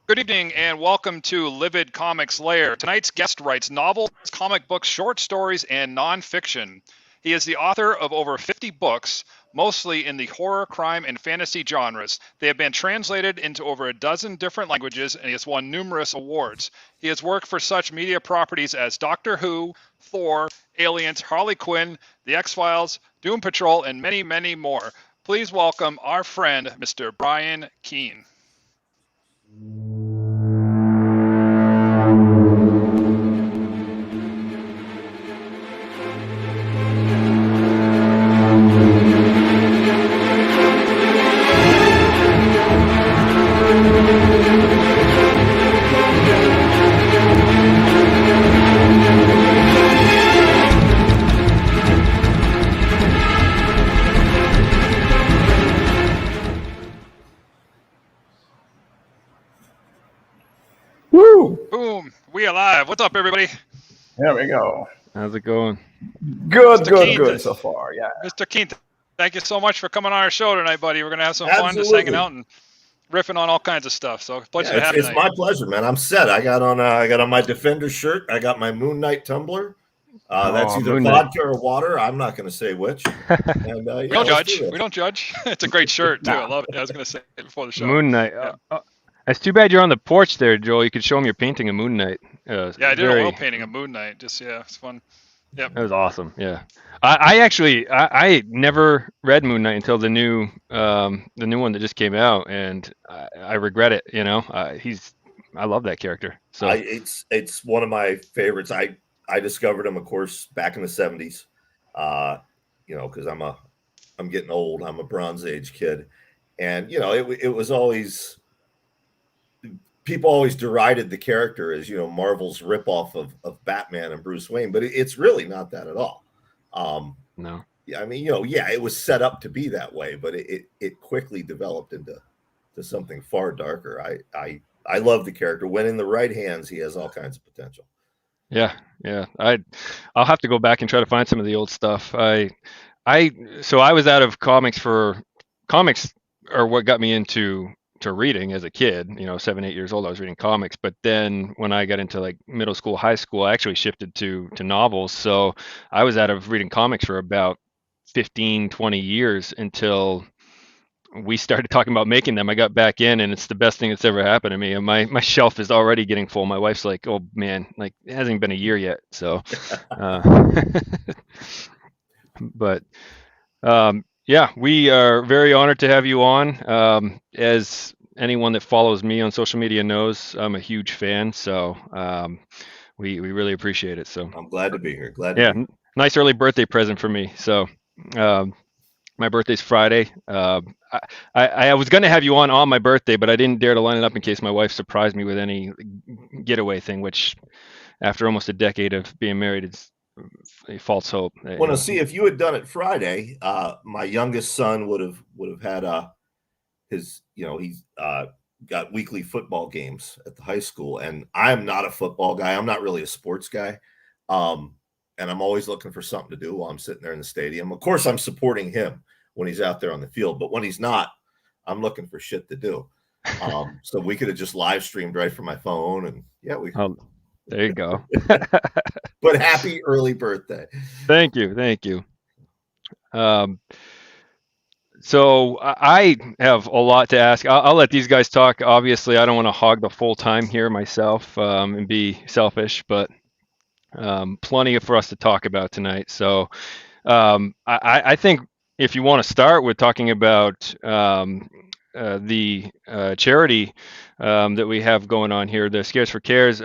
Good evening and welcome to Livid Comics Lair. Tonight's guest writes novels, comic books, short stories, and nonfiction. He is the author of over 50 books, mostly in the horror, crime, and fantasy genres. They have been translated into over a dozen different languages, and he has won numerous awards. He has worked for such media properties as Doctor Who, Thor, Aliens, Harley Quinn, The X-Files, Doom Patrol, and many, many more. Please welcome our friend, Mr. Brian Keene. Boom, we alive. What's up, everybody? There we go. How's it going? Good so far. Yeah. Mr. Keene, thank you so much for coming on our show tonight, buddy. We're going to have some fun just hanging out and riffing on all kinds of stuff. So pleasure to have you. It's my pleasure, man. I'm set. I got on my Defender shirt. I got my Moon Knight tumbler. That's either vodka or water. I'm not going to say which. And, we don't judge. We don't judge. It's a great shirt too. I love it. I was going to say it before the show. Moon Knight. Yeah. It's too bad you're on the porch there, Joel. You could show him your painting of Moon Knight. Yeah, I did a oil painting of Moon Knight. Just it's fun. Yep. That was awesome. Yeah, I never read Moon Knight until the new one that just came out, and I regret it. You know, I love that character. So it's one of my favorites. I discovered him, of course, back in the 70s. Because I'm getting old. I'm a Bronze Age kid, and it was always. People always derided the character as, Marvel's ripoff of Batman and Bruce Wayne, but it's really not that at all. No. Yeah, I mean, it was set up to be that way, but it quickly developed into something far darker. I love the character. When in the right hands, he has all kinds of potential. Yeah. I'll have to go back and try to find some of the old stuff. So I was out of comics are what got me into reading as a kid, 7, 8 years old. I was reading comics, but then when I got into like middle school, high school, I actually shifted to novels. So I was out of reading comics for about 15, 20 years until we started talking about making them. I got back in, and it's the best thing that's ever happened to me. And my shelf is already getting full. My wife's like, "Oh man, like it hasn't even been a year yet." So, but yeah, we are very honored to have you on. As anyone that follows me on social media knows, I'm a huge fan. So we really appreciate it. So I'm glad to be here. Nice early birthday present for me. So my birthday's Friday. I was going to have you on my birthday, but I didn't dare to line it up in case my wife surprised me with any getaway thing, which after almost a decade of being married, it's a false hope. Well, see, if you had done it Friday, my youngest son would have had he's got weekly football games at the high school, and I'm not a football guy. I'm not really a sports guy, and I'm always looking for something to do while I'm sitting there in the stadium. Of course, I'm supporting him when he's out there on the field, but when he's not, I'm looking for shit to do. So we could have just live streamed right from my phone, and there you go. But happy early birthday. Thank you. So I have a lot to ask. I'll let these guys talk. Obviously, I don't want to hog the full time here myself and be selfish, but plenty for us to talk about tonight. So I think if you want to start with talking about the charity that we have going on here, the Scares for Cares.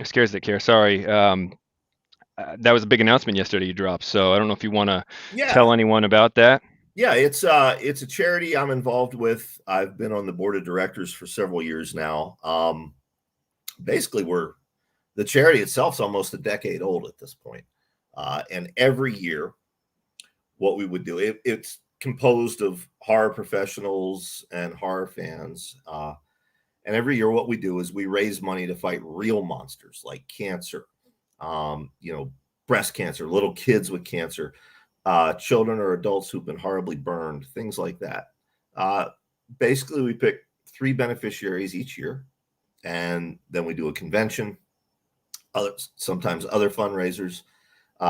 Scares That Care. Sorry. That was a big announcement yesterday you dropped. So I don't know if you want to tell anyone about that. Yeah, it's a charity I'm involved with. I've been on the board of directors for several years now. Basically, the charity itself is almost a decade old at this point. And every year, what we would do, it's composed of horror professionals and horror fans. And every year what we do is we raise money to fight real monsters like cancer, breast cancer, little kids with cancer, children or adults who've been horribly burned, things like that. Basically, we pick 3 beneficiaries each year and then we do a convention. Sometimes other fundraisers.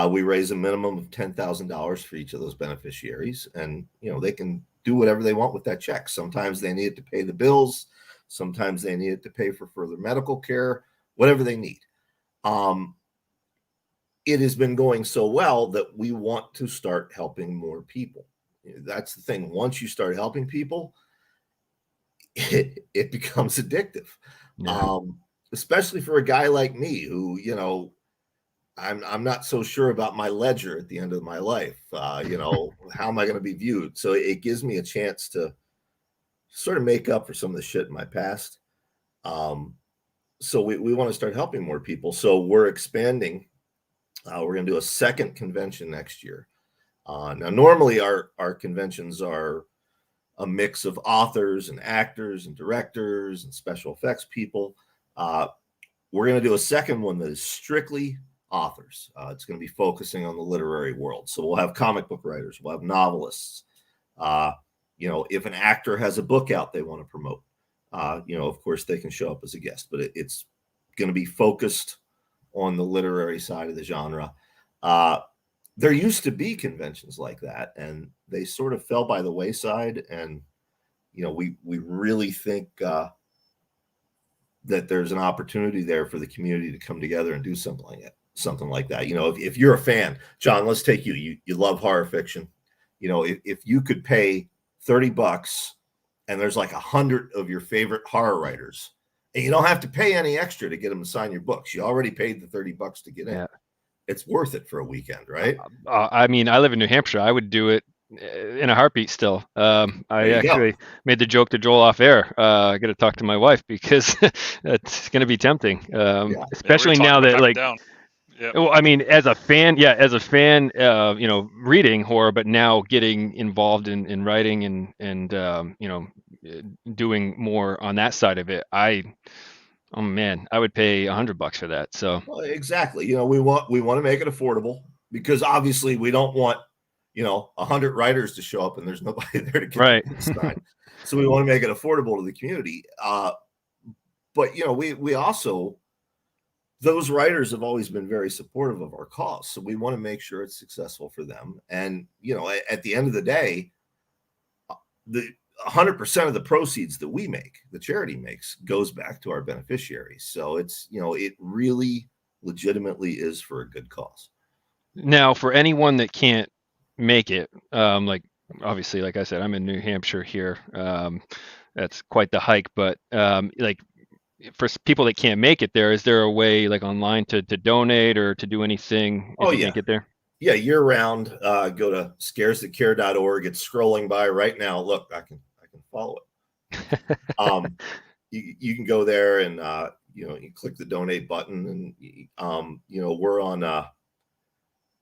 We raise a minimum of $10,000 for each of those beneficiaries, and they can do whatever they want with that check. Sometimes they need it to pay the bills. Sometimes they need it to pay for further medical care, whatever they need. It has been going so well that we want to start helping more people. That's the thing. Once you start helping people, it becomes addictive. Yeah. Especially for a guy like me who, I'm not so sure about my ledger at the end of my life. How am I going to be viewed? So it gives me a chance to sort of make up for some of the shit in my past. So we want to start helping more people. So we're expanding. We're going to do a second convention next year. Now, normally our conventions are a mix of authors and actors and directors and special effects people. We're going to do a second one that is strictly authors. It's going to be focusing on the literary world. So we'll have comic book writers, we'll have novelists. If an actor has a book out they want to promote, of course they can show up as a guest, but it's going to be focused on the literary side of the genre. There used to be conventions like that, and they sort of fell by the wayside. And, we really think that there's an opportunity there for the community to come together and do something like that. If you're a fan, John, let's take you. You love horror fiction. If you could pay $30 and there's like 100 of your favorite horror writers, and you don't have to pay any extra to get them to sign your books. You already paid the $30 to get in. Yeah. It's worth it for a weekend, right? I live in New Hampshire. I would do it in a heartbeat still. I actually made the joke to Joel off air. I got to talk to my wife because it's going to be tempting, especially now that Yep. Well, as a fan, reading horror, but now getting involved in writing and doing more on that side of it. I would pay $100 for that. So exactly. We want to make it affordable, because obviously we don't want 100 writers to show up and there's nobody there to get the sign. So we want to make it affordable to the community. But we also, those writers have always been very supportive of our cause. So we want to make sure it's successful for them. And, at the end of the day, the 100% of the proceeds that we make, the charity makes, goes back to our beneficiaries. So it's, it really legitimately is for a good cause. Now, for anyone that can't make it, obviously, like I said, I'm in New Hampshire here. That's quite the hike, but for people that can't make it there, is there a way online to donate or to do anything if you can't get there? Yeah, year round. Go to scaresthatcare.org. It's scrolling by right now. Look, I can follow it. You can go there and you click the donate button, and we're on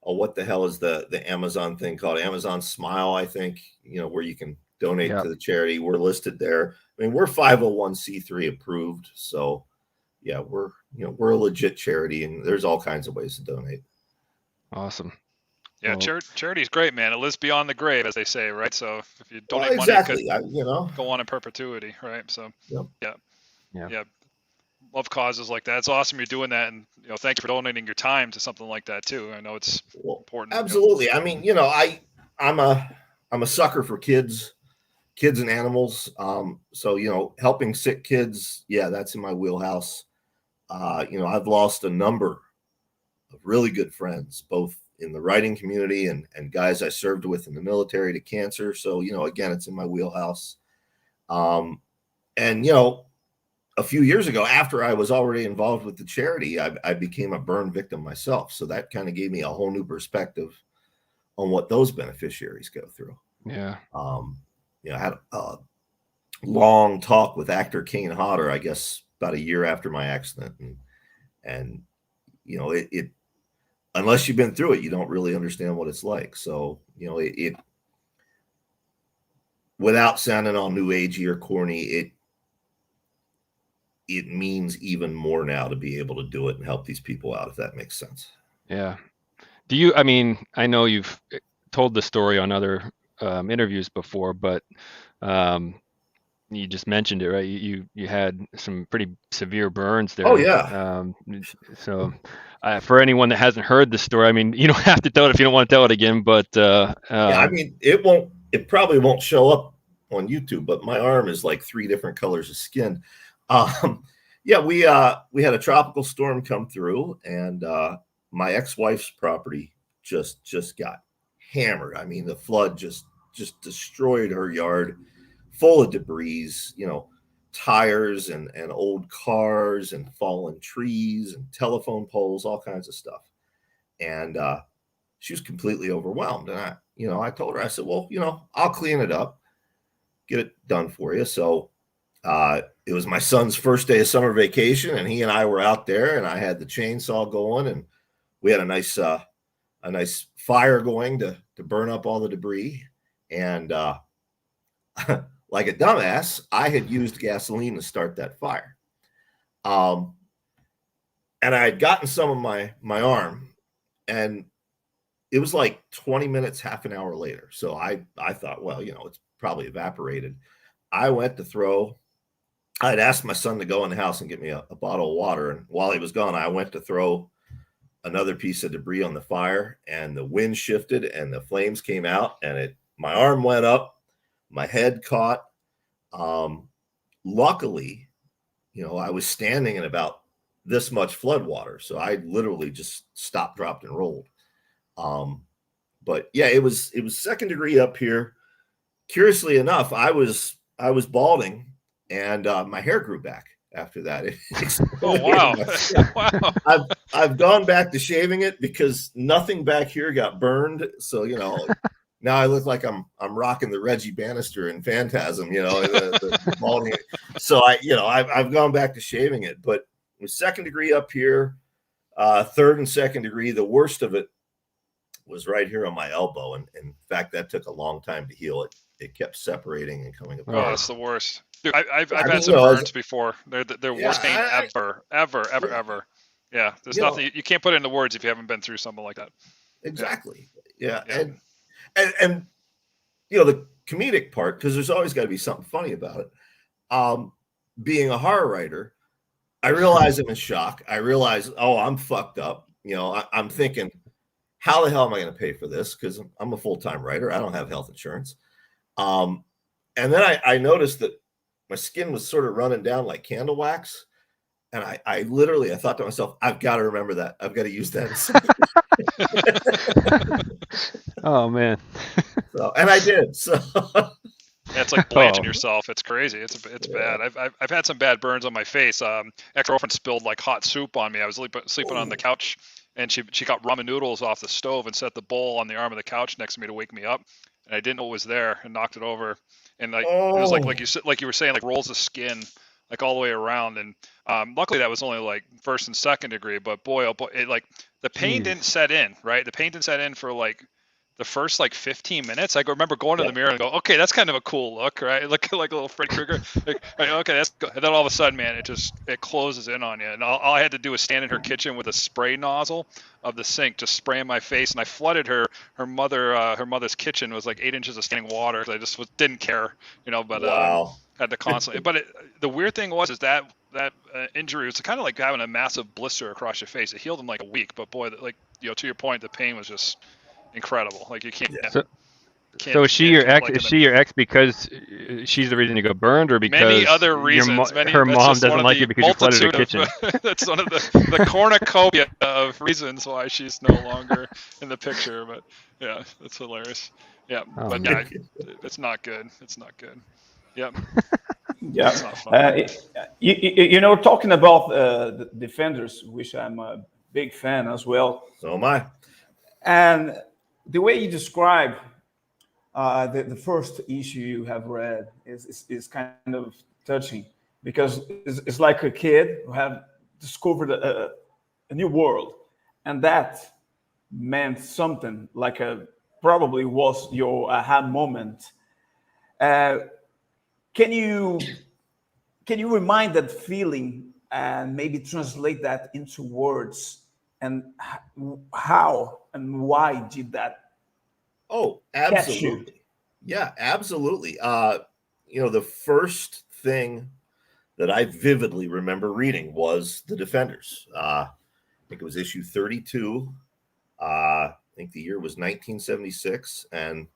what the hell is the Amazon thing called? Amazon Smile, I think. Where you can donate to the charity. We're listed there. We're 501c3 approved, so we're a legit charity, and there's all kinds of ways to donate. Awesome. Yeah, charity's great, man. It lives beyond the grave, as they say, right? So if you donate money, it could go on in perpetuity, right? So yeah. Love causes like that. It's awesome you're doing that, and thank you for donating your time to something like that too. I know it's important. Absolutely. I'm a sucker for kids and animals. So helping sick kids, that's in my wheelhouse. I've lost a number of really good friends, both in the writing community and guys I served with in the military, to cancer. So, again, it's in my wheelhouse. And, a few years ago, after I was already involved with the charity, I became a burn victim myself. So that kind of gave me a whole new perspective on what those beneficiaries go through. Yeah. I had a long talk with actor Keene, I guess about a year after my accident. And it unless you've been through it, you don't really understand what it's like. So, it without sounding all new agey or corny, it means even more now to be able to do it and help these people out, if that makes sense. Yeah. Do you, I know you've told the story on other interviews before, but you just mentioned it, right? You had some pretty severe burns there. Oh yeah. So for anyone that hasn't heard the story, I mean, you don't have to tell it if you don't want to tell it again, but Yeah, I mean, it probably won't show up on YouTube, but my arm is like 3 different colors of skin. Yeah, we had a tropical storm come through, and my ex-wife's property just got hammered. I mean, the flood just destroyed her yard, full of debris, tires and old cars and fallen trees and telephone poles, all kinds of stuff. And she was completely overwhelmed. And I told her, I said, well, I'll clean it up, get it done for you. So it was my son's first day of summer vacation, and he and I were out there, and I had the chainsaw going, and we had a nice fire going to burn up all the debris. And like a dumbass, I had used gasoline to start that fire. And I had gotten some of my arm, and it was like 20 minutes, half an hour later. So I thought, well, it's probably evaporated. I went to throw. I'd asked my son to go in the house and get me a bottle of water. And while he was gone, I went to throw another piece of debris on the fire, and the wind shifted and the flames came out, and my arm went up, my head caught. Luckily, I was standing in about this much flood water. So I literally just stopped, dropped, and rolled. But yeah, it was second degree up here. Curiously enough, I was balding, and my hair grew back after that. Oh wow! Wow. I've gone back to shaving it because nothing back here got burned. So now I look like I'm rocking the Reggie Bannister in Phantasm. The balding. So I've gone back to shaving it, but it was second degree up here, third and second degree. The worst of it was right here on my elbow, and in fact, that took a long time to heal. It kept separating and coming apart. Oh, that's the worst. Dude, I've had some burns before. They're the worst pain ever. Yeah, there's nothing you can't put it into words if you haven't been through something like that. Exactly. Yeah. And the comedic part, because there's always got to be something funny about it. Being a horror writer, I realize I'm in shock. I realize, I'm fucked up. I'm thinking, how the hell am I going to pay for this? Because I'm a full-time writer. I don't have health insurance. And then I noticed that my skin was sort of running down like candle wax. And I literally thought to myself, I've got to remember that. I've got to use that. Oh man. And I did. So it's like blanching yourself. It's crazy. It's bad. I've had some bad burns on my face. Ex-girlfriend spilled like hot soup on me. I was sleeping on the couch, and she got ramen noodles off the stove and set the bowl on the arm of the couch next to me to wake me up. And I didn't know it was there, and knocked it over. And it was like you were saying, like rolls of skin like all the way around. And luckily that was only like first and second degree. But boy, oh boy, the pain didn't set in, right? The pain didn't set in for like the first like 15 minutes. I remember going to the mirror and go, okay, that's kind of a cool look, right? Look like a little Freddy Krueger. Okay, that's good. And then all of a sudden, man, it closes in on you. And all I had to do was stand in her kitchen with a spray nozzle of the sink, just spraying my face. And I flooded her mother's kitchen was like 8 inches of standing water. I just didn't care, but wow. Had to constantly. But the weird thing was that injury was kind of like having a massive blister across your face. It healed in like a week, but boy, to your point, the pain was just incredible. Like you can't. So is she your ex? Is she your ex because she's the reason you got burned, or because many other reasons? Her mom doesn't like you because you flooded her kitchen? That's one of the cornucopia of reasons why she's no longer in the picture. But yeah, that's hilarious. Yeah, but yeah, it's not good. It's not good. Yep. Yeah. Talking about the Defenders, which I'm a big fan as well. So am I. And the way you describe the first issue you have read is kind of touching, because it's like a kid who have discovered a new world, and that meant something like probably was your aha moment. Can you remind that feeling and maybe translate that into words, and how and why did that? Oh, absolutely. Yeah, absolutely. the first thing that I vividly remember reading was The Defenders. I think it was issue 32. I think the year was 1976, and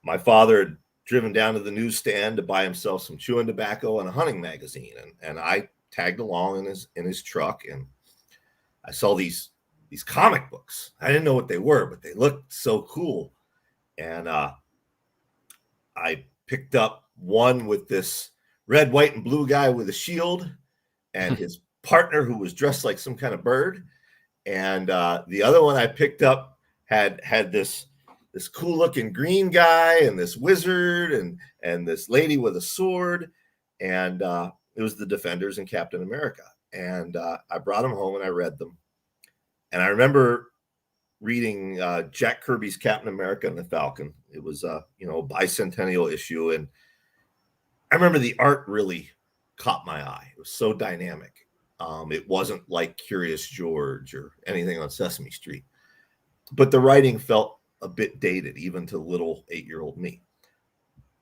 my father had driven down to the newsstand to buy himself some chewing tobacco and a hunting magazine, and I tagged along in his truck, and I saw these comic books. I didn't know what they were, but they looked so cool, and I picked up one with this red, white, and blue guy with a shield, and his partner who was dressed like some kind of bird, and the other one I picked up had this cool looking green guy and this wizard and this lady with a sword, and it was the Defenders and Captain America. And I brought them home and I read them, and I remember reading Jack Kirby's Captain America and the Falcon. It was a bicentennial issue, and I remember the art really caught my eye. It was so dynamic. It wasn't like Curious George or anything on Sesame Street, but the writing felt a bit dated, even to little 8-year-old me.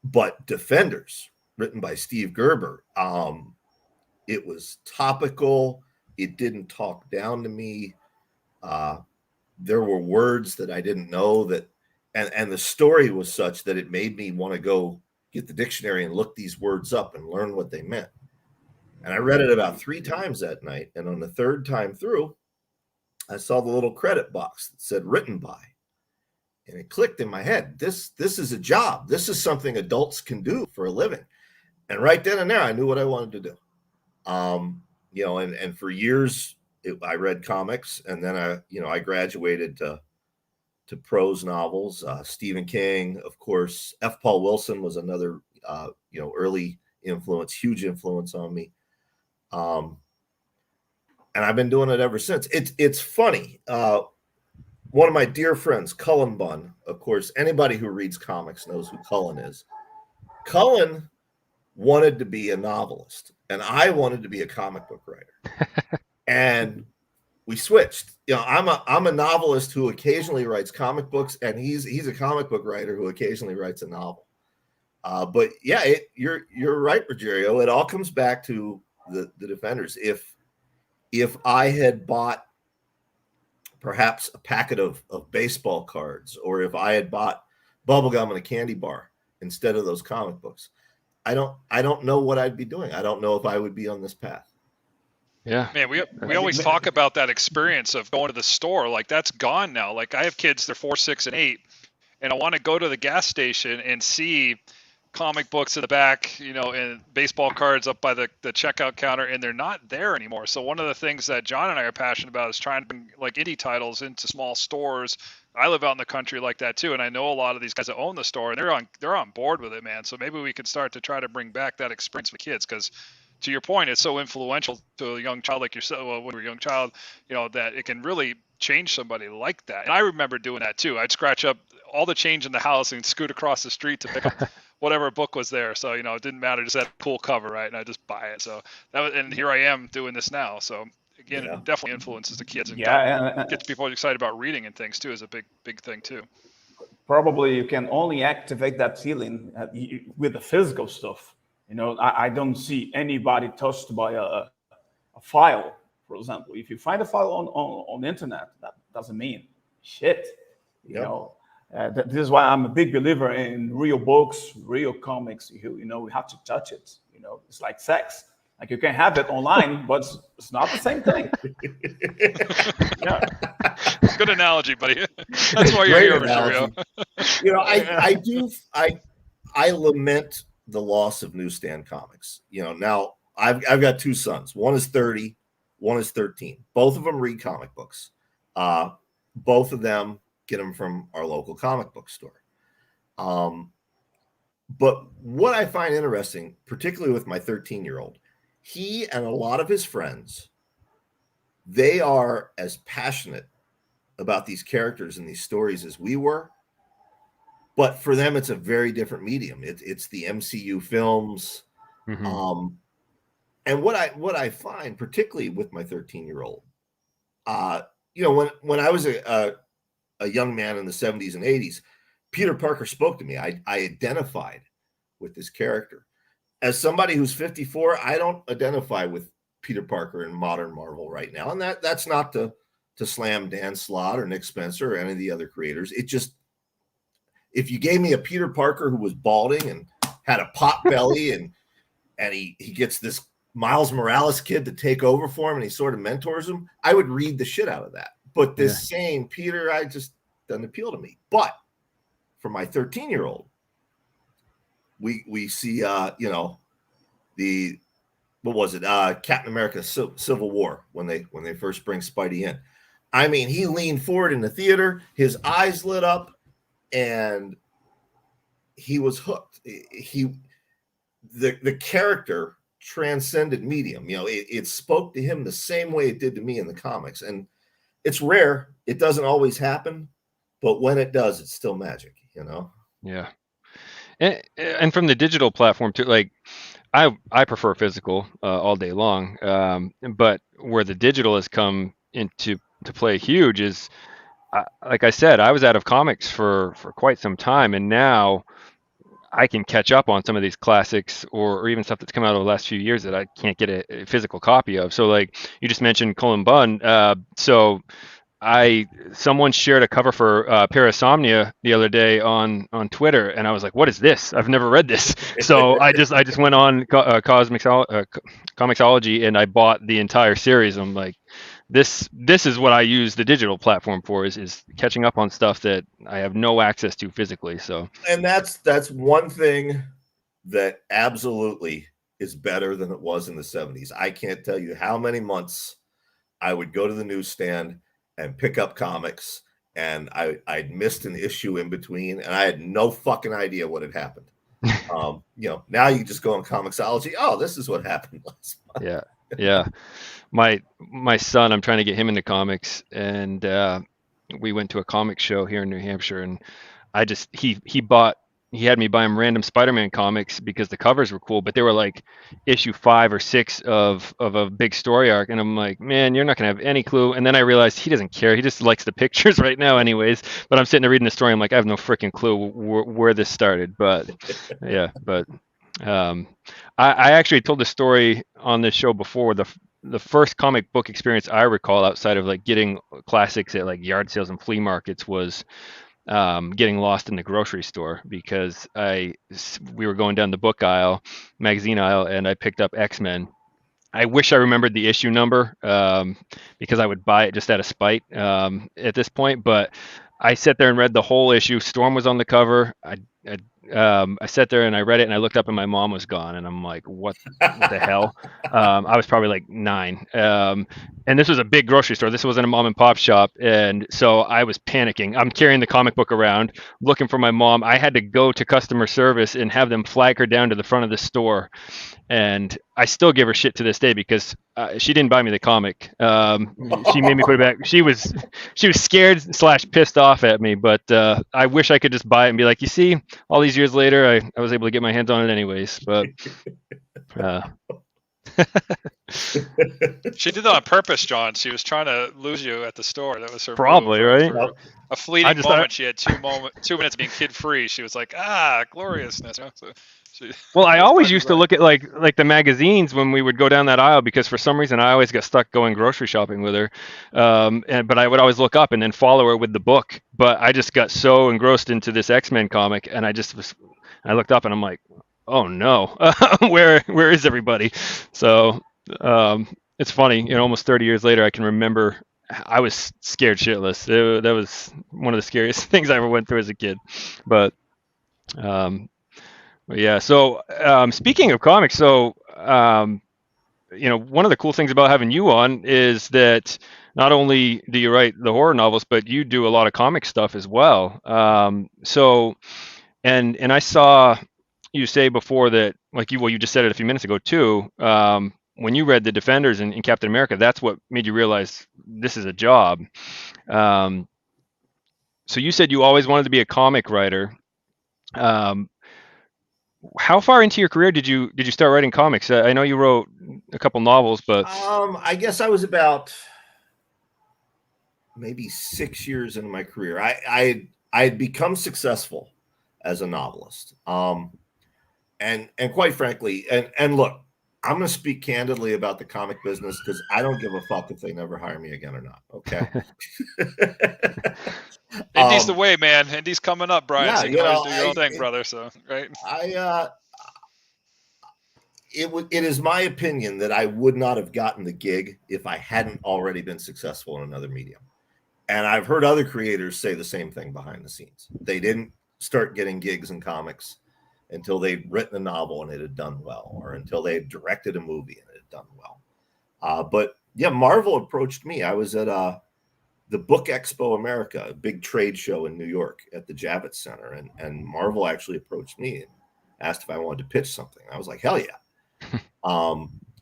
But Defenders, written by Steve Gerber, it was topical. It didn't talk down to me. There were words that I didn't know and the story was such that it made me want to go get the dictionary and look these words up and learn what they meant. And I read it about 3 times that night. And on the 3rd time through, I saw the little credit box that said written by. And it clicked in my head. This is a job. This is something adults can do for a living. And right then and there, I knew what I wanted to do. And for years, I read comics, and then I graduated to prose novels. Stephen King, of course. F. Paul Wilson was another, early influence, huge influence on me. And I've been doing it ever since. It's funny. One of my dear friends, Cullen Bunn, of course, anybody who reads comics knows who Cullen is. Cullen wanted to be a novelist, and I wanted to be a comic book writer. And we switched. I'm a novelist who occasionally writes comic books, and he's a comic book writer who occasionally writes a novel. But yeah, you're right, Rogerio. It all comes back to the Defenders. If I had bought perhaps a packet of baseball cards, or if I had bought bubblegum and a candy bar instead of those comic books, I don't know what I'd be doing. I don't know if I would be on this path. Yeah, man, we always talk about that experience of going to the store. Like, that's gone now. Like, I have kids, they're 4, 6, and 8, and I want to go to the gas station and see comic books in the back, and baseball cards up by the checkout counter, and they're not there anymore. So one of the things that John and I are passionate about is trying to bring like indie titles into small stores. I live out in the country like that too, and I know a lot of these guys that own the store, and they're on board with it, man. So maybe we could start to try to bring back that experience with kids, because to your point, it's so influential to a young child like yourself. Well, when you're a young child, that it can really change somebody like that. And I remember doing that too. I'd scratch up all the change in the house and scoot across the street to pick up whatever book was there. So, it didn't matter, just that cool cover, right? And I just buy it. So and here I am doing this now. So again, It definitely influences the kids and gets people excited about reading and things too, is a big thing too. Probably you can only activate that feeling with the physical stuff. I don't see anybody touched by a file, for example. If you find a file on the internet, that doesn't mean shit. This is why I'm a big believer in real books, real comics. We have to touch it. It's like sex. Like, you can have it online, but it's not the same thing. Yeah. Good analogy, buddy. That's why you're here, Rogerio. I lament the loss of newsstand comics. Now I've got 2 sons. One is 30, one is 13. Both of them read comic books. Both of them get them from our local comic book store. But what I find interesting, particularly with my 13-year-old, he and a lot of his friends, they are as passionate about these characters and these stories as we were. But for them, it's a very different medium. It's the MCU films. Mm-hmm. And what I find, particularly with my 13-year-old, when I was a young man in the 70s and 80s, Peter Parker spoke to me. I identified with this character. As somebody who's 54, I don't identify with Peter Parker in modern Marvel right now. And that's not to slam Dan Slott or Nick Spencer or any of the other creators. It just, if you gave me a Peter Parker who was balding and had a pot belly and he gets this Miles Morales kid to take over for him and he sort of mentors him, I would read the shit out of that. But this same Peter, I just doesn't appeal to me. But for my 13-year-old, we see Captain America Civil War when they first bring Spidey in. I mean, he leaned forward in the theater, his eyes lit up, and he was hooked. The character transcended medium. It spoke to him the same way it did to me in the comics. And it's rare. It doesn't always happen, but when it does, it's still magic, Yeah. And from the digital platform too, like I prefer physical all day long. But where the digital has come into play huge is, like I said, I was out of comics for quite some time, and now I can catch up on some of these classics or even stuff that's come out over the last few years that I can't get a physical copy of. So like you just mentioned Cullen Bunn. So someone shared a cover for Parasomnia the other day on Twitter, and I was like, "What is this? I've never read this." So I just went on Comixology and I bought the entire series. I'm like, this is what I use the digital platform for, is catching up on stuff that I have no access to physically. So, and that's one thing that absolutely is better than it was in the 70s. I can't tell you how many months I would go to the newsstand and pick up comics, and I'd missed an issue in between, and I had no fucking idea what had happened. Now you just go on Comixology. Oh, this is what happened last month. Yeah. My son, I'm trying to get him into comics, and we went to a comic show here in New Hampshire, and he had me buy him random Spider-Man comics because the covers were cool, but they were like issue 5 or 6 of a big story arc, and I'm like, man, you're not gonna have any clue. And then I realized he doesn't care, he just likes the pictures right now anyways. But I'm sitting there reading the story, I'm like, I have no freaking clue where this started. But I actually told the story on this show before. The first comic book experience I recall outside of like getting classics at like yard sales and flea markets was getting lost in the grocery store, because we were going down the book aisle, magazine aisle, and I picked up X-Men. I wish I remembered the issue number because I would buy it just out of spite at this point. But I sat there and read the whole issue. Storm was on the cover. I sat there and I read it, and I looked up and my mom was gone, and I'm like, what the hell? I was probably like 9. And this was a big grocery store. This wasn't a mom and pop shop. And so I was panicking. I'm carrying the comic book around looking for my mom. I had to go to customer service and have them flag her down to the front of the store. And I still give her shit to this day because she didn't buy me the comic. She made me put it back. She was scared / pissed off at me, but I wish I could just buy it and be like, you see, all these years later, I was able to get my hands on it anyways. But she did that on purpose, John. She was trying to lose you at the store. That was her probably move. Right. A fleeting moment. She had 2 minutes being kid free. She was like, gloriousness. Well, I always used to look at like the magazines when we would go down that aisle, because for some reason I always got stuck going grocery shopping with her. But I would always look up and then follow her with the book. But I just got so engrossed into this X-Men comic, and I looked up and I'm like, oh no, where is everybody? So it's funny, almost 30 years later, I can remember I was scared shitless. That was one of the scariest things I ever went through as a kid. But yeah. So speaking of comics, so one of the cool things about having you on is that not only do you write the horror novels, but you do a lot of comic stuff as well. And I saw you say before that, like you just said it a few minutes ago too. When you read the Defenders in Captain America, that's what made you realize this is a job. So you said you always wanted to be a comic writer. How far into your career did you start writing comics? I know you wrote a couple novels, but I guess I was about maybe 6 years into my career. I had become successful as a novelist. And quite frankly, and look, I'm going to speak candidly about the comic business because I don't give a fuck if they never hire me again or not. Okay. Indy's the way, man. Indy's coming up, Brian. Yeah, so you can always do your own thing, brother. So, right. It is my opinion that I would not have gotten the gig if I hadn't already been successful in another medium. And I've heard other creators say the same thing behind the scenes. They didn't start getting gigs in comics until they'd written a novel and it had done well, or until they had directed a movie and it had done well. But yeah, Marvel approached me. I was at the Book Expo America, a big trade show in New York at the Javits Center, and Marvel actually approached me and asked if I wanted to pitch something. I was like, hell yeah.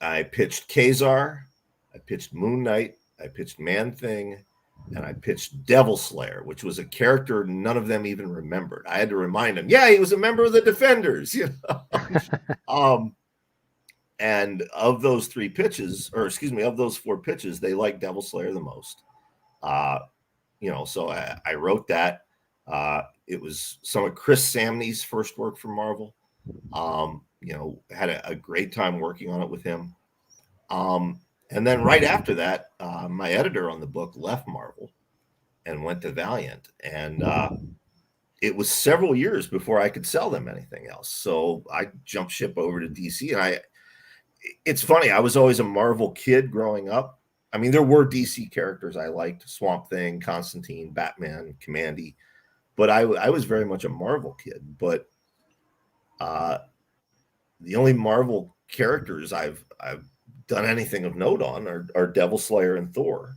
I pitched Kazar, I pitched Moon Knight, I pitched Man-Thing, and I pitched Devil Slayer, which was a character none of them even remembered. I had to remind them, yeah, he was a member of the Defenders, you know. And of those three pitches, or excuse me, of those four pitches, they liked Devil Slayer the most. You know, so I wrote that. It was some of Chris Samney's first work for Marvel. You know, had a great time working on it with him. And then right after that, my editor on the book left Marvel and went to Valiant. And it was several years before I could sell them anything else. So I jumped ship over to DC. And it's funny, I was always a Marvel kid growing up. I mean, there were DC characters I liked, Swamp Thing, Constantine, Batman, Commandy. But I was very much a Marvel kid. But the only Marvel characters I've done anything of note on are Devil Slayer and Thor.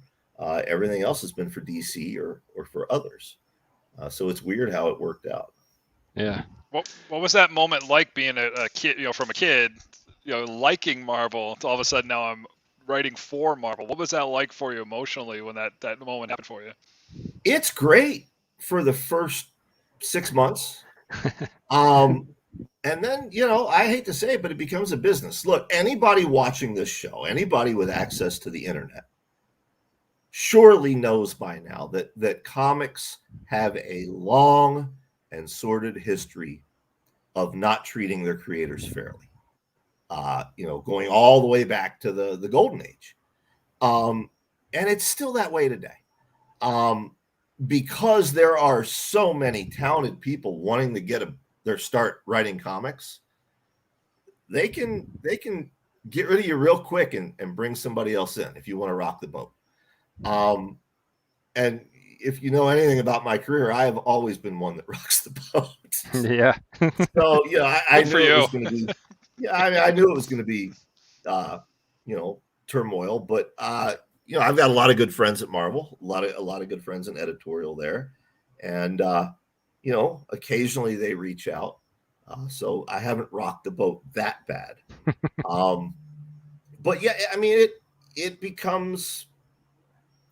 Everything else has been for DC or for others. So it's weird how it worked out. Yeah. What was that moment like being a kid, you know, from a kid, you know, liking Marvel to all of a sudden now I'm writing for Marvel? What was that like for you emotionally when that moment happened for you? It's great for the first 6 months. And then, you know, I hate to say it, but it becomes a business. Look, anybody watching this show, anybody with access to the internet, surely knows by now that comics have a long and sordid history of not treating their creators fairly. You know, going all the way back to the Golden Age. And it's still that way today. Because there are so many talented people wanting to get their start writing comics, they can get rid of you real quick and bring somebody else in if you want to rock the boat. And if you know anything about my career, I have always been one that rocks the boat. Yeah. So yeah, I knew it was going to be. Yeah, I mean, I knew it was going to be, you know, turmoil. But you know, I've got a lot of good friends at Marvel, a lot of good friends in editorial there, and you know, occasionally they reach out. So I haven't rocked the boat that bad. But yeah, I mean, it becomes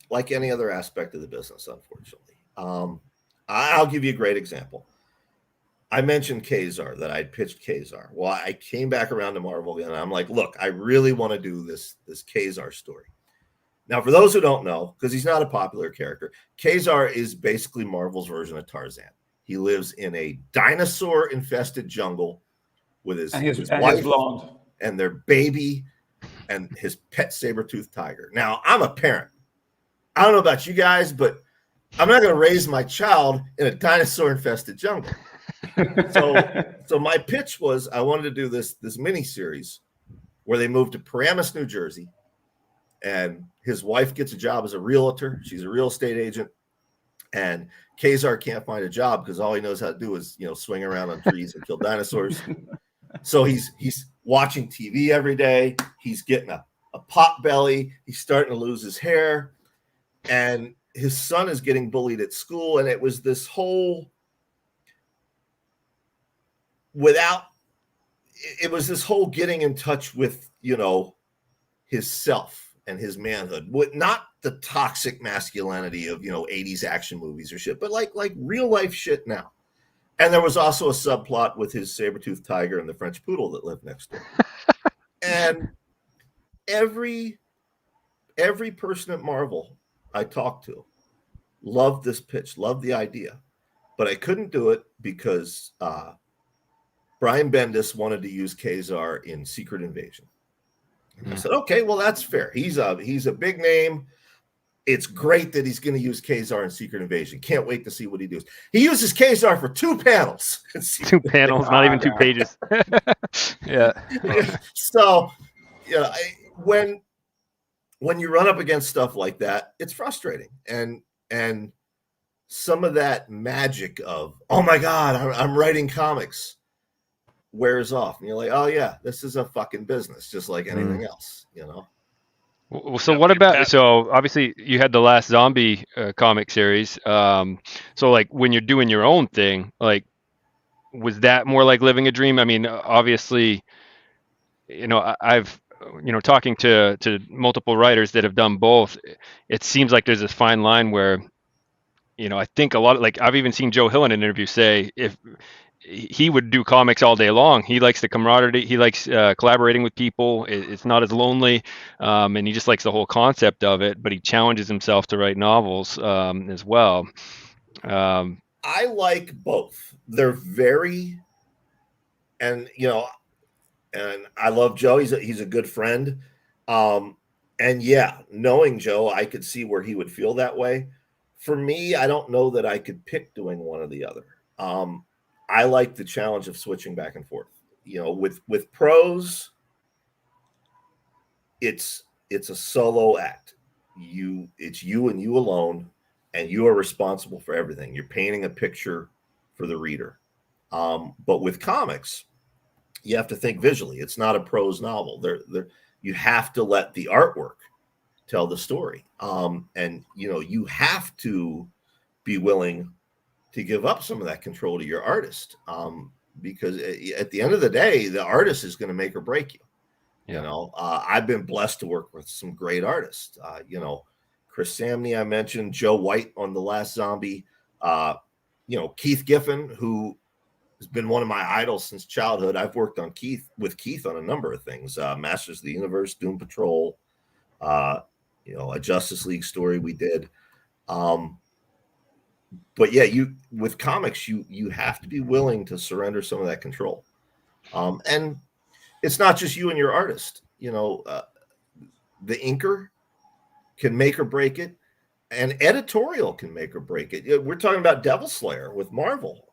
like any other aspect of the business, unfortunately. I'll give you a great example. I mentioned Kazar, that I'd pitched Kazar. Well, I came back around to Marvel again, and I'm like, look, I really want to do this Kazar story. Now, for those who don't know, because he's not a popular character, Kazar is basically Marvel's version of Tarzan. He lives in a dinosaur-infested jungle with his wife and their baby and his pet saber-toothed tiger. Now, I'm a parent. I don't know about you guys, but I'm not going to raise my child in a dinosaur-infested jungle. So my pitch was I wanted to do this mini series where they moved to Paramus, New Jersey, and his wife gets a job as a realtor. She's a real estate agent, and Kazar can't find a job because all he knows how to do is, you know, swing around on trees and kill dinosaurs. So he's watching TV every day. He's getting a pot belly. He's starting to lose his hair, and his son is getting bullied at school. And it was this whole getting in touch with, you know, his self and his manhood, not the toxic masculinity of, you know, 80s action movies or shit, but like real life shit now. And there was also a subplot with his saber-toothed tiger and the French poodle that lived next door. And every person at Marvel I talked to loved this pitch, loved the idea, but I couldn't do it because Bram Brian Bendis wanted to use Kazar in Secret Invasion. And I said, okay, well, that's fair. He's a big name. It's great that he's going to use Kazar in Secret Invasion. Can't wait to see what he does. He uses Kazar for 2 panels. 2 panels, not even 2 pages. Yeah. So, when you run up against stuff like that, it's frustrating. And some of that magic of, oh my God, I'm writing comics wears off. And you're like, oh yeah, this is a fucking business, just like anything else, Well, so what about, so obviously you had the last zombie comic series. So like when you're doing your own thing, like, was that more like living a dream? I mean, obviously, I've, talking to multiple writers that have done both, it seems like there's this fine line where, I think a lot of, like, I've even seen Joe Hill in an interview say if he would do comics all day long, he likes the camaraderie, he likes collaborating with people, it's not as lonely, and he just likes the whole concept of it, but he challenges himself to write novels as well. I like both. They're very, and I love Joe. He's a good friend. And yeah, knowing Joe, I could see where he would feel that way. For me, I don't know that I could pick doing one or the other. I like the challenge of switching back and forth. With prose, it's a solo act. It's you and you alone, and you are responsible for everything. You're painting a picture for the reader. But with comics, you have to think visually. It's not a prose novel. You have to let the artwork tell the story. And you have to be willing to give up some of that control to your artist, because at the end of the day, the artist is going to make or break you. Yeah. I've been blessed to work with some great artists. Chris Samney, I mentioned, Joe White on The Last Zombie, Keith Giffen, who has been one of my idols since childhood. I've worked with Keith on a number of things, Masters of the Universe, Doom Patrol, a Justice League story we did. But yeah, with comics, you have to be willing to surrender some of that control. And it's not just you and your artist. The inker can make or break it, and editorial can make or break it. We're talking about Devil Slayer with Marvel.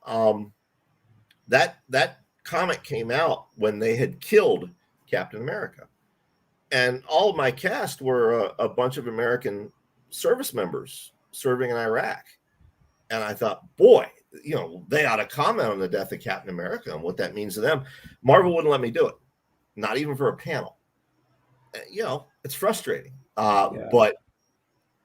That comic came out when they had killed Captain America, and all of my cast were a bunch of American service members serving in Iraq. And I thought, boy, they ought to comment on the death of Captain America and what that means to them. Marvel wouldn't let me do it, not even for a panel. It's frustrating, but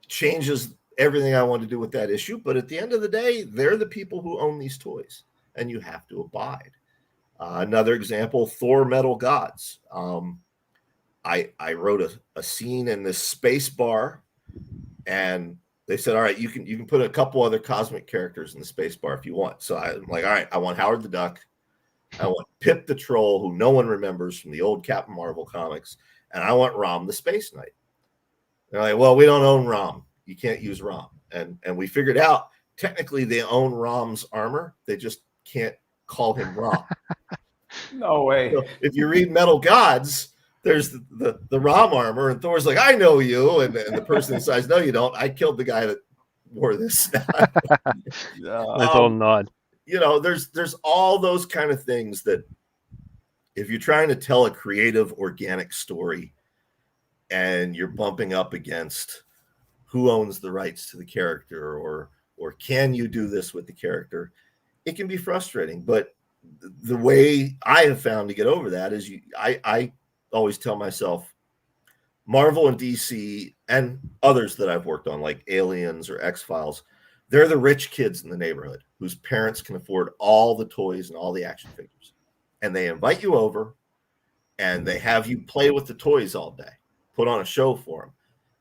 changes everything I want to do with that issue. But at the end of the day, they're the people who own these toys, and you have to abide. Another example, Thor Metal Gods. I wrote a scene in this space bar, and they said, all right, you can put a couple other cosmic characters in the space bar if you want. So I'm like, all right, I want Howard the Duck. I want Pip the Troll, who no one remembers from the old Captain Marvel comics. And I want Rom the Space Knight. They're like, well, we don't own Rom. You can't use Rom. And we figured out, technically, they own Rom's armor. They just can't call him Rom. No way. So if you read Metal Gods, there's the Rom armor, and Thor's like, I know you, and the person decides, no, you don't. I killed the guy that wore this. That's all nod. There's all those kind of things that if you're trying to tell a creative, organic story, and you're bumping up against who owns the rights to the character, or can you do this with the character, it can be frustrating. But the way I have found to get over that is I always tell myself, Marvel and DC and others that I've worked on, like Aliens or X-Files, they're the rich kids in the neighborhood whose parents can afford all the toys and all the action figures. And they invite you over, and they have you play with the toys all day, put on a show for them.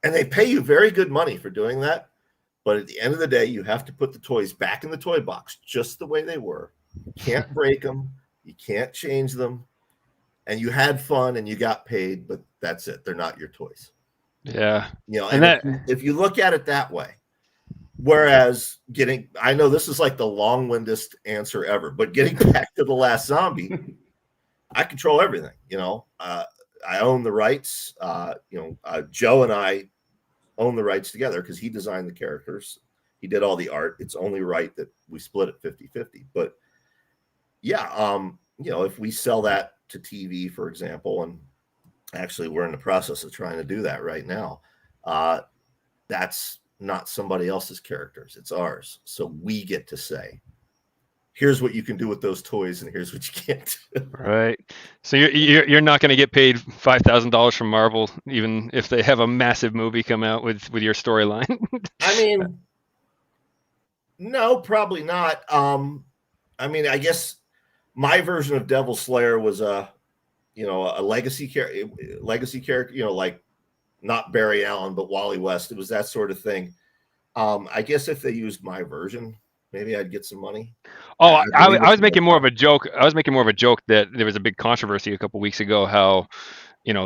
And they pay you very good money for doing that. But at the end of the day, you have to put the toys back in the toy box just the way they were. You can't break them. You can't change them. And you had fun and you got paid, but that's it. They're not your toys. Yeah. And if you look at it that way, Whereas I know this is like the long-windedest answer ever, but getting back to The Last Zombie, I control everything. I own the rights. Joe and I own the rights together because he designed the characters. He did all the art. It's only right that we split it 50-50. But yeah, if we sell that to TV, for example, and actually we're in the process of trying to do that right now, that's not somebody else's characters. It's ours. So we get to say, here's what you can do with those toys, and here's what you can't do. Right. So you're not going to get paid $5,000 from Marvel, even if they have a massive movie come out with your storyline. I mean, no, probably not. I guess my version of Devil Slayer was a legacy character, like not Barry Allen, but Wally West. It was that sort of thing. I guess if they used my version, maybe I'd get some money. Oh, I was making more of a joke. I was making more of a joke that there was a big controversy a couple weeks ago how,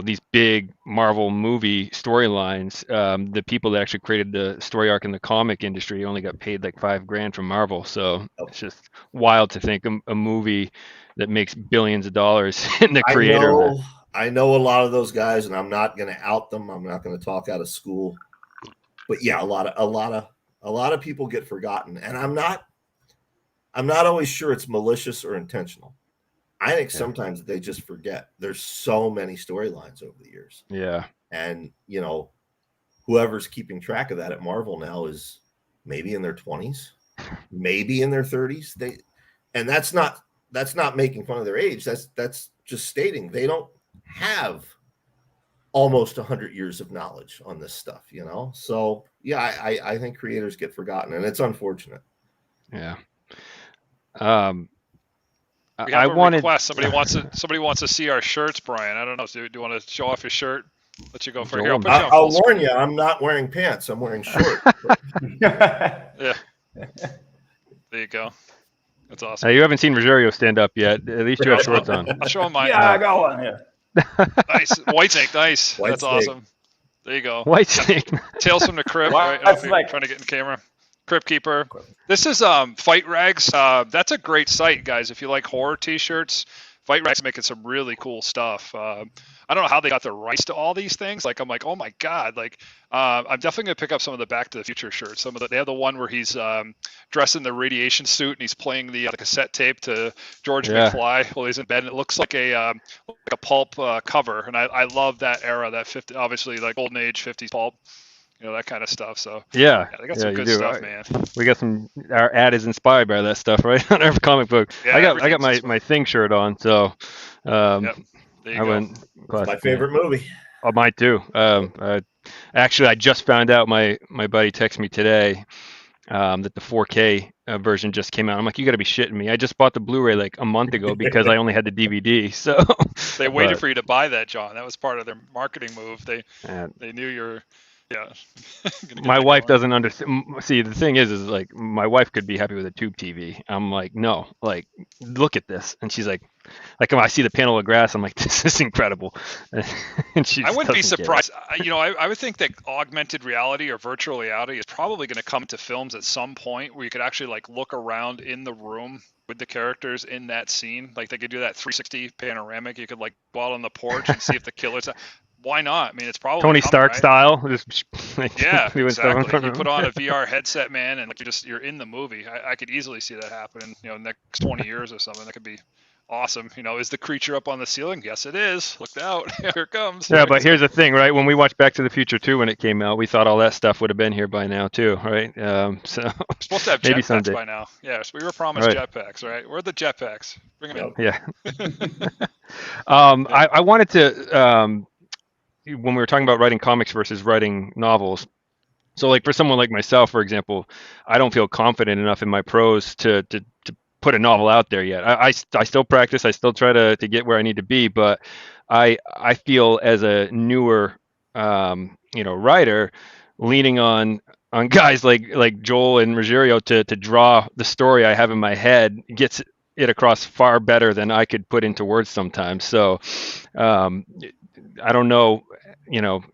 these big Marvel movie storylines, the people that actually created the story arc in the comic industry only got paid like $5,000 from Marvel. So it's just wild to think a movie that makes billions of dollars in the creator. I know a lot of those guys, and I'm not going to out them. I'm not going to talk out of school. But yeah, a lot of people get forgotten, and I'm not always sure it's malicious or intentional. I think sometimes they just forget. There's so many storylines over the years. Yeah. And, whoever's keeping track of that at Marvel now is maybe in their 20s, maybe in their 30s. And that's not making fun of their age. That's just stating they don't have almost 100 years of knowledge on this stuff, So yeah, I think creators get forgotten, and it's unfortunate. Yeah. We have a request. Somebody wants to see our shirts, Brian. I don't know. Do you want to show off your shirt? Let you go for here. I'll warn you, I'm not wearing pants. I'm wearing shorts. Yeah. There you go. That's awesome. You haven't seen Rogerio stand up yet. At least you have shorts on. I'll show him mine. Yeah, I got one. Yeah. Nice. White snake. Nice. That's awesome. There you go. White snake. Tales from the Crypt. Right? Trying to get in camera. Crypt Keeper. This is Fight Rags. That's a great site, guys. If you like horror t-shirts, Fight Rags making some really cool stuff. I don't know how they got the rights to all these things. I'm like, oh my god! I'm definitely gonna pick up some of the Back to the Future shirts. They have the one where he's dressed in the radiation suit and he's playing the cassette tape to George McFly while he's in bed. And it looks like a pulp cover, and I love that era, that 50, obviously like golden age 50s pulp. That kind of stuff. So yeah, they got some good stuff, man. We got our ad is inspired by that stuff, right? On our comic book. Yeah, I got my Thing shirt on, so there you go. It's my favorite movie. Oh, mine too. Actually, I just found out, my buddy texted me today that the 4K version just came out. I'm like, you got to be shitting me. I just bought the Blu-ray like a month ago because I only had the DVD. So they waited for you to buy that, John. That was part of their marketing move. They knew you're. Yeah. My wife doesn't understand. See, the thing is like my wife could be happy with a tube TV. I'm like, no, look at this. And she's like when I see the panel of grass, I'm like, this is incredible. And she I wouldn't be surprised. I would think that augmented reality or virtual reality is probably going to come to films at some point where you could actually look around in the room with the characters in that scene. They could do that 360 panoramic. You could go out on the porch and see if the killer's. Why not? I mean, it's probably Tony Stark style. Yeah, exactly. You put on a VR headset, man, and you're in the movie. I could easily see that happen in next 20 years or something. That could be awesome. Is the creature up on the ceiling? Yes, it is. Look out. Here it comes. Yeah, but here's the thing, right? When we watched Back to the Future 2 when it came out, we thought all that stuff would have been here by now too, right? So we're supposed to have maybe jetpacks someday. by now. Yes, we were promised jetpacks, right? Where are the jetpacks? Bring them in. Yeah. I wanted to when we were talking about writing comics versus writing novels. So for someone like myself, for example, I don't feel confident enough in my prose to put a novel out there yet. I still practice. I still try to get where I need to be, but I feel as a newer writer, leaning on guys like Joel and Rogerio to draw the story I have in my head gets it across far better than I could put into words sometimes. So I don't know,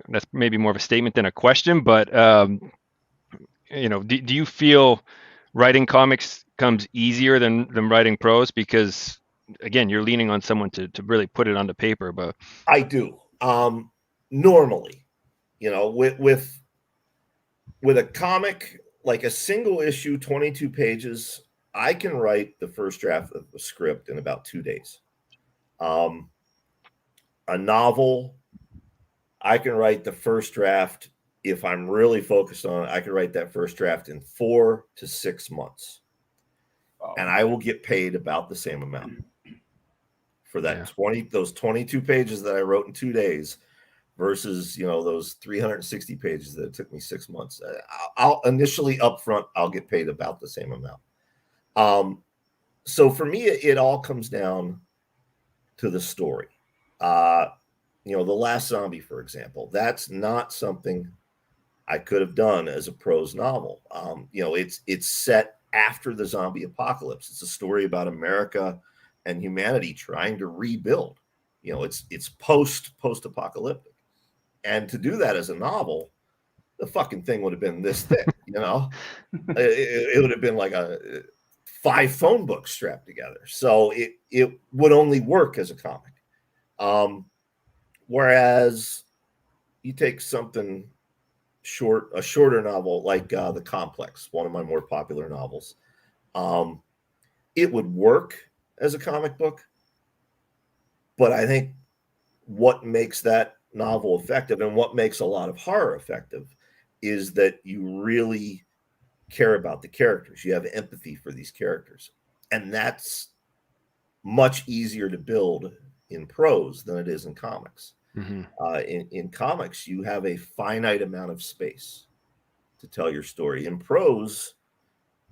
that's maybe more of a statement than a question, but do you feel writing comics comes easier than writing prose? Because again, you're leaning on someone to really put it onto paper, but I do. Normally, with a comic, like a single issue, 22 pages, I can write the first draft of the script in about 2 days. A novel, I can write the first draft. If I'm really focused on it, I can write that first draft in 4 to 6 months. And I will get paid about the same amount for that those 22 pages that I wrote in 2 days versus, those 360 pages that it took me 6 months. I'll initially upfront, I'll get paid about the same amount. So for me, it all comes down to the story. The Last Zombie, for example, that's not something I could have done as a prose novel. It's set after the zombie apocalypse. It's a story about America and humanity trying to rebuild. It's post-apocalyptic. And to do that as a novel, the fucking thing would have been this thick, it would have been like a 5 phone books strapped together. So it would only work as a comic. Whereas you take something a shorter novel like The Complex, one of my more popular novels, it would work as a comic book. But I think what makes that novel effective and what makes a lot of horror effective is that you really care about the characters. You have empathy for these characters. And that's much easier to build in prose than it is in comics. Mm-hmm. In comics, you have a finite amount of space to tell your story. In prose,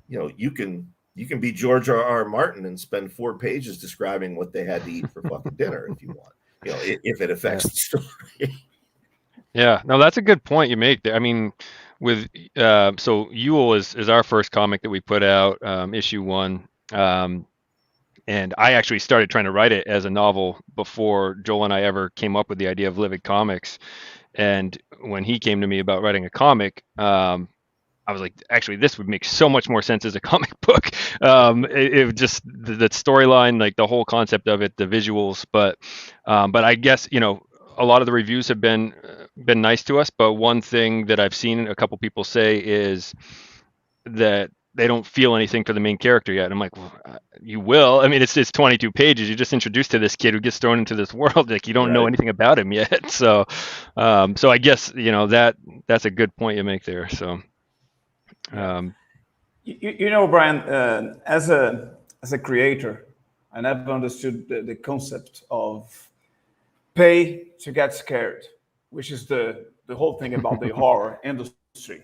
you can be George R.R. Martin and spend 4 pages describing what they had to eat for fucking dinner if you want. If it affects the story. Yeah, no, that's a good point you make there. I mean, with so Yule is our first comic that we put out, issue 1. And I actually started trying to write it as a novel before Joel and I ever came up with the idea of Livid Comics. And when he came to me about writing a comic, I was like, actually, this would make so much more sense as a comic book. It just the storyline, like the whole concept of it, the visuals. But I guess a lot of the reviews have been nice to us. But one thing that I've seen a couple people say is that they don't feel anything for the main character yet. I'm like, well, you will. I mean, it's 22 pages. You're just introduced to this kid who gets thrown into this world. Like, you don't know anything about him yet. So I guess that's a good point you make there. So, Brian, as a creator, I never understood the concept of pay to get scared, which is the whole thing about the horror industry.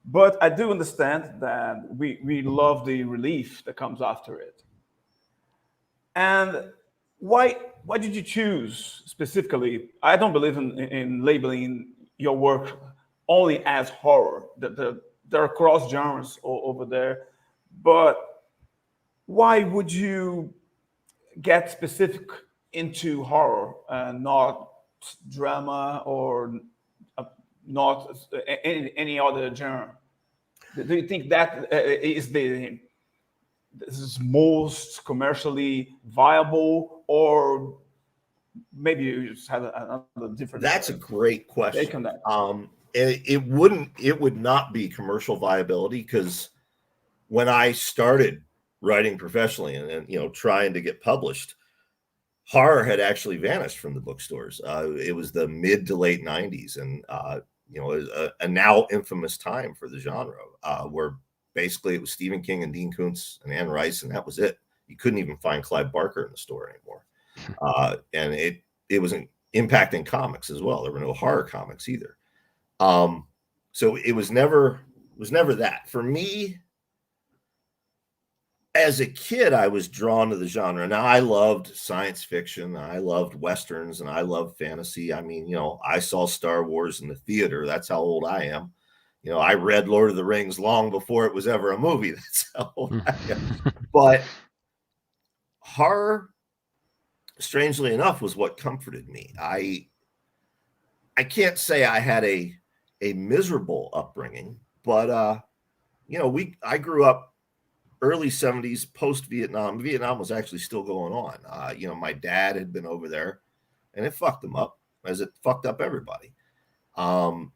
But I do understand that we love the relief that comes after it. And why did you choose specifically? I don't believe in labeling your work only as horror. There are cross genres over there. But why would you get specific into horror and not drama or not any other genre? Do you think that is this is most commercially viable, or maybe you just have another different? That's a great question. Take on that. It would not be commercial viability, because when I started writing professionally and trying to get published, horror had actually vanished from the bookstores. It was the mid to late 90s, and a now infamous time for the genre, where basically it was Stephen King and Dean Koontz and Anne Rice, and that was it. You couldn't even find Clive Barker in the store anymore. And it was impacting comics as well. There were no horror comics either. So it was never that. For me, as a kid, I was drawn to the genre. Now, I loved science fiction, I loved Westerns, and I loved fantasy. I mean, I saw Star Wars in the theater. That's how old I am. I read Lord of the Rings long before it was ever a movie. That's how old I am. But horror, strangely enough, was what comforted me. I can't say I had a miserable upbringing. But I grew up early 70s, post Vietnam. Vietnam was actually still going on. My dad had been over there, and it fucked him up, as it fucked up everybody. And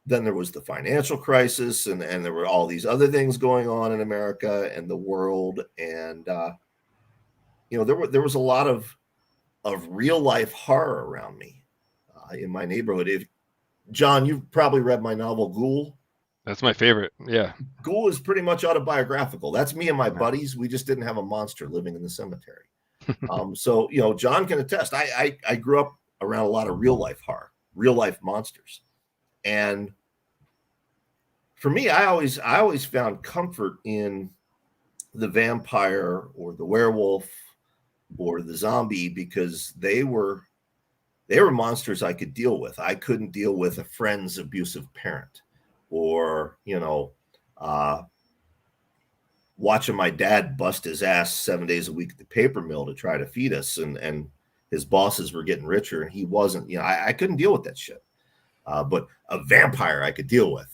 then there was the financial crisis, and there were all these other things going on in America and the world. And, there was a lot of real life horror around me in my neighborhood. John, you've probably read my novel Ghoul. That's my favorite. Yeah. Ghoul is pretty much autobiographical. That's me and my buddies. We just didn't have a monster living in the cemetery. So, John can attest. I grew up around a lot of real life horror, real life monsters. And for me, I always found comfort in the vampire or the werewolf or the zombie, because they were monsters I could deal with. I couldn't deal with a friend's abusive parent, or watching my dad bust his ass 7 days a week at the paper mill to try to feed us, and his bosses were getting richer and he wasn't. I couldn't deal with that shit. But a vampire I could deal with.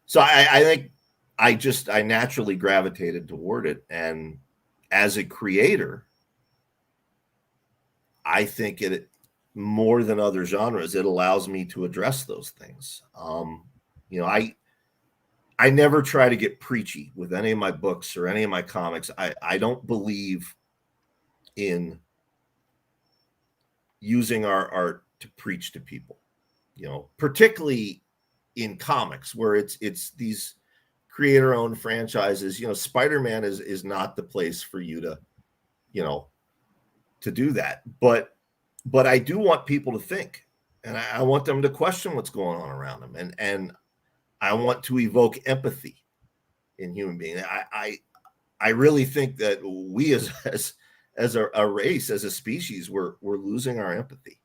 So I think I naturally gravitated toward it. And as a creator, I think it, more than other genres, it allows me to address those things. I never try to get preachy with any of my books or any of my comics. I don't believe in using our art to preach to people, particularly in comics where it's these creator-owned franchises. Spider-Man is not the place for you to do that. But I do want people to think, and I want them to question what's going on around them, and I want to evoke empathy in human beings. I really think that we as a race, as a species, we're losing our empathy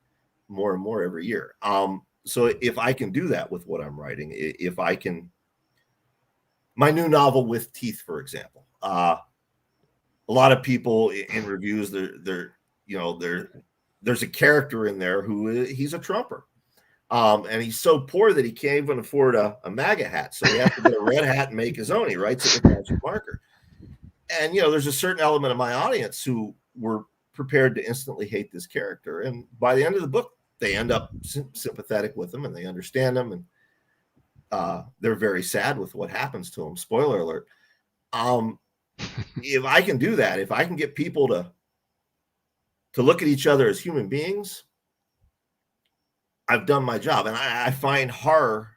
more and more every year. So if I can do that with what I'm writing, if I can, my new novel With Teeth, for example, a lot of people in reviews, there's a character in there who he's a Trumper. And he's so poor that he can't even afford a MAGA hat. So he has to get a red hat and make his own. He writes it with magic marker. And, there's a certain element of my audience who were prepared to instantly hate this character. And by the end of the book, they end up sympathetic with him and they understand him. And they're very sad with what happens to him. Spoiler alert. If I can do that, if I can get people to look at each other as human beings, I've done my job. And I find horror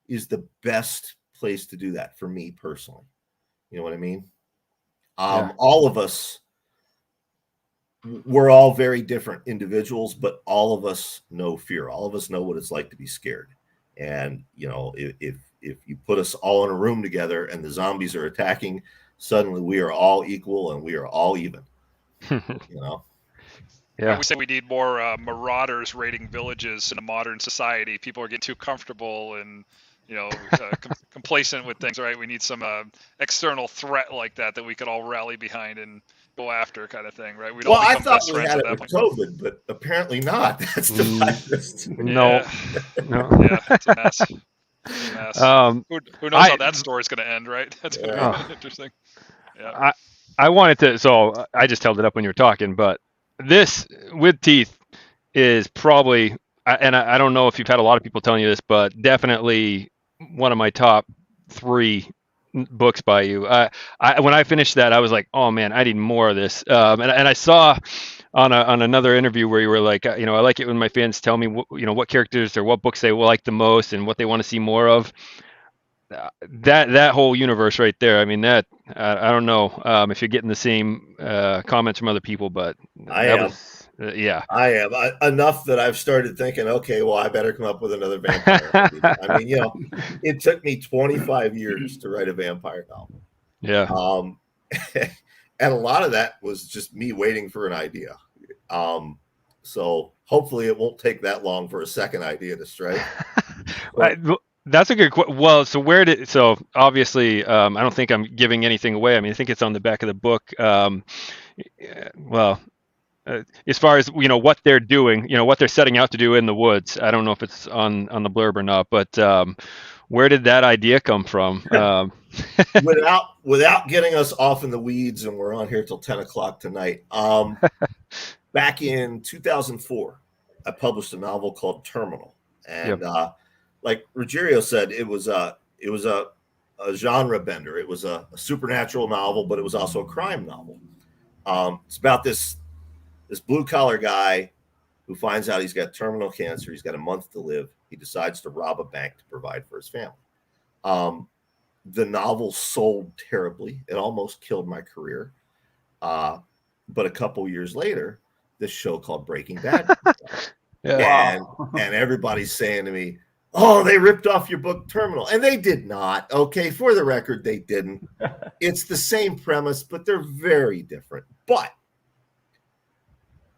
is the best place to do that for me personally. You know what I mean? Yeah. All of us, we're all very different individuals, but all of us know fear. All of us know what it's like to be scared. And, if you put us all in a room together and the zombies are attacking, suddenly we are all equal and we are all even, Yeah. We say we need more marauders raiding villages in a modern society. People are getting too comfortable and, complacent with things, right? We need some external threat like that we could all rally behind and go after, kind of thing, right? Well, I thought we had it with COVID, but apparently not. That's the virus. No. Yeah, it's a mess. Who knows how that story's going to end, right? That's going to be interesting. Yeah. I wanted to, so I just held it up when you were talking, but this With Teeth is probably, and I don't know if you've had a lot of people telling you this, but definitely one of my top 3 books by you. When I finished that, I was like, oh man, I need more of this. And I saw on another interview where you were like, I like it when my fans tell me, what characters or what books they like the most and what they want to see more of. That whole universe right there. I mean, that I don't know if you're getting the same comments from other people, but I am. I am enough that I've started thinking, okay, well, I better come up with another vampire. I mean, it took me 25 years to write a vampire novel. Yeah. And a lot of that was just me waiting for an idea. So hopefully it won't take that long for a second idea to strike. That's a good question. Well, so obviously, I don't think I'm giving anything away. I mean, I think it's on the back of the book. Well, as far as what they're doing, what they're setting out to do in the woods. I don't know if it's on the blurb or not, but where did that idea come from? Without getting us off in the weeds, and we're on here till 10 o'clock tonight. Back in 2004, I published a novel called Terminal, and like Ruggiero said, it was a genre bender. It was a supernatural novel, but it was also a crime novel. It's about this blue collar guy who finds out he's got terminal cancer. He's got a month to live. He decides to rob a bank to provide for his family. The novel sold terribly. It almost killed my career. But a couple years later, this show called Breaking Bad. And everybody's saying to me, "Oh, they ripped off your book Terminal." And they did not. Okay, for the record, they didn't. It's the same premise, but they're very different. But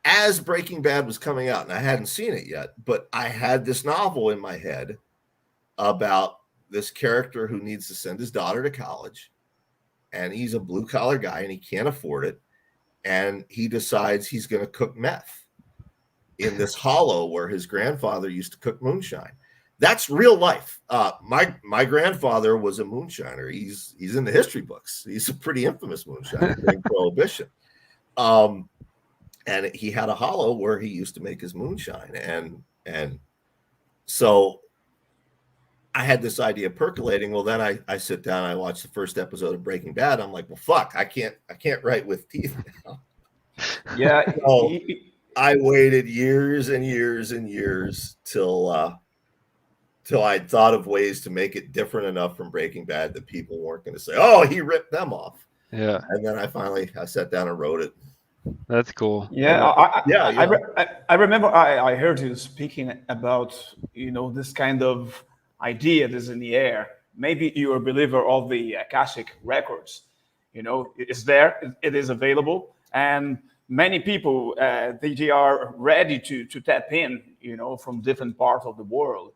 as Breaking Bad was coming out, and I hadn't seen it yet, but I had this novel in my head about this character who needs to send his daughter to college, and he's a blue collar guy and he can't afford it, and he decides he's going to cook meth in this hollow where his grandfather used to cook moonshine. That's real life. My grandfather was a moonshiner. He's in the history books. He's a pretty infamous moonshiner during Prohibition. And he had a hollow where he used to make his moonshine. And so I had this idea percolating. Well, then I sit down, I watch the first episode of Breaking Bad. I'm like, well, fuck, I can't write with teeth now. Yeah. So I waited years and years and years till I thought of ways to make it different enough from Breaking Bad that people weren't going to say, "Oh, he ripped them off." Yeah. And then I sat down and wrote it. That's cool. Yeah, I remember I heard you speaking about this kind of idea that's in the air. Maybe you're a believer of the Akashic records. It's there, it is available, and many people they are ready to tap in. From different parts of the world.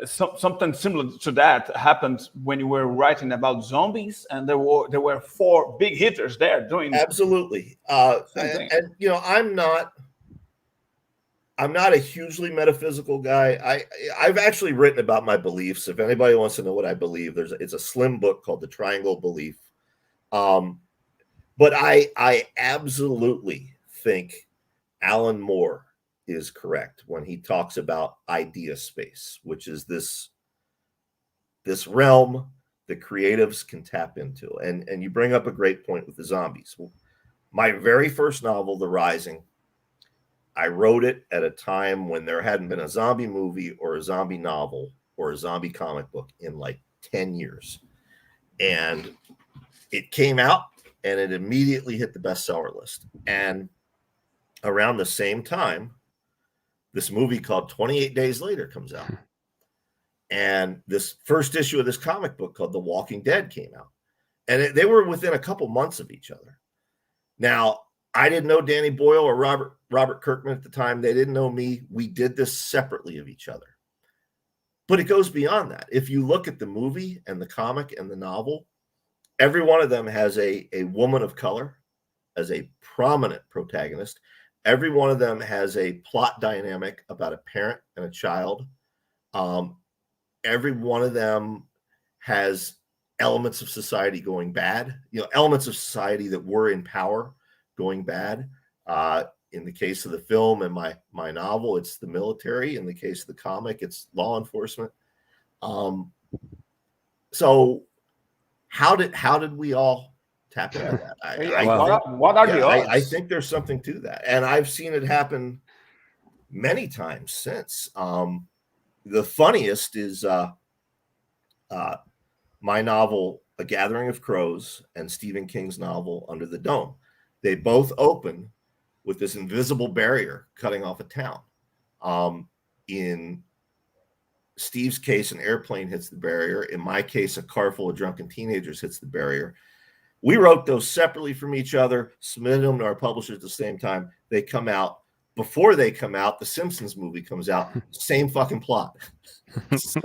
Something similar to that happened when you were writing about zombies, and there were 4 big hitters there doing absolutely. And I'm not a hugely metaphysical guy. I've actually written about my beliefs. If anybody wants to know what I believe, it's a slim book called The Triangle of Belief. But I absolutely think Alan Moore is correct when he talks about idea space, which is this realm that creatives can tap into. And you bring up a great point with the zombies. My very first novel, The Rising, I wrote it at a time when there hadn't been a zombie movie or a zombie novel or a zombie comic book in like 10 years. And it came out and it immediately hit the bestseller list. And around the same time, this movie called 28 Days Later comes out. And this first issue of this comic book called The Walking Dead came out. And they were within a couple months of each other. Now, I didn't know Danny Boyle or Robert Kirkman at the time. They didn't know me. We did this separately of each other. But it goes beyond that. If you look at the movie and the comic and the novel, every one of them has a woman of color as a prominent protagonist. Every one of them has a plot dynamic about a parent and a child. Every one of them has elements of society going bad, elements of society that were in power going bad. In the case of the film and my novel, it's the military. In the case of the comic, it's law enforcement. So how did we all tap into that? I think there's something to that, and I've seen it happen many times since. The funniest is my novel, A Gathering of Crows, and Stephen King's novel, Under the Dome. They both open with this invisible barrier cutting off a town. In Steve's case, an airplane hits the barrier. In my case, a car full of drunken teenagers hits the barrier. We wrote those separately from each other, submitted them to our publishers at the same time. They come out. Before they come out, the Simpsons movie comes out. Same fucking plot. So,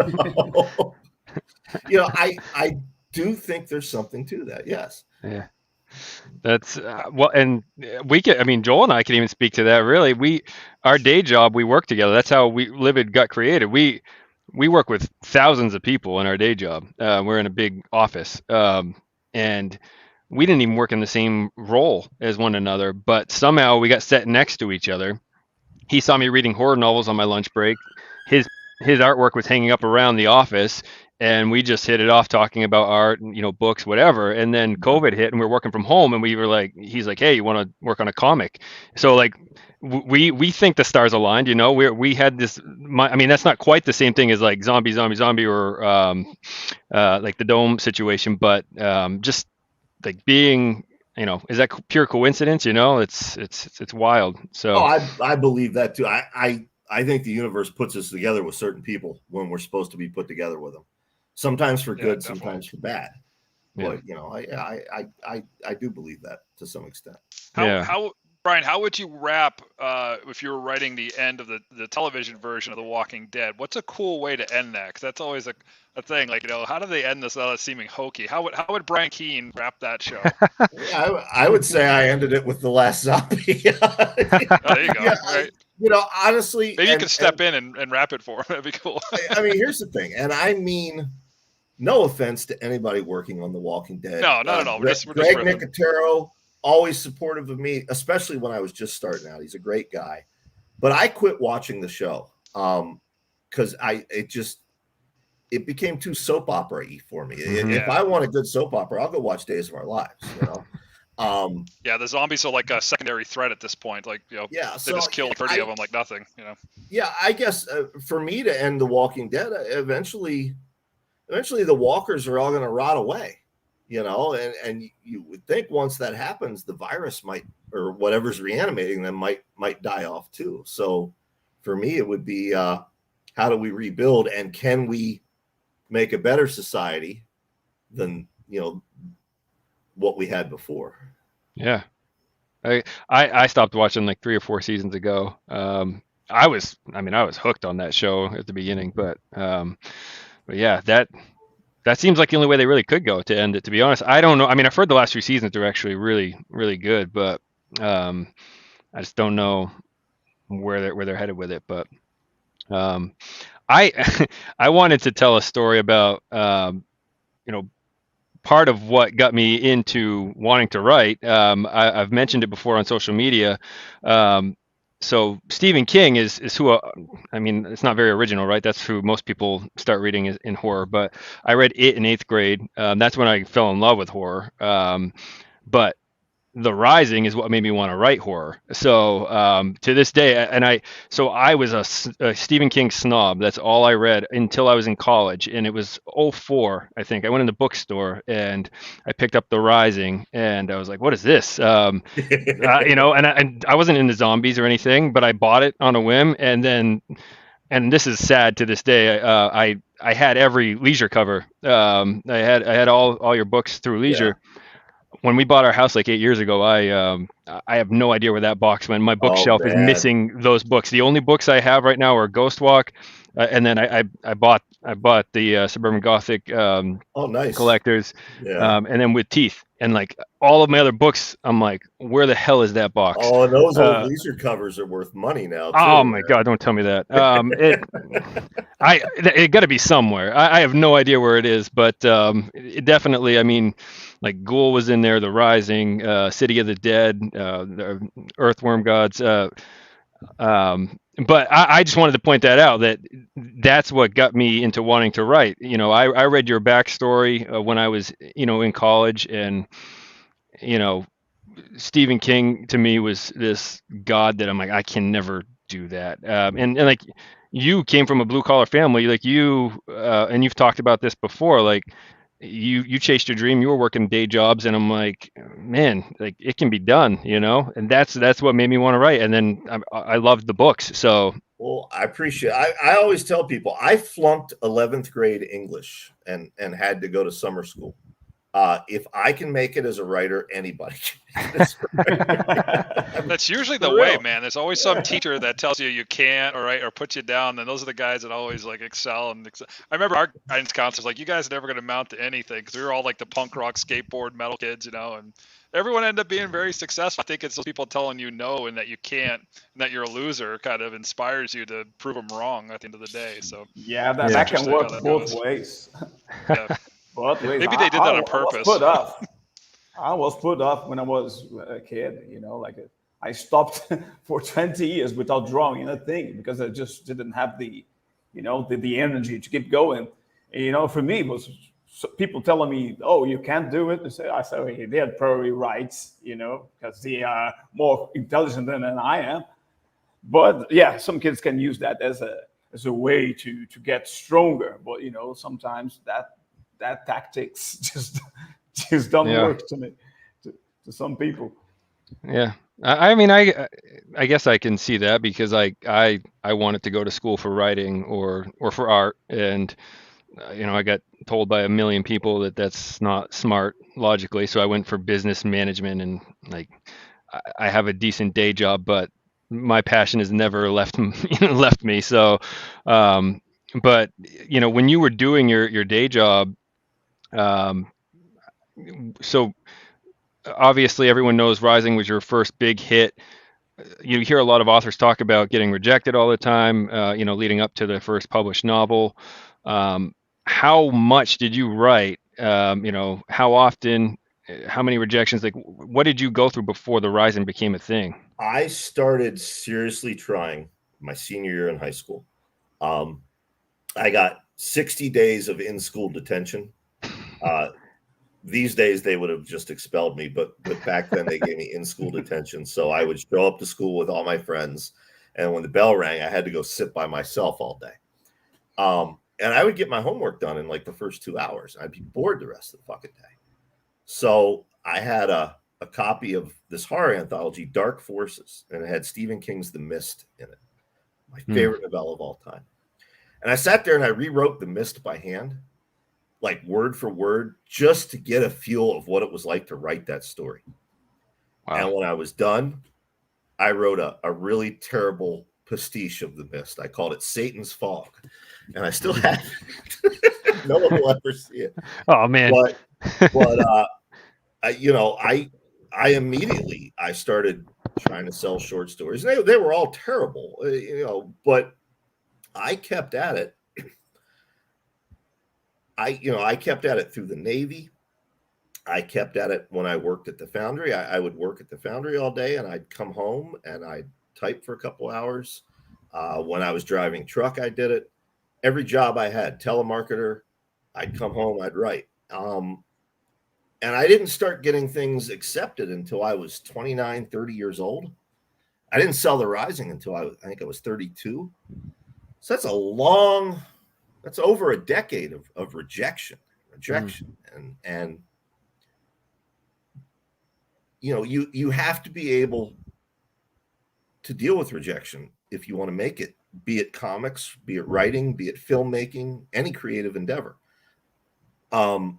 I do think there's something to that. Yes. Yeah. That's well, and we can. I mean, Joel and I can even speak to that. Really, our day job, we work together. That's how Livid got created. We work with thousands of people in our day job. We're in a big office, and we didn't even work in the same role as one another. But somehow we got set next to each other. He saw me reading horror novels on my lunch break. His his artwork was hanging up around the office, and we just hit it off talking about art and books, whatever. And then COVID hit, and we were working from home, and we were like, he's like, hey, you want to work on a comic? So like we think the stars aligned. We had this. I mean, that's not quite the same thing as like zombie, or like the dome situation, but just like being. Is that pure coincidence? It's wild. So. Oh, I believe that too. I think the universe puts us together with certain people when we're supposed to be put together with them. Sometimes for good, definitely. Sometimes for bad. Yeah. But I do believe that to some extent. How Brian, how would you wrap if you were writing the end of the television version of The Walking Dead? What's a cool way to end that? Because that's always a thing. Like, how do they end this without seeming hokey? How would Brian Keene wrap that show? I would say I ended it with the last zombie. Oh, there you go. Yeah, right. Honestly, maybe you could step in and wrap it for him. That'd be cool. I mean, here's the thing, and I mean, no offense to anybody working on The Walking Dead. No. Greg Nicotero, always supportive of me, especially when I was just starting out. He's a great guy, but I quit watching the show because it became too soap opera-y for me. Mm-hmm. If I want a good soap opera, I'll go watch Days of Our Lives. Yeah, the zombies are like a secondary threat at this point. Like, they just killed 30 of them like nothing. Yeah, I guess for me to end The Walking Dead, eventually the walkers are all going to rot away. And you would think once that happens, the virus might, or whatever's reanimating them might die off too. So for me, it would be how do we rebuild, and can we make a better society than what we had before? Yeah, I stopped watching like 3 or 4 seasons ago. I was hooked on that show at the beginning, but yeah, that seems like the only way they really could go to end it, to be honest. I don't know. I mean, I've heard the last 2 seasons are actually really, really good, but I just don't know where they're headed with it. But I wanted to tell a story about part of what got me into wanting to write. I've mentioned it before on social media. So Stephen King is who, I mean, it's not very original, right? That's who most people start reading in horror. But I read it in 8th grade. That's when I fell in love with horror. But The Rising is what made me want to write horror. So to this day, I was a Stephen King snob. That's all I read until I was in college, and it was 2004, I think. I went in the bookstore and I picked up The Rising, and I was like, "What is this?" And I wasn't into zombies or anything, but I bought it on a whim, and this is sad to this day. I had every Leisure cover. I had all your books through Leisure. Yeah. When we bought our house like 8 years ago, I have no idea where that box went. My bookshelf is missing those books. The only books I have right now are Ghost Walk, and then I bought the Suburban Gothic nice. Collectors, and then With Teeth, and like all of my other books, I'm like, where the hell is that box? Oh, and those old Leisure covers are worth money now. Too, oh my God, don't tell me that. It got to be somewhere. I have no idea where it is, but it definitely. I mean, like Ghoul was in there, The Rising, City of the Dead, the Earthworm Gods. But I just wanted to point that out, that's what got me into wanting to write. I read your backstory when I was, in college, and, Stephen King to me was this god that I'm like, I can never do that. And like you came from a blue collar family, like and you've talked about this before, like you chased your dream, you were working day jobs, and I'm like, man, like it can be done, and that's what made me want to write. And then I loved the books. So, well, I appreciate I always tell people I flunked 11th grade English and had to go to summer school. If I can make it as a writer, anybody can. That's usually the way, man. There's always some teacher that tells you you can't, or puts you down. And those are the guys that always like excel. I remember our guidance counselors like, you guys are never going to amount to anything, because we were all like the punk rock, skateboard, metal kids, and everyone ended up being very successful. I think it's those people telling you no and that you can't and that you're a loser kind of inspires you to prove them wrong at the end of the day. So yeah, that can work both ways. Yeah. Both ways. Maybe they did that on purpose. I was put off when I was a kid, I stopped for 20 years without drawing anything because I just didn't have the energy to keep going. For me, it was people telling me, "Oh, you can't do it." I said, "Okay, they had probably rights, because they are more intelligent than I am." But yeah, some kids can use that as a way to get stronger. But sometimes that tactics just don't work to me, to some people. Yeah. I mean, I guess I can see that, because I wanted to go to school for writing or for art, and I got told by a million people that that's not smart logically. So I went for business management, and like I have a decent day job, but my passion has never left me. So, but when you were doing your day job, so obviously everyone knows Rising was your first big hit. You hear a lot of authors talk about getting rejected all the time, leading up to the first published novel. How much did you write? How often, how many rejections? Like, what did you go through before the Rising became a thing? I started seriously trying my senior year in high school. I got 60 days of in-school detention. These days they would have just expelled me, but back then they gave me in-school detention. So I would show up to school with all my friends, and when the bell rang, I had to go sit by myself all day. And I would get my homework done in like the first 2 hours. I'd be bored the rest of the fucking day. So I had a copy of this horror anthology, Dark Forces, and it had Stephen King's The Mist in it, my favorite novella of all time. And I sat there and I rewrote The Mist by hand, like word for word, just to get a feel of what it was like to write that story. Wow. And when I was done, I wrote a really terrible pastiche of The Mist. I called it Satan's Fog, and I still have it. No one will ever see it. Oh man! But I immediately started trying to sell short stories. They were all terrible, but I kept at it. I kept at it through the Navy. I kept at it when I worked at the foundry. I would work at the foundry all day, and I'd come home and I'd type for a couple hours. When I was driving truck, I did it. Every job I had, telemarketer, I'd come home, I'd write. And I didn't start getting things accepted until I was 29, 30 years old. I didn't sell The Rising until I think I was 32. So that's over a decade of rejection. And you have to be able to deal with rejection if you want to make it, be it comics, be it writing, be it filmmaking, any creative endeavor. But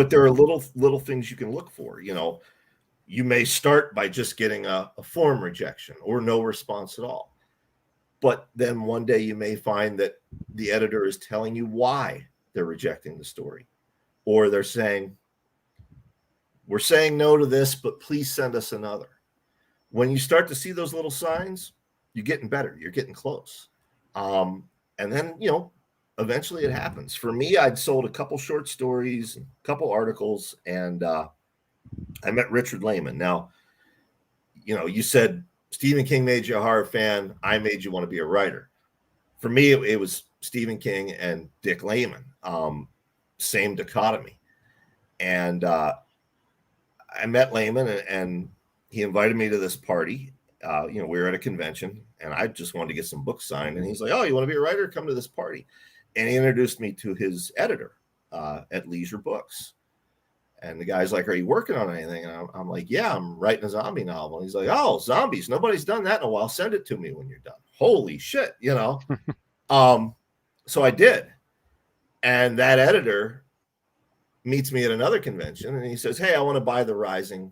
there are little things you can look for. You may start by just getting a form rejection or no response at all. But then one day you may find that the editor is telling you why they're rejecting the story. Or they're saying, we're saying no to this, but please send us another. When you start to see those little signs, you're getting better. You're getting close. And then, eventually it happens. For me, I'd sold a couple short stories, a couple articles, and I met Richard Lehman. Now, you said Stephen King made you a horror fan. I made you want to be a writer. For me, it was Stephen King and Dick Lehman. Same dichotomy. And I met Lehman, and he invited me to this party. We were at a convention, and I just wanted to get some books signed. And he's like, "Oh, you want to be a writer? Come to this party." And he introduced me to his editor at Leisure Books. And the guy's like, "Are you working on anything?" And I'm like, "Yeah, I'm writing a zombie novel." And he's like, "Oh, zombies. Nobody's done that in a while. Send it to me when you're done." Holy shit, So I did. And that editor meets me at another convention, and he says, "Hey, I want to buy The Rising.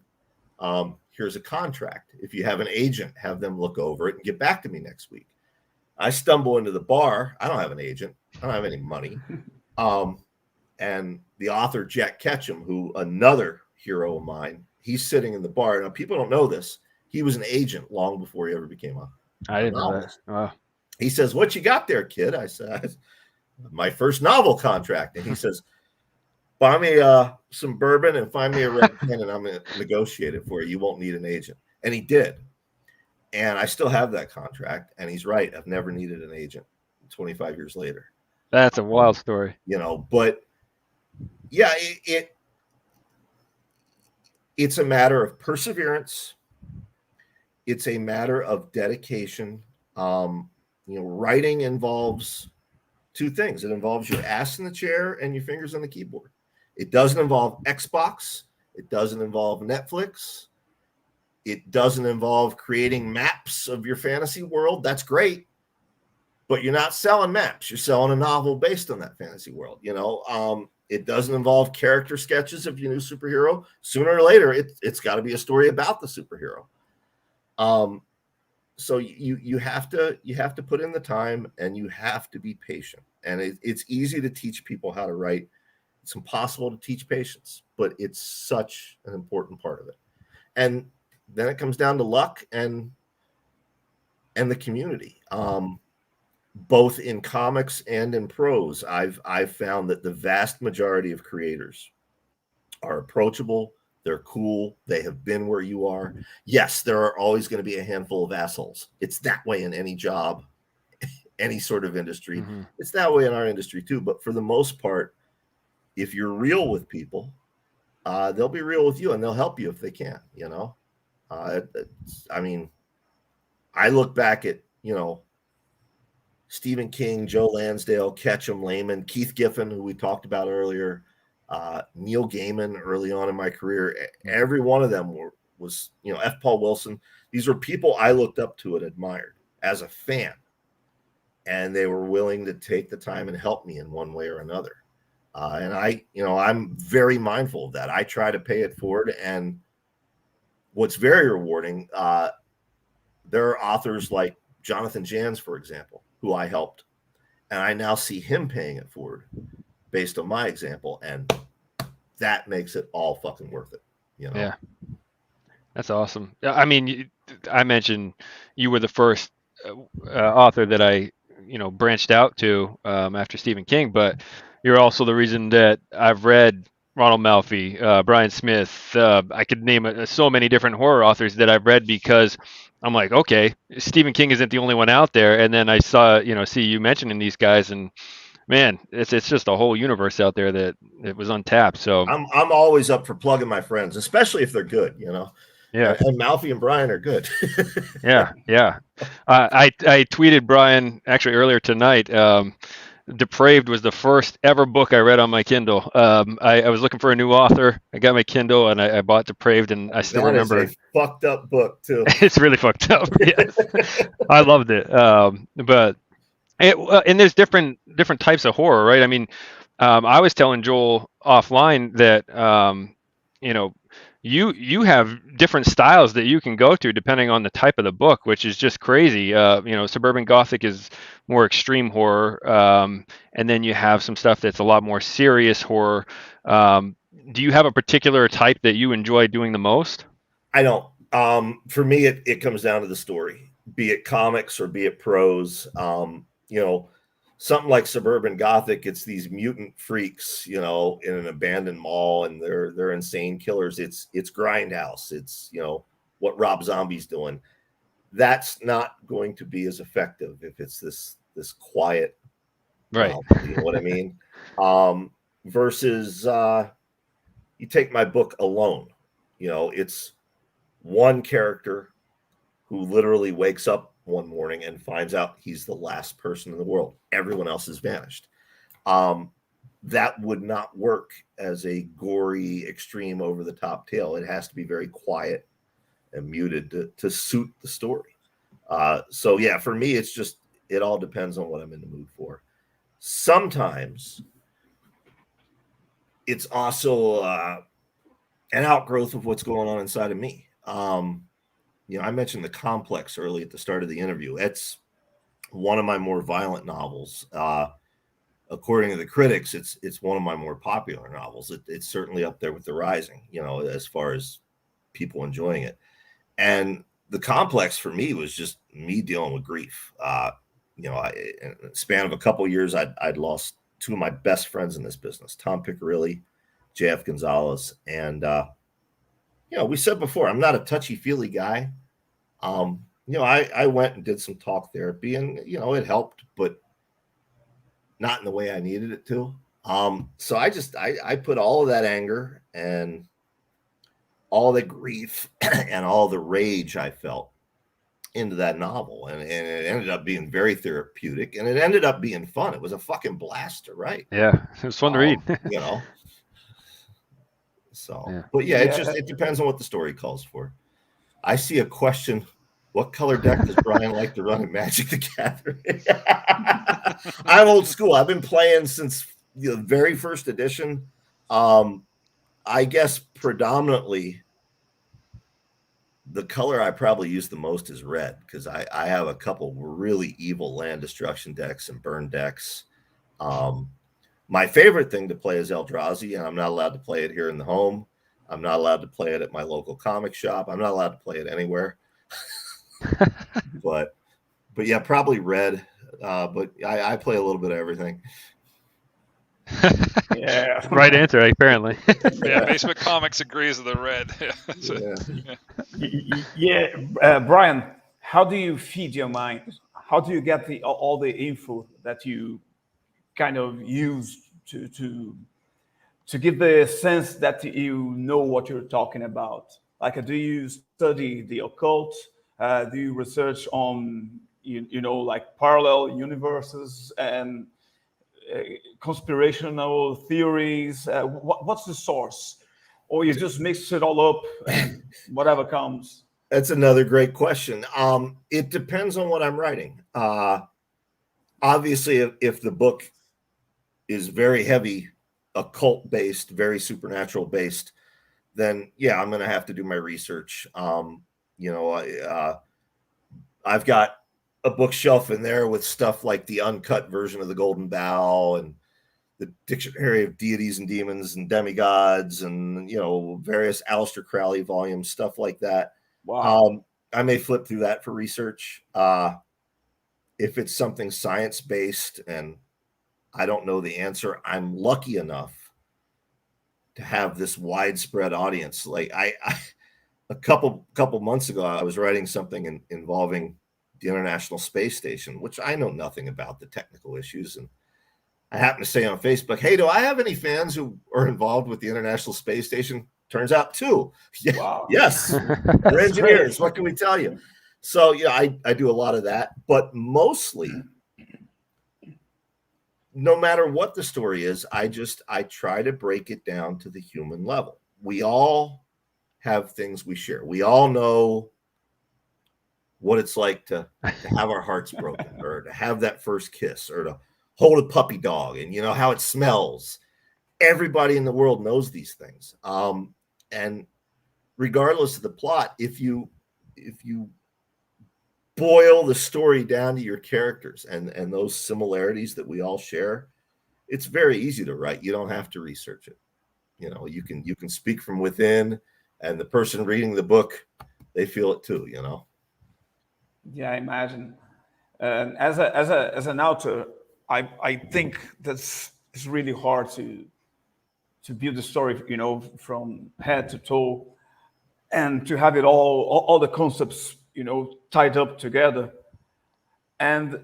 Here's a contract. If you have an agent, have them look over it and get back to me next week." I stumble into the bar. I don't have an agent. I don't have any money. And the author, Jack Ketchum, who another hero of mine, he's sitting in the bar. Now, people don't know this. He was an agent long before he ever became a I didn't know novelist. that. Wow. He says, "What you got there, kid?" I said, "My first novel contract." And he says, "Buy me some bourbon and find me a red pen, and I'm going to negotiate it for you. You won't need an agent." And he did. And I still have that contract. And he's right. I've never needed an agent 25 years later. That's a wild story. But yeah, it's a matter of perseverance. It's a matter of dedication. Writing involves two things. It involves your ass in the chair and your fingers on the keyboard. It doesn't involve Xbox. It doesn't involve Netflix. It doesn't involve creating maps of your fantasy world. That's great. But you're not selling maps. You're selling a novel based on that fantasy world. It doesn't involve character sketches of your new superhero. Sooner or later, it's got to be a story about the superhero. So you have to put in the time, and you have to be patient. And it's easy to teach people how to write. It's impossible to teach patience, but it's such an important part of it. And then it comes down to luck and the community. Both in comics and in prose, I've found that the vast majority of creators are approachable. They're cool. They have been where you are. Yes, there are always going to be a handful of assholes. It's that way in any job, any sort of industry. Mm-hmm. It's that way in our industry too. But for the most part, if you're real with people, they'll be real with you, and they'll help you if they can. I look back at Stephen King, Joe Lansdale, Ketchum, Lehman, Keith Giffen, who we talked about earlier, Neil Gaiman early on in my career. Every one of them was F. Paul Wilson. These were people I looked up to and admired as a fan, and they were willing to take the time and help me in one way or another. And I'm very mindful of that. I try to pay it forward. And what's very rewarding, there are authors like Jonathan Jans, for example, who I helped, and I now see him paying it forward based on my example, and that makes it all fucking worth it. Yeah, that's awesome. I mean, I mentioned you were the first author that I branched out to after Stephen King, but you're also the reason that I've read Ronald Malfi, Brian Smith. I could name so many different horror authors that I've read because I'm like, okay, Stephen King isn't the only one out there. And then I saw, see you mentioning these guys, and man, it's just a whole universe out there that it was untapped. So I'm always up for plugging my friends, especially if they're good, Yeah, and Malfi and Brian are good. Yeah. I tweeted Brian actually earlier tonight. Depraved was the first ever book I read on my Kindle. I was looking for a new author. I got my Kindle and I bought Depraved, and I still remember. That is a fucked up book too. It's really fucked up. Yes. I loved it. And there's different types of horror, right? I mean, I was telling Joel offline that you have different styles that you can go to depending on the type of the book, which is just crazy. Suburban Gothic is more extreme horror, and then you have some stuff that's a lot more serious horror. Do you have a particular type that you enjoy doing the most? I don't. For me, it comes down to the story, be it comics or be it prose. Something like Suburban Gothic, it's these mutant freaks, in an abandoned mall, and they're insane killers. It's Grindhouse. It's, what Rob Zombie's doing. That's not going to be as effective if it's this quiet, right? You know what I mean? Versus you take my book Alone. It's one character who literally wakes up one morning and finds out he's the last person in the world. Everyone else has vanished. That would not work as a gory, extreme, over-the-top tale. It has to be very quiet and muted to suit the story. So yeah, for me, it's just, it all depends on what I'm in the mood for. Sometimes it's also an outgrowth of what's going on inside of me. I mentioned The Complex early at the start of the interview. It's one of my more violent novels. According to the critics, it's one of my more popular novels. It's certainly up there with The Rising, as far as people enjoying it. And The Complex for me was just me dealing with grief. In a span of a couple of years, I'd lost two of my best friends in this business, Tom Piccirilli, JF Gonzalez. And, we said before, I'm not a touchy-feely guy. I went and did some talk therapy, and, it helped, but not in the way I needed it to. So I put all of that anger and all the grief and all the rage I felt into that novel. And it ended up being very therapeutic, and it ended up being fun. It was a fucking blast to write. Yeah, it was fun to read. So, yeah. But yeah, it depends on what the story calls for. I see a question. What color deck does Brian like to run in Magic the Gathering? I'm old school. I've been playing since the very first edition. I guess predominantly the color I probably use the most is red, because I have a couple really evil land destruction decks and burn decks. My favorite thing to play is Eldrazi, and I'm not allowed to play it here in the home. I'm not allowed to play it at my local comic shop. I'm not allowed to play it anywhere. but yeah, probably red. But I play a little bit of everything. Yeah. Right answer, apparently. Yeah, Basement Comics agrees with the red. Brian, how do you feed your mind? How do you get all the info that you kind of use to give the sense that you know what you're talking about? Like, do you study the occult? Do you research on, like parallel universes and conspirational theories? What's the source? Or you just mix it all up and whatever comes? That's another great question. It depends on what I'm writing. Obviously, if the book is very heavy occult based, very supernatural based, then yeah, I'm going to have to do my research. I've got a bookshelf in there with stuff like the uncut version of the Golden Bough and the Dictionary of Deities and Demons and Demigods and, various Aleister Crowley volumes, stuff like that. Wow. I may flip through that for research. If it's something science-based and I don't know the answer, I'm lucky enough to have this widespread audience. Like a couple months ago, I was writing something involving the International Space Station, which I know nothing about the technical issues. And I happened to say on Facebook, hey, do I have any fans who are involved with the International Space Station? Turns out two. Yeah, Wow. yes, we're engineers. What can we tell you? So, I do a lot of that, but mostly, no matter what the story is, I try to break it down to the human level. We all have things we share. We all know what it's like to have our hearts broken, or to have that first kiss, or to hold a puppy dog, and how it smells. Everybody in the world knows these things. And regardless of the plot, if you boil the story down to your characters and those similarities that we all share, it's very easy to write. You don't have to research it. You can speak from within, and the person reading the book, they feel it too. Yeah, I imagine. As an author, I think it's really hard to build the story, from head to toe, and to have it all the concepts, tied up together. And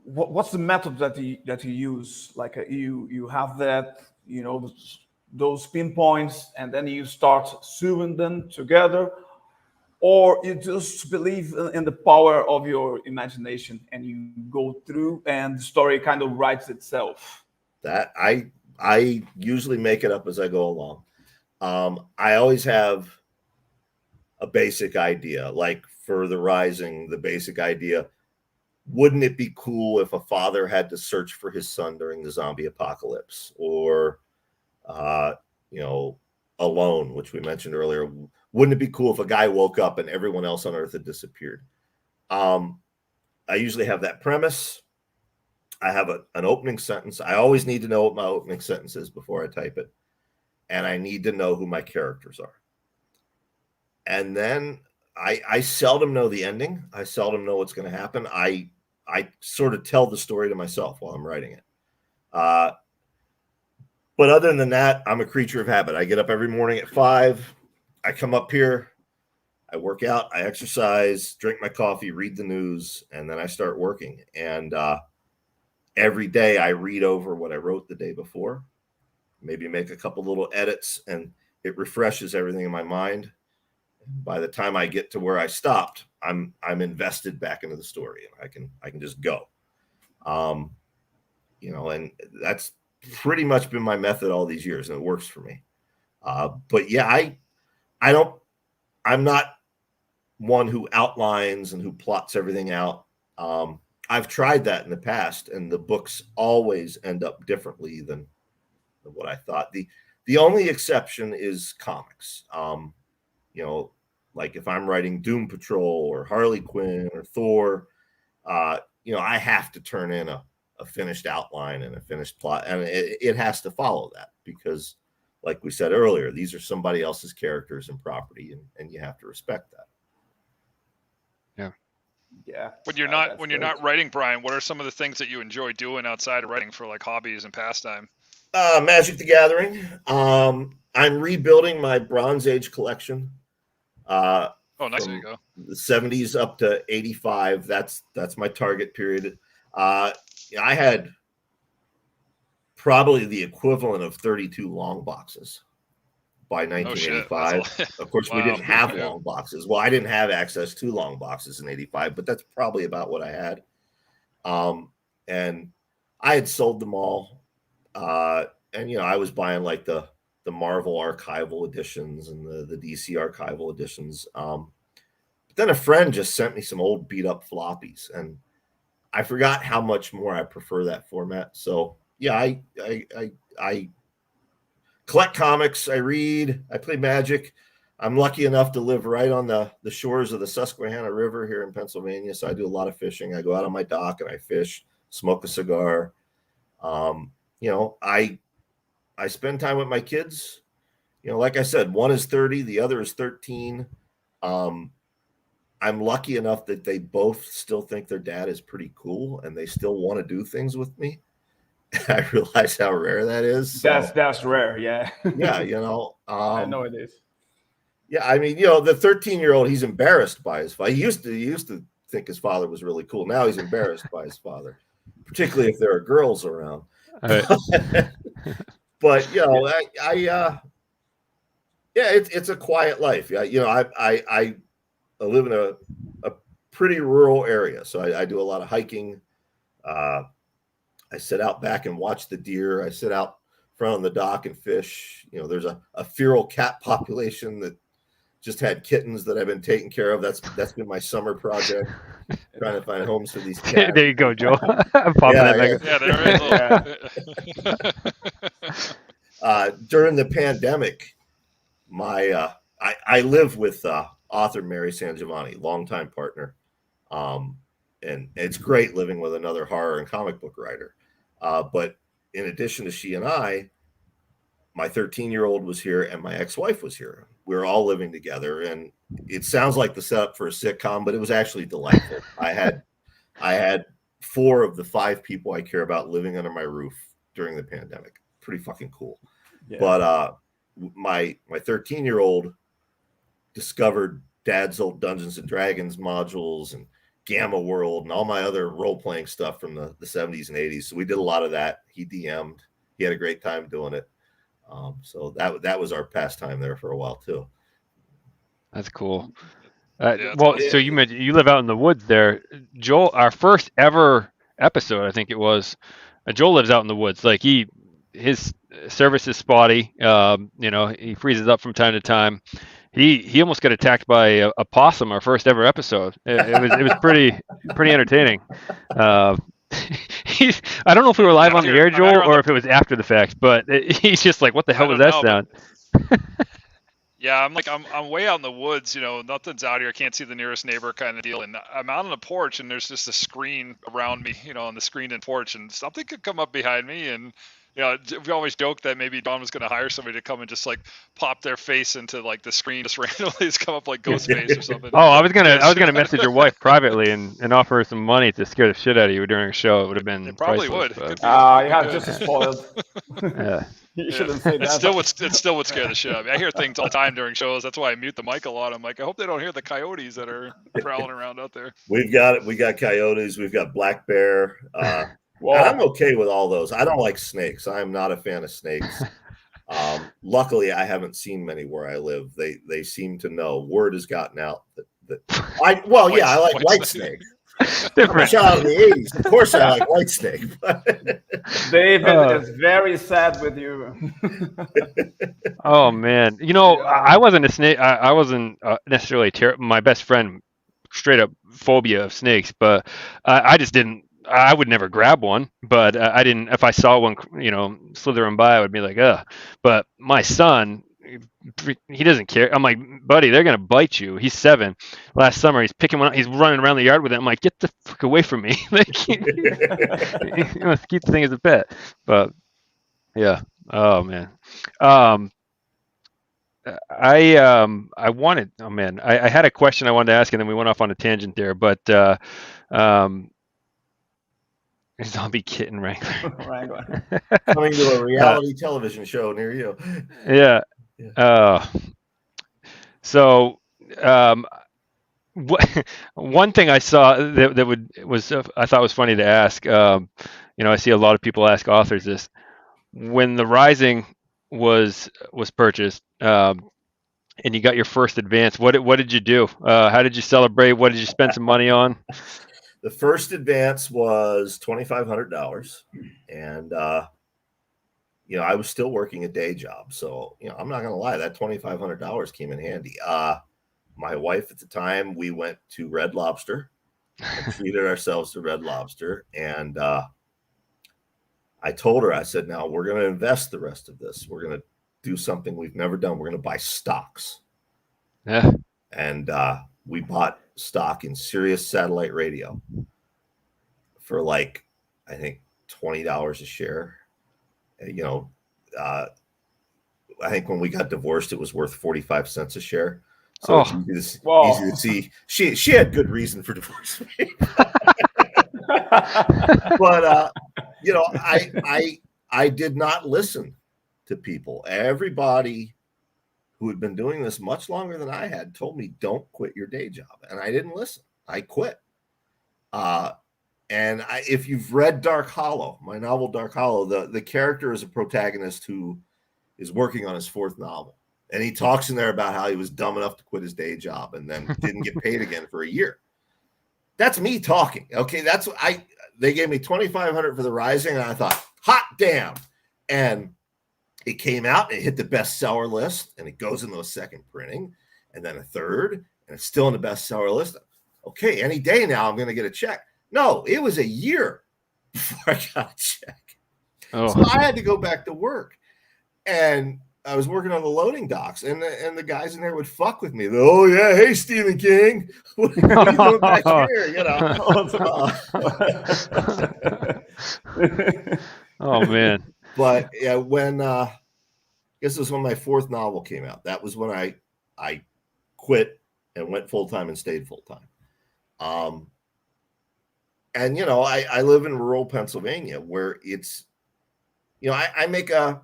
what's the method that you use? Like you have that, those pinpoints, and then you start sewing them together, or you just believe in the power of your imagination and you go through and the story kind of writes itself? That I usually make it up as I go along. I always have a basic idea. Like for The Rising, the basic idea, wouldn't it be cool if a father had to search for his son during the zombie apocalypse? Or You know, Alone, which we mentioned earlier. Wouldn't it be cool if a guy woke up and everyone else on Earth had disappeared? I usually have that premise. I have an opening sentence. I always need to know what my opening sentence is before I type it. And I need to know who my characters are. And then I seldom know the ending. I seldom know what's going to happen. I sort of tell the story to myself while I'm writing it. But other than that, I'm a creature of habit. I get up every morning at 5. I come up here. I work out. I exercise, drink my coffee, read the news, and then I start working. And every day I read over what I wrote the day before, maybe make a couple little edits, and it refreshes everything in my mind. By the time I get to where I stopped, I'm invested back into the story, and I can just go. You know, and that's pretty much been my method all these years, and it works for me. But yeah, I'm not one who outlines and who plots everything out. I've tried that in the past, and the books always end up differently than what I thought. The only exception is comics. You know, like if I'm writing Doom Patrol or Harley Quinn or Thor, you know, I have to turn in a finished outline and a finished plot, and it has to follow that, because like we said earlier, these are somebody else's characters and property, and you have to respect that. Yeah. When you're not writing, Brian, what are some of the things that you enjoy doing outside of writing for like hobbies and pastime? Magic the Gathering. I'm rebuilding my Bronze Age collection. Oh, nice. There you go. The 70s up to 85. That's my target period. I had probably the equivalent of 32 long boxes by 1985. Of course, we didn't have long boxes. Well, I didn't have access to long boxes in 85, but that's probably about what I had. And I had sold them all. And, you know, I was buying like the Marvel archival editions and the DC archival editions. But then a friend just sent me some old beat up floppies, and I forgot how much more I prefer that format. So yeah, I collect comics. I read. I play Magic. I'm lucky enough to live right on the shores of the Susquehanna River here in Pennsylvania, so I do a lot of fishing. I go out on my dock and I fish, smoke a cigar. You know, I spend time with my kids. You know, like I said, one is 30, the other is 13. I'm lucky enough that they both still think their dad is pretty cool, and they still want to do things with me. I realize how rare that is. So, that's rare, yeah. Yeah, you know. I know it is. Yeah, I mean, you know, the 13-year-old, he's embarrassed by his father. He used to think his father was really cool. Now he's embarrassed by his father, particularly if there are girls around. Right. But you know, it's a quiet life. Yeah, you know, I live in a pretty rural area, so I do a lot of hiking. I sit out back and watch the deer. I sit out front on the dock and fish. You know, there's a feral cat population that just had kittens that I've been taking care of. That's been my summer project, trying to find homes for these cats. There you go, Joe. I'm popping it back. Yeah, there is. During the pandemic, I live with author Mary San Giovanni, longtime partner, and it's great living with another horror and comic book writer. But in addition to she and I, my 13-year-old was here and my ex-wife was here. We were all living together, and it sounds like the setup for a sitcom, but it was actually delightful. I had 4 of the 5 people I care about living under my roof during the pandemic. Pretty fucking cool. Yeah. But my 13-year-old discovered Dad's old Dungeons and Dragons modules and Gamma World and all my other role-playing stuff from the 70s and 80s. So we did a lot of that. He DM'd. He had a great time doing it. So that was our pastime there for a while too. That's cool. So you mentioned you live out in the woods there, Joel. Our first ever episode, I think it was. Joel lives out in the woods. Like his service is spotty. You know, he freezes up from time to time. He almost got attacked by a possum. Our first ever episode. It was pretty entertaining. I don't know if we were live on the air, I'm out Joel, here on or the- if it was after the fact, but he's just like, what the hell was don't that know, but- sound? Yeah, I'm way out in the woods, nothing's out here. I can't see the nearest neighbor kind of deal. And I'm out on the porch and there's just a screen around me, on the screen and porch, and something could come up behind me. And, we always joke that maybe Don was going to hire somebody to come and just like pop their face into like the screen, just randomly just come up like Ghostface or something. Oh, I was gonna message your wife privately and offer her some money to scare the shit out of you during a show. It would have been It probably priceless, would. but- Could be- You have good. just spoiled. Yeah. You shouldn't say that. It still would scare the shit out of me. I hear things all the time during shows. That's why I mute the mic a lot. I'm like, I hope they don't hear the coyotes that are prowling around out there. We got coyotes. We've got black bear. Well, I'm okay with all those. I don't like snakes. I'm not a fan of snakes. Luckily, I haven't seen many where I live. They seem to know. Word has gotten out that I like white snake. Different. Shot in the 80s. Of course, I like white snake. David is very sad with you. Oh man, I wasn't a snake. I wasn't necessarily my best friend, straight up phobia of snakes, but I just didn't. I would never grab one, but I didn't. If I saw one, slithering by, I would be like, ugh. But my son, he doesn't care. I'm like, buddy, they're gonna bite you. He's 7. Last summer, he's picking one up. He's running around the yard with it. I'm like, get the fuck away from me. Like, keep the thing as a pet. But yeah. Oh man. I wanted. Oh man, I had a question I wanted to ask, and then we went off on a tangent there. But zombie kitten wrangler. Coming to a reality television show near you. Yeah. So, one thing I saw that I thought was funny to ask. I see a lot of people ask authors this. When The Rising was purchased, and you got your first advance, what did you do? How did you celebrate? What did you spend some money on? The first advance was $2,500, and I was still working a day job, so I'm not gonna lie, that $2,500 came in handy. My wife at the time, we went to Red Lobster, and treated ourselves to Red Lobster, and I told her, I said, now we're gonna invest the rest of this. We're gonna do something we've never done. We're gonna buy stocks. Yeah. And we bought stock in Sirius Satellite Radio for I think $20 a share. I think when we got divorced, it was worth 45 cents a share. So it's easy to see. She had good reason for divorce. But I did not listen to people. Everybody who had been doing this much longer than I had told me, don't quit your day job. And I didn't listen. I quit. And if you've read Dark Hollow, my novel Dark Hollow, the character is a protagonist who is working on his 4th novel. And he talks in there about how he was dumb enough to quit his day job and then didn't get paid again for a year. That's me talking. Okay, they gave me $2,500 for The Rising, and I thought, hot damn. And it came out, and it hit the bestseller list, and it goes into a second printing, and then a third, and it's still in the bestseller list. Okay, any day now I'm going to get a check. No, it was a year before I got a check. Oh. So I had to go back to work, and I was working on the loading docks, and the guys in there would fuck with me. Oh yeah, hey Stephen King, what are you doing back here? Oh man. But yeah, when I guess it was when my 4th novel came out. That was when I quit and went full time and stayed full time. And I live in rural Pennsylvania where it's, I make a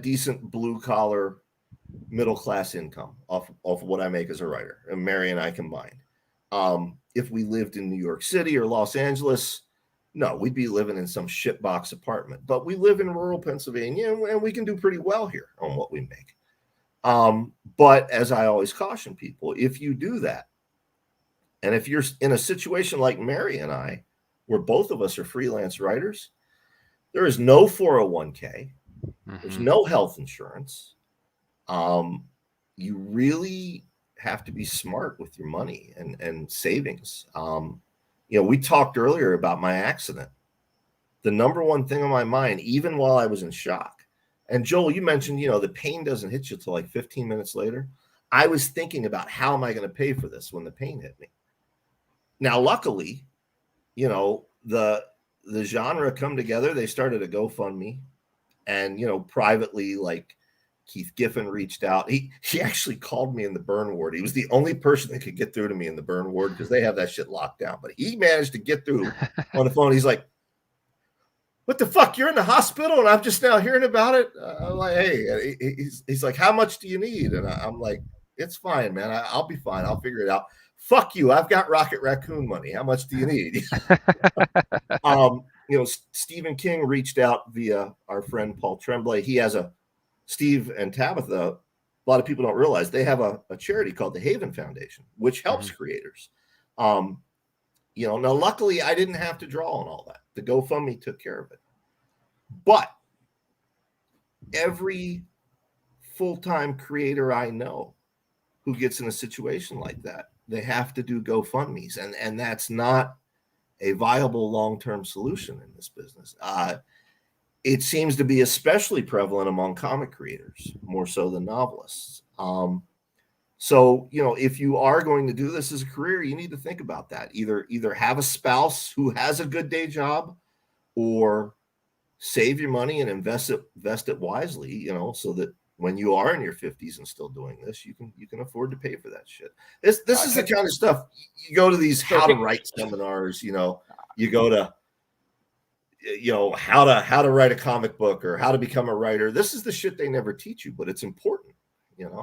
decent blue collar middle class income off of what I make as a writer, and Mary and I combined. If we lived in New York City or Los Angeles, no, we'd be living in some shitbox apartment. But we live in rural Pennsylvania, and we can do pretty well here on what we make. But as I always caution people, if you do that, and if you're in a situation like Mary and I, where both of us are freelance writers, there is no 401k. There's no health insurance. You really have to be smart with your money and savings. we talked earlier about my accident. The number one thing on my mind, even while I was in shock, and Joel, you mentioned, the pain doesn't hit you till like 15 minutes later. I was thinking about how am I going to pay for this when the pain hit me. Now, luckily, the genre come together. They started a GoFundMe, and privately, like Keith Giffen reached out. He actually called me in the burn ward. He was the only person that could get through to me in the burn ward because they have that shit locked down. But he managed to get through on the phone. He's like, "What the fuck? You're in the hospital, and I'm just now hearing about it." I'm like, "Hey," he's like, "How much do you need?" And I'm like, "It's fine, man. I'll be fine. I'll figure it out." Fuck you. I've got Rocket Raccoon money. How much do you need? Stephen King reached out via our friend Paul Tremblay. He has Steve and Tabitha. A lot of people don't realize they have a charity called the Haven Foundation, which helps creators. Now luckily I didn't have to draw on all that. The GoFundMe took care of it. But every full-time creator I know who gets in a situation like that, they have to do GoFundMes, and that's not a viable long-term solution in this business. It seems to be especially prevalent among comic creators, more so than novelists. So, if you are going to do this as a career, you need to think about that. Either have a spouse who has a good day job, or save your money and invest it wisely, so that when you are in your 50s and still doing this, you can afford to pay for that shit. This is the kind of stuff you go to these how to write seminars, you go to how to write a comic book or how to become a writer. This is the shit they never teach you, but it's important, Yeah.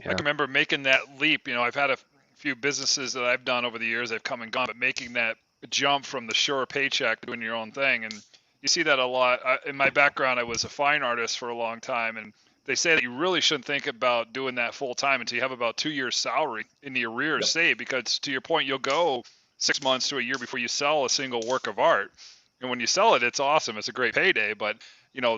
I can remember making that leap. I've had a few businesses that I've done over the years. They've come and gone, but making that jump from the sure paycheck to doing your own thing. And you see that a lot. In my background, I was a fine artist for a long time, and they say that you really shouldn't think about doing that full time until you have about 2 years' salary in the arrears saved, because to your point, you'll go 6 months to a year before you sell a single work of art. And when you sell it, it's awesome. It's a great payday. But,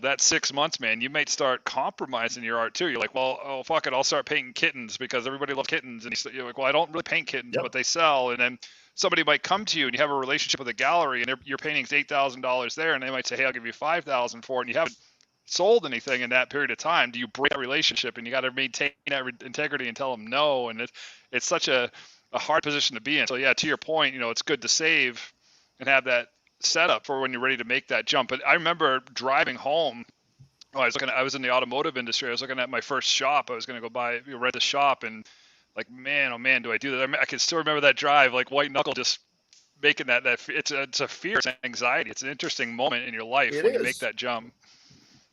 that 6 months, man, you might start compromising your art too. You're like, well, oh, fuck it. I'll start painting kittens because everybody loves kittens. And you're like, well, I don't really paint kittens, but they sell. And then somebody might come to you and you have a relationship with a gallery and your painting's $8,000 there. And they might say, hey, I'll give you $5,000 for it. And you haven't sold anything in that period of time. Do you break that relationship? And you got to maintain that integrity and tell them no. And it's such a hard position to be in. So yeah, to your point, it's good to save and have that set up for when you're ready to make that jump. But I remember driving home. I was in the automotive industry. I was looking at my first shop. I was going to go rent a shop, and like, man, oh man, do I do that? I can still remember that drive, like white knuckle, just making that it's a fear, it's an anxiety. It's an interesting moment in your life when you make that jump.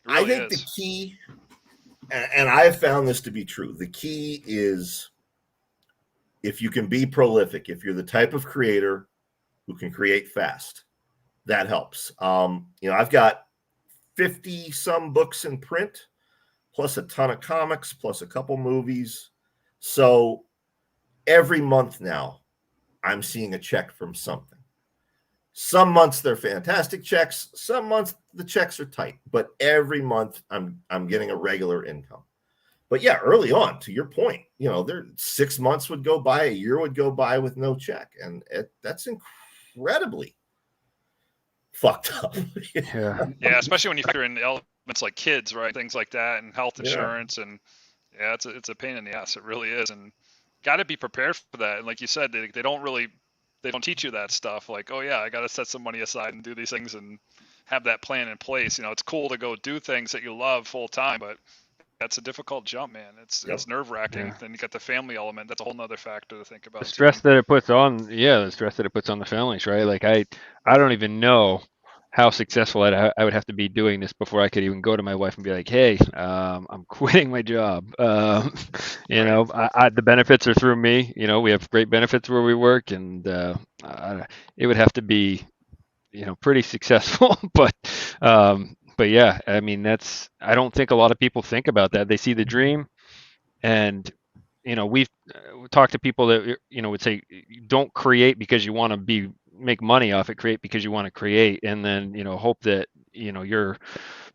Really I think the key, and I have found this to be true, the key is if you can be prolific, if you're the type of creator who can create fast, that helps. I've got 50 some books in print, plus a ton of comics, plus a couple movies. So every month now, I'm seeing a check from something. Some months they're fantastic checks. Some months the checks are tight, but every month I'm getting a regular income. But yeah, early on, to your point, there 6 months would go by, a year would go by with no check, and that's incredibly fucked up. Yeah, especially when you factor in elements like kids, right? Things like that, and health insurance, and it's a pain in the ass. It really is, and got to be prepared for that. And like you said, they don't teach you that stuff. Like, oh yeah, I got to set some money aside and do these things and have that plan in place. It's cool to go do things that you love full time, but that's a difficult jump, man. It's nerve wracking. Then you got the family element. That's a whole nother factor to think about. The stress that it puts on, the families, right? Like I don't even know how successful I would have to be doing this before I could even go to my wife and be like, hey, I'm quitting my job. The benefits are through me. We have great benefits where we work, and it would have to be, pretty successful. But yeah, I mean, I don't think a lot of people think about that. They see the dream, and we've talked to people that would say, don't create because you want to make money off it. Create because you want to create, and then hope that your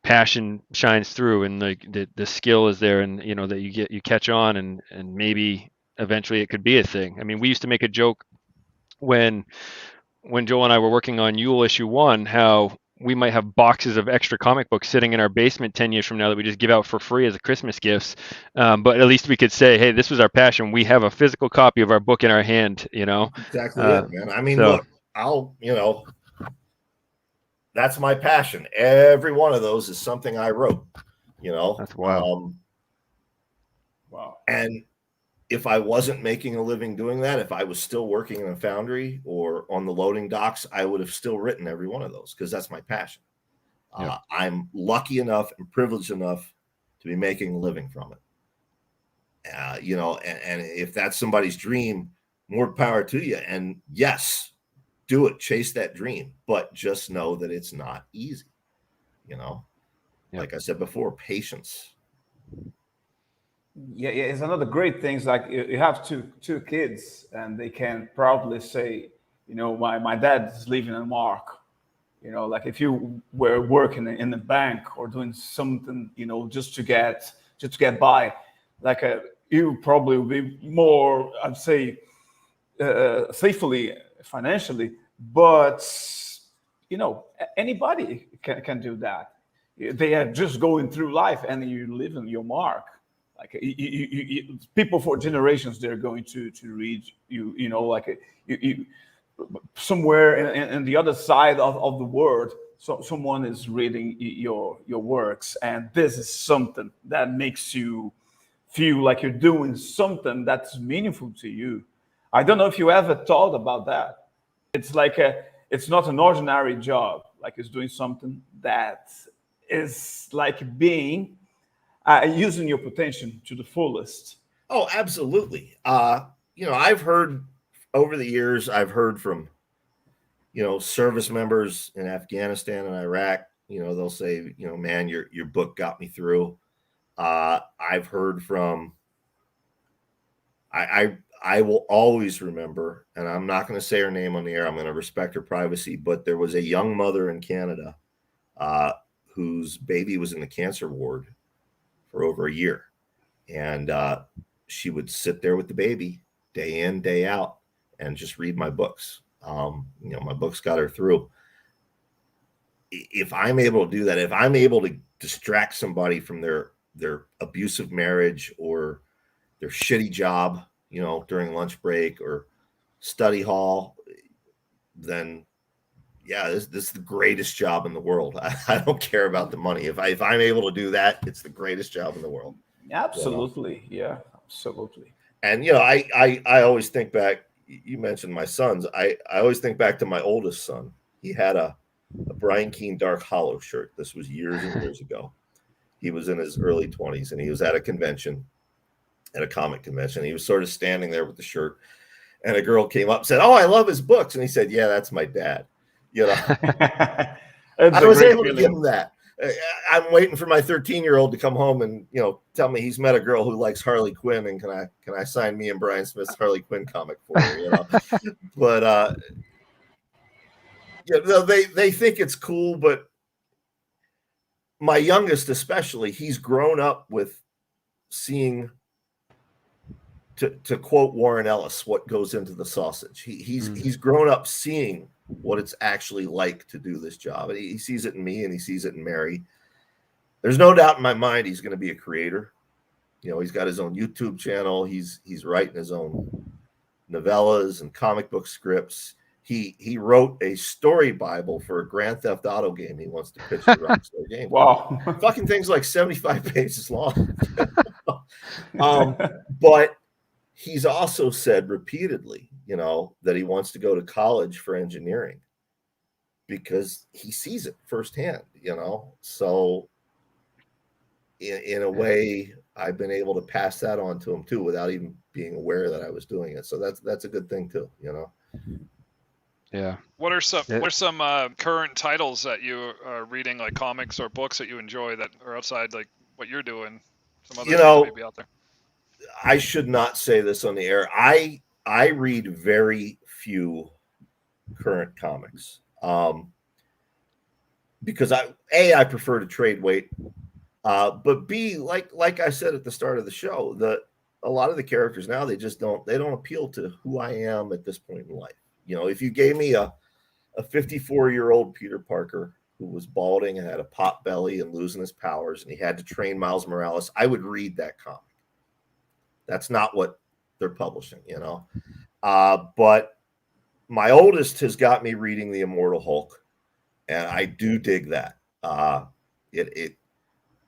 passion shines through, and the skill is there, and that you catch on, and maybe eventually it could be a thing. I mean, we used to make a joke when Joel and I were working on Yule issue 1, how we might have boxes of extra comic books sitting in our basement 10 years from now that we just give out for free as a Christmas gifts. But at least we could say, hey, this was our passion. We have a physical copy of our book in our hand, you know? Exactly it, man. I mean, so, look, that's my passion. Every one of those is something I wrote, you know? That's wild. Wow. And if I wasn't making a living doing that, if I was still working in a foundry or on the loading docks, I would have still written every one of those because that's my passion. Yeah. I'm lucky enough and privileged enough to be making a living from it. And if that's somebody's dream, more power to you. And yes, do it, chase that dream, but just know that it's not easy. Like I said before, patience. Yeah, it's another great thing. Is like you have two kids, and they can proudly say, my dad is leaving a mark. Like if you were working in the bank or doing something, just to get by, like you probably will be more, I'd say, safely financially. But anybody can do that. They are just going through life, and you live in your mark. Like people for generations, they're going to read you. You somewhere in the other side of the world, so someone is reading your works, and this is something that makes you feel like you're doing something that's meaningful to you. I don't know if you ever thought about that. It's like it's not an ordinary job. Like it's doing something that is like being using your potential to the fullest. Oh, absolutely. I've heard over the years, I've heard from, service members in Afghanistan and Iraq, they'll say, man, your book got me through. I've heard from, I will always remember, and I'm not going to say her name on the air. I'm going to respect her privacy, but there was a young mother in Canada whose baby was in the cancer ward for over a year. And she would sit there with the baby day in, day out, and just read my books. My books got her through. If I'm able to do that, if I'm able to distract somebody from their abusive marriage or their shitty job, during lunch break or study hall, then yeah, this is the greatest job in the world. I don't care about the money. If I'm able to do that, it's the greatest job in the world. Absolutely. Yeah, absolutely. And I always think back, you mentioned my sons. I always think back to my oldest son. He had a Brian Keene Dark Hollow shirt. This was years and years ago. He was in his early 20s, and he was at a convention, at a comic convention. He was sort of standing there with the shirt, and a girl came up and said, "Oh, I love his books." And he said, "Yeah, that's my dad." I was able to give him that. I'm waiting for my 13-year-old to come home and tell me he's met a girl who likes Harley Quinn, and can I sign me and Brian Smith's Harley Quinn comic for her? But they think it's cool. But my youngest, especially, he's grown up with seeing, to quote Warren Ellis, what goes into the sausage. He's grown up seeing what it's actually like to do this job. And he sees it in me, and he sees it in Mary. There's no doubt in my mind he's going to be a creator. He's got his own YouTube channel. He's writing his own novellas and comic book scripts. He wrote a story Bible for a Grand Theft Auto game he wants to pitch to Rockstar Games. Wow. Fucking thing's like 75 pages long. But he's also said repeatedly, that he wants to go to college for engineering because he sees it firsthand, So in a way, I've been able to pass that on to him too, without even being aware that I was doing it. So that's a good thing too, Yeah. What are some current titles that you are reading, like comics or books that you enjoy that are outside like what you're doing? Some other that may be out there. I should not say this on the air. I read very few current comics because I prefer to trade weight, but B, like I said at the start of the show, a lot of the characters now, they don't appeal to who I am at this point in life. You know, if you gave me a 54-year-old Peter Parker who was balding and had a pot belly and losing his powers, and he had to train Miles Morales, I would read that comic. That's not what they're publishing, you know. But my oldest has got me reading the Immortal Hulk, and I do dig that. I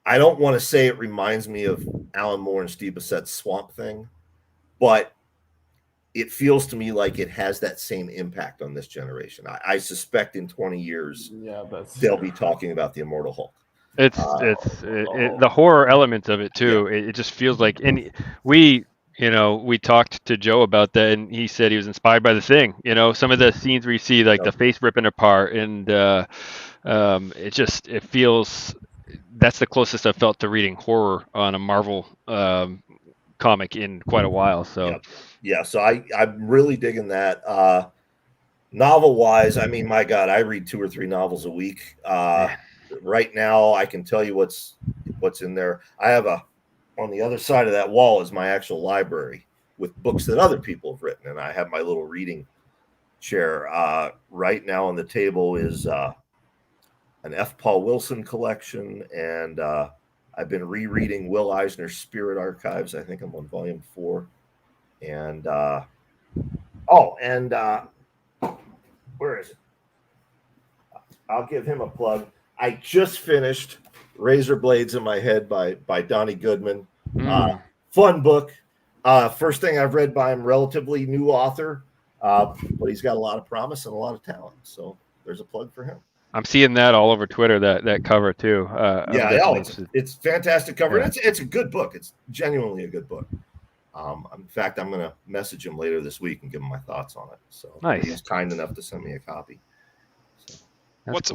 don't want to say it reminds me of Alan Moore and Steve Bissett's Swamp Thing, but it feels to me like it has that same impact on this generation. I suspect in 20 years, they'll be talking about the Immortal Hulk. It's the horror element of it too. Yeah. It just feels like, and we talked to Joe about that, and he said he was inspired by The Thing. You know, some of the scenes where you see like the face ripping apart, and it feels, that's the closest I've felt to reading horror on a Marvel comic in quite a while. So so I'm really digging that. Novel wise, I mean, my God, I read 2 or 3 novels a week. Right now, I can tell you what's in there. I have on the other side of that wall is my actual library with books that other people have written, and I have my little reading chair. Right now on the table is an F. Paul Wilson collection, and I've been rereading Will Eisner's Spirit Archives. I think I'm on volume 4. And where is it? I'll give him a plug. I just finished Razor Blades in My Head by Donnie Goodman. Fun book. First thing I've read by him, relatively new author, but he's got a lot of promise and a lot of talent. So there's a plug for him. I'm seeing that all over Twitter, that cover too. It's fantastic cover. Yeah. It's a good book. It's genuinely a good book. In fact, I'm going to message him later this week and give him my thoughts on it. So nice. He's kind enough to send me a copy. So.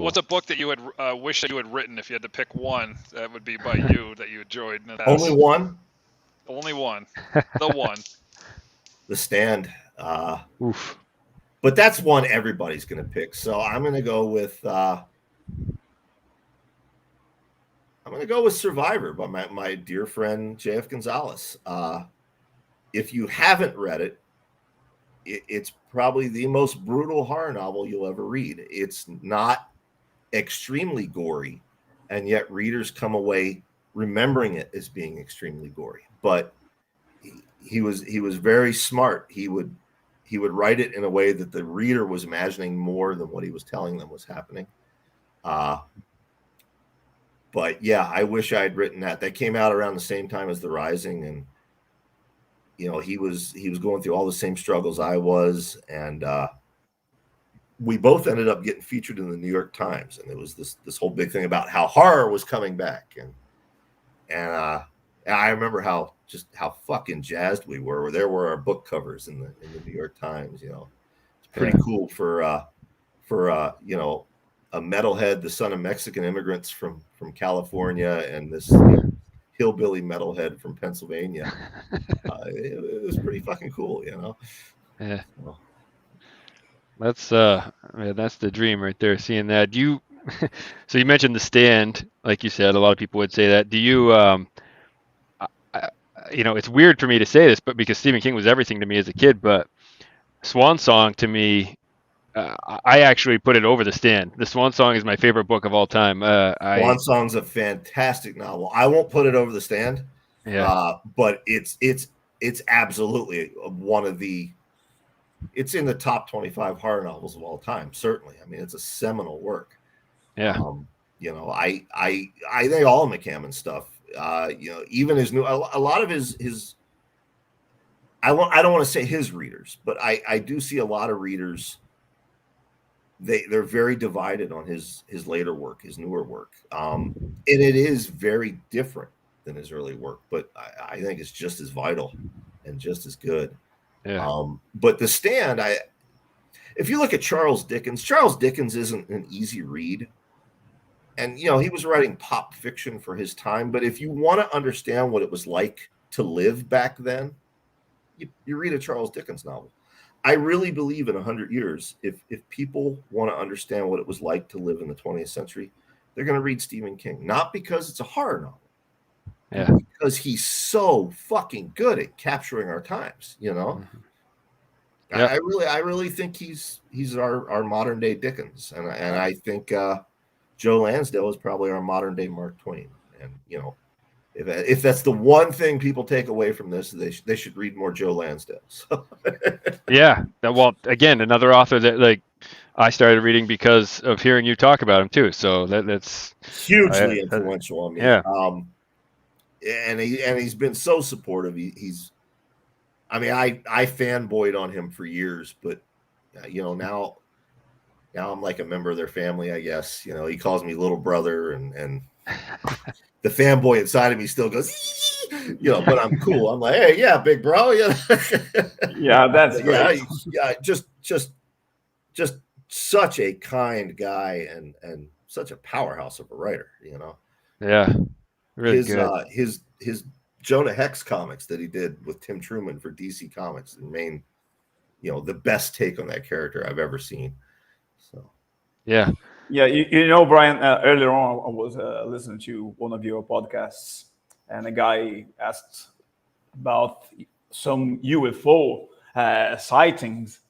What's a book that you would wish that you had written if you had to pick one that would be by you that you enjoyed? Only one? Only one. The one. The Stand. Oof. But that's one everybody's going to pick. So I'm going to go with Survivor by my dear friend J.F. Gonzalez. If you haven't read it, it's probably the most brutal horror novel you'll ever read. It's not extremely gory, and yet readers come away remembering it as being extremely gory. But he was very smart. He would write it in a way that the reader was imagining more than what he was telling them was happening. But yeah, I wish I had written that. That came out around the same time as The Rising, and he was going through all the same struggles I was, and we both ended up getting featured in the New York Times, and it was this whole big thing about how horror was coming back, and I remember how fucking jazzed we were. There were our book covers in the New York Times. It's pretty cool for a metalhead, the son of Mexican immigrants from California, and this hillbilly metalhead from Pennsylvania. It was pretty fucking cool, Yeah. That's the dream right there. Seeing that, so you mentioned The Stand, like you said, a lot of people would say that. Do you, it's weird for me to say this, but because Stephen King was everything to me as a kid, but Swan Song to me, I actually put it over The Stand. The Swan Song is my favorite book of all time. Swan Song's a fantastic novel. I won't put it over The Stand, but it's absolutely one of the. It's in the top 25 horror novels of all time. Certainly, I mean, it's a seminal work. Yeah. I think all of McCammon's stuff. Even his new, a lot of his. I don't want to say his readers, but I do see a lot of readers. They're very divided on his later work, his newer work, and it is very different than his early work. But I think it's just as vital and just as good. Yeah. But The Stand, if you look at Charles Dickens isn't an easy read, and he was writing pop fiction for his time. But if you want to understand what it was like to live back then, you read a Charles Dickens novel. I really believe in 100 years, if people want to understand what it was like to live in the 20th century, they're going to read Stephen King. Not because it's a horror novel, because he's so fucking good at capturing our times, Mm-hmm. Yeah. I really think he's our modern day Dickens, and I think Joe Lansdale is probably our modern day Mark Twain. And you know, if that's the one thing people take away from this, they should read more Joe Lansdale. So. Yeah. Well, again, another author that like I started reading because of hearing you talk about him too. So that's hugely influential on me. Yeah. And he's been so supportive. I mean, I fanboyed on him for years, but you know, now I'm like a member of their family, I guess. You know, he calls me little brother, and the fanboy inside of me still goes, you know, but I'm cool. I'm like, hey, yeah, big bro. Yeah, yeah, that's great. Yeah, just such a kind guy and such a powerhouse of a writer, you know. Yeah, really good. His Jonah Hex comics that he did with Tim Truman for DC Comics remain, you know, the best take on that character I've ever seen. So, yeah, you know, Brian. Earlier on, I was listening to one of your podcasts, and a guy asked about some UFO sightings,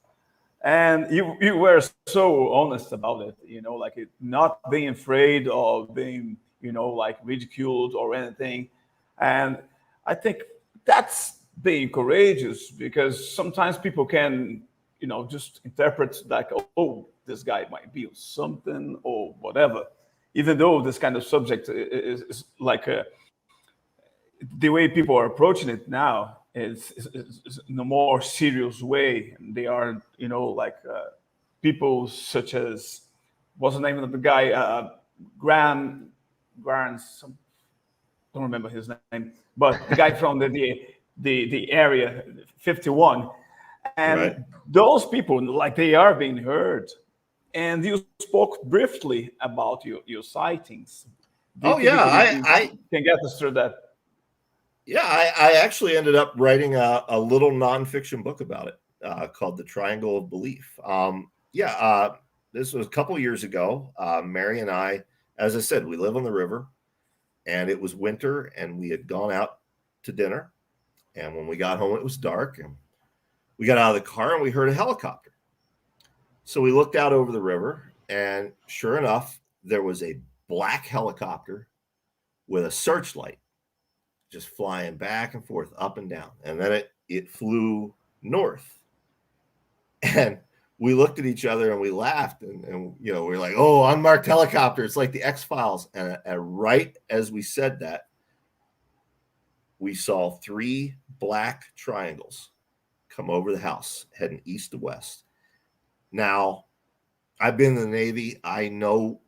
and you were so honest about it. You know, like not being afraid of being, you know, like ridiculed or anything, and I think that's being courageous, because sometimes people can, you know, just interpret like, oh, this guy might be something or whatever, even though this kind of subject is like the way people are approaching it now is in a more serious way. And they are, you know, like people such as, what's the name of the guy? Graham, don't remember his name, but the guy from the area 51, and right. Those people, like, they are being heard. And you spoke briefly about your sightings. I can get us through that. Yeah, I actually ended up writing a little nonfiction book about it called The Triangle of Belief. This was a couple years ago. Mary and I, as I said, we live on the river, and it was winter, and we had gone out to dinner. And when we got home, it was dark, and we got out of the car and we heard a helicopter. So we looked out over the river, and sure enough, there was a black helicopter with a searchlight just flying back and forth, up and down. And then it flew north. And we looked at each other and we laughed, and you know, we were like, oh, unmarked helicopter. It's like the X-Files. And right as we said that, we saw 3 black triangles come over the house, heading east to west. Now, I've been in the Navy. I know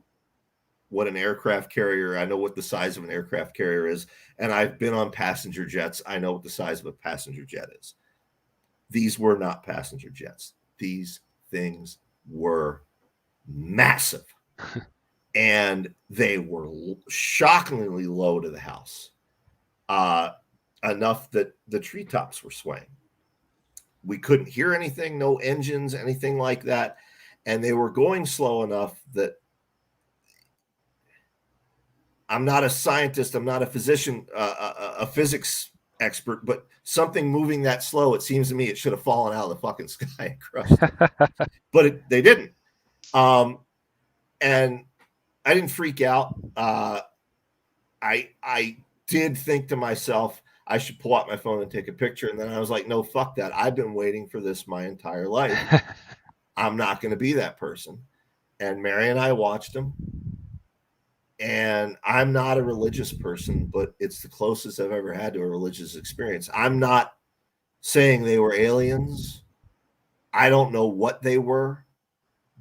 what an aircraft carrier, I know what the size of an aircraft carrier is. And I've been on passenger jets. I know what the size of a passenger jet is. These were not passenger jets. These things were massive. And they were shockingly low to the house. Enough that the treetops were swaying. We couldn't hear anything, no engines, anything like that. And they were going slow enough that I'm not a scientist, I'm not a physician, a physics expert, but something moving that slow, it seems to me it should have fallen out of the fucking sky and crushed it. But they didn't. And I didn't freak out. I did think to myself, I should pull out my phone and take a picture. And then I was like, no, fuck that. I've been waiting for this my entire life. I'm not going to be that person. And Mary and I watched them. And I'm not a religious person, but it's the closest I've ever had to a religious experience. I'm not saying they were aliens. I don't know what they were.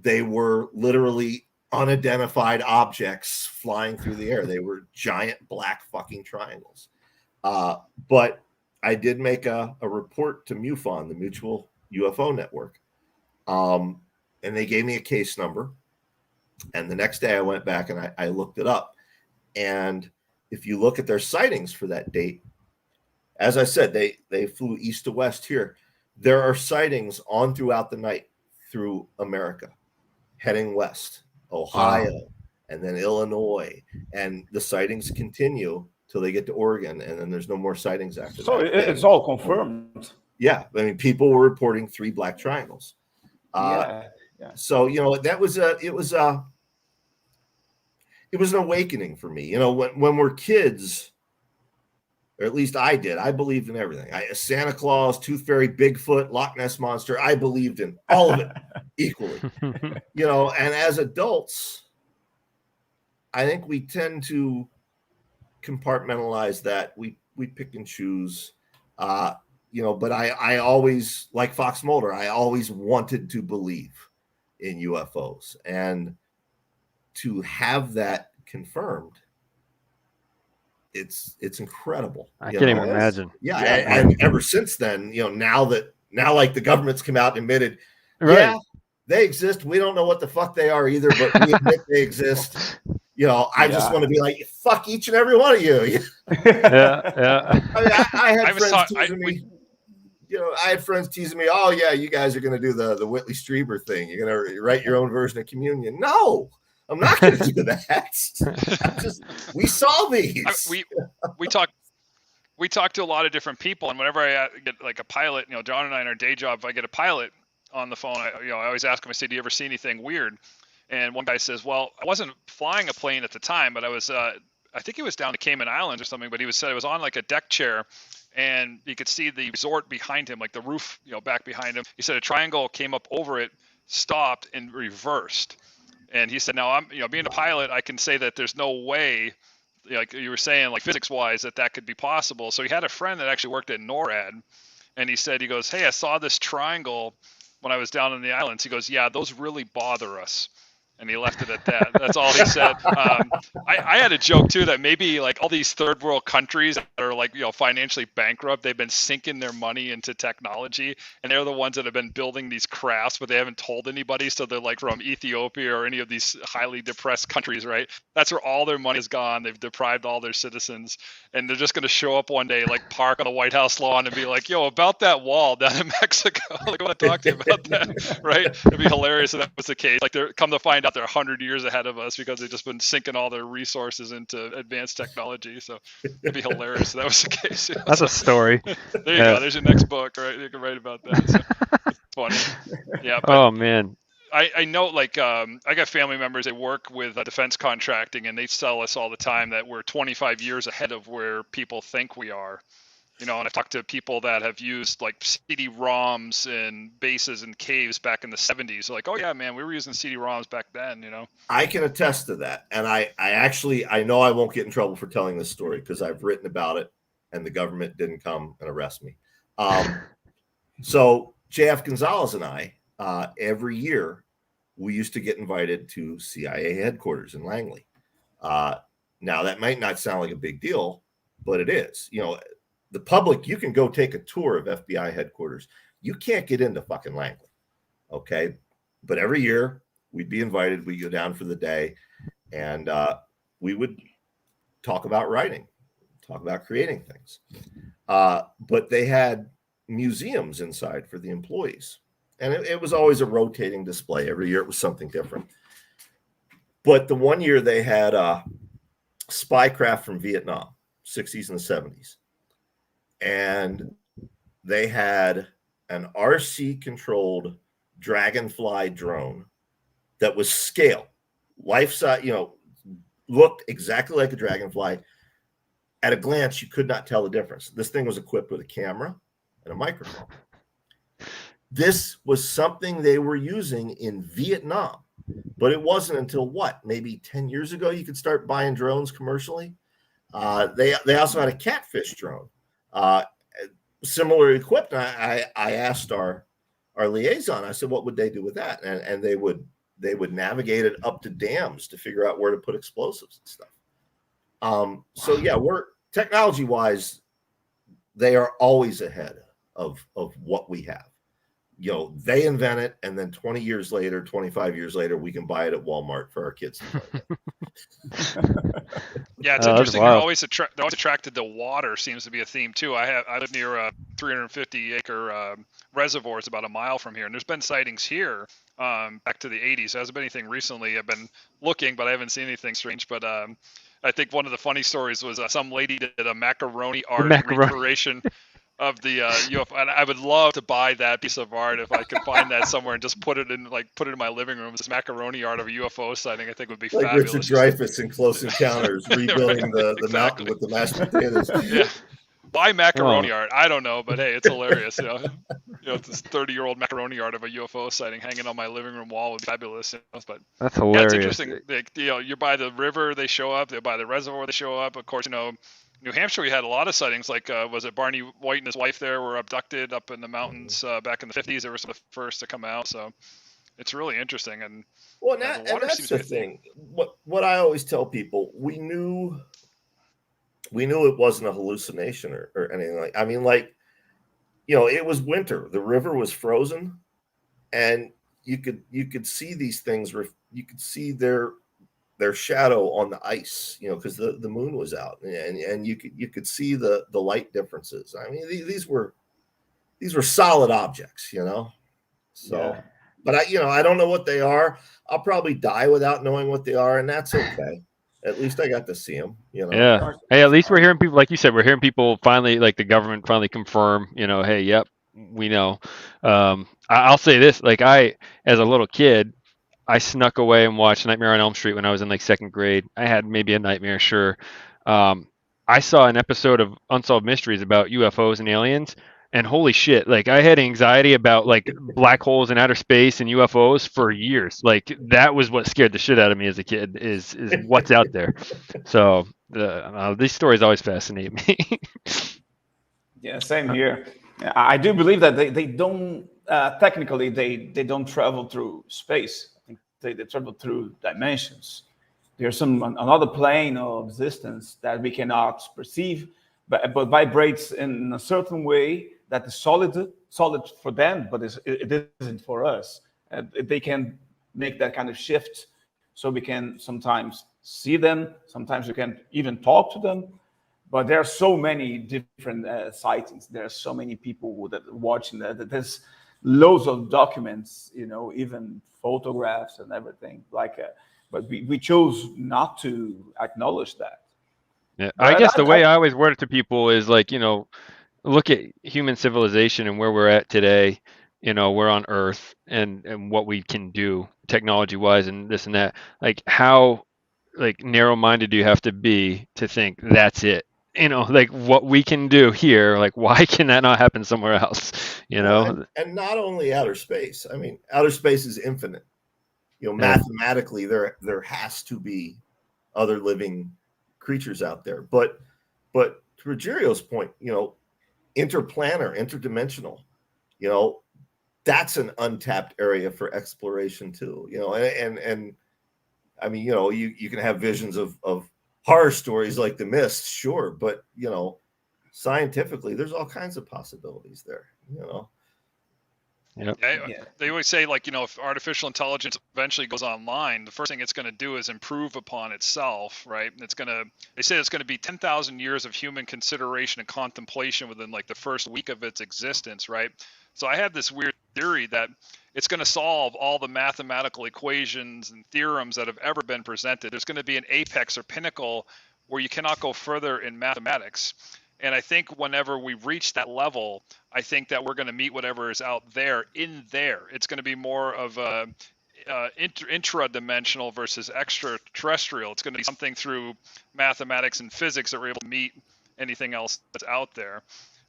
They were literally unidentified objects flying through the air. They were giant black fucking triangles. But I did make a report to MUFON, the Mutual UFO Network. And they gave me a case number. And the next day I went back and I looked it up. And if you look at their sightings for that date, as I said, they flew east to west here. There are sightings on throughout the night through America, heading west, Ohio, and then Illinois. And the sightings continue till they get to Oregon, and then there's no more sightings after that. So it's all confirmed. Yeah, I mean, people were reporting 3 black triangles. Yeah. So that was it was an awakening for me. When we're kids, or at least I did. I believed in everything. Santa Claus, Tooth Fairy, Bigfoot, Loch Ness Monster. I believed in all of it equally. And as adults, I think we tend to compartmentalize that. We pick and choose. But I always, like Fox Mulder, I always wanted to believe in UFOs, and to have that confirmed, it's incredible. I can't even imagine. Yeah, and ever since then, now like the government's come out and admitted, right. Yeah, they exist. We don't know what the fuck they are either, but we admit they exist. I just want to be like, fuck each and every one of you. Yeah. I mean, I had friends teasing me. I had friends teasing me. Oh yeah, you guys are going to do the Whitley Strieber thing. You're going to write your own version of Communion. No, I'm not going to do that. We saw these. We talk to a lot of different people, and whenever I get like a pilot, John and I in our day job, if I get a pilot on the phone, I always ask him. I say, "Do you ever see anything weird?" And one guy says, "Well, I wasn't flying a plane at the time, but I was. I think he was down to Cayman Islands or something. But he said it was on like a deck chair." And you could see the resort behind him, like the roof, back behind him. He said a triangle came up over it, stopped, and reversed. And he said, now I'm, being a pilot, I can say that there's no way, like you were saying, like physics-wise, that could be possible. So he had a friend that actually worked at NORAD, and he goes, hey, I saw this triangle when I was down in the islands. He goes, yeah, those really bother us. And he left it at that. That's all he said. I had a joke too that maybe like all these third world countries that are like financially bankrupt, they've been sinking their money into technology, and they're the ones that have been building these crafts, but they haven't told anybody. So they're like from Ethiopia or any of these highly depressed countries, right? That's where all their money is gone. They've deprived all their citizens, and they're just going to show up one day, like park on the White House lawn and be like, "Yo, about that wall down in Mexico, like I want to talk to you about that," right? It'd be hilarious if that was the case. Like they're come to find out they're 100 years ahead of us because they've just been sinking all their resources into advanced technology. So it'd be hilarious if that was the case. That's a story. There you go. There's your next book, right? You can write about that. So it's funny. Yeah. But oh man. I know, like, I got family members that work with defense contracting, and they tell us all the time that we're 25 years ahead of where people think we are. And I've talked to people that have used like CD-ROMs in bases and caves back in the 70s. So like, oh yeah, man, we were using CD-ROMs back then, I can attest to that. And I know I won't get in trouble for telling this story because I've written about it and the government didn't come and arrest me. So JF Gonzalez and I, every year, we used to get invited to CIA headquarters in Langley. Now that might not sound like a big deal, but it is. The public, you can go take a tour of FBI headquarters. You can't get into fucking Langley, okay? But every year, we'd be invited. We'd go down for the day, and we would talk about writing, talk about creating things. But they had museums inside for the employees, and it was always a rotating display. Every year, it was something different. But the one year, they had spy craft from Vietnam, 60s and the 70s. And they had an RC controlled Dragonfly drone that was scale, life size, looked exactly like a Dragonfly. At a glance, you could not tell the difference. This thing was equipped with a camera and a microphone. This was something they were using in Vietnam, but it wasn't until maybe 10 years ago you could start buying drones commercially. They also had a catfish drone. Similar equipped. I asked our liaison, I said, what would they do with that? And they would navigate it up to dams to figure out where to put explosives and stuff. So yeah, we're technology wise, they are always ahead of what we have. They invent it, and then 20 years later, 25 years later, we can buy it at Walmart for our kids. Yeah, it's interesting. They're always attracted to water. Seems to be a theme too. I live near a 350-acre reservoir. It's about a mile from here, and there's been sightings here back to the 80s. There hasn't been anything recently. I've been looking, but I haven't seen anything strange. But I think one of the funny stories was some lady did a macaroni art recreation of the UFO, and I would love to buy that piece of art if I could find that somewhere and just put it in my living room. This macaroni art of a UFO sighting, I think, would be like fabulous. Richard Dreyfuss in Close Encounters, rebuilding the Exactly. mountain with the mashed potatoes. Yeah. Buy macaroni art. I don't know, but hey, it's hilarious. This 30-year-old macaroni art of a UFO sighting hanging on my living room wall would be fabulous. But That's hilarious. Yeah, it's interesting. You're by the river, they show up. They're by the reservoir, they show up. Of course, New Hampshire, we had a lot of sightings. Like, was it Barney White and his wife there were abducted up in the mountains back in the 50s? They were some of the first to come out. So it's really interesting. And well, that's the thing. What I always tell people, we knew it wasn't a hallucination or anything like. I mean, like, it was winter. The river was frozen, and you could see these things. You could see their shadow on the ice, because the moon was out, and you could see the light differences. I mean, these were solid objects, So, yeah. But I don't know what they are. I'll probably die without knowing what they are, and that's okay. At least I got to see them, Yeah. Hey, at least we're hearing people, like you said, we're hearing people finally, like the government finally confirm, hey, yep, we know. I'll say this, like as a little kid, I snuck away and watched Nightmare on Elm Street when I was in like second grade. I had maybe a nightmare, sure. I saw an episode of Unsolved Mysteries about UFOs and aliens, and holy shit, like I had anxiety about like black holes in outer space and UFOs for years. Like that was what scared the shit out of me as a kid is what's out there. So these stories always fascinate me. Yeah, same here. I do believe that they don't technically they don't travel through space. I think they travel through dimensions. There's another plane of existence that we cannot perceive, but vibrates in a certain way that is solid for them, but it isn't for us. They can make that kind of shift, so we can sometimes see them. Sometimes we can even talk to them. But there are so many different sightings. There are so many people that are watching that. There's loads of documents, even photographs and everything. But we chose not to acknowledge that. Yeah, I guess the way I always word it to people is like, look at human civilization and where we're at today. We're on Earth and what we can do technology-wise and this and that. Like how narrow-minded do you have to be to think that's it? Like what we can do here, like why can that not happen somewhere else? Well, and not only outer space. I mean, outer space is infinite. Mathematically, there has to be other living creatures out there. But to Rogerio's point, interplanar, interdimensional, that's an untapped area for exploration too. And I mean, you can have visions of horror stories like The Mist, sure, but scientifically, there's all kinds of possibilities there. Yep. Yeah. They always say, if artificial intelligence eventually goes online, the first thing it's going to do is improve upon itself, right? They say it's going to be 10,000 years of human consideration and contemplation within the first week of its existence, right? So I have this weird theory that it's going to solve all the mathematical equations and theorems that have ever been presented. There's going to be an apex or pinnacle where you cannot go further in mathematics. And I think whenever we reach that level, I think that we're going to meet whatever is out there in there. It's going to be more of a intra-dimensional versus extraterrestrial. It's going to be something through mathematics and physics that we're able to meet anything else that's out there.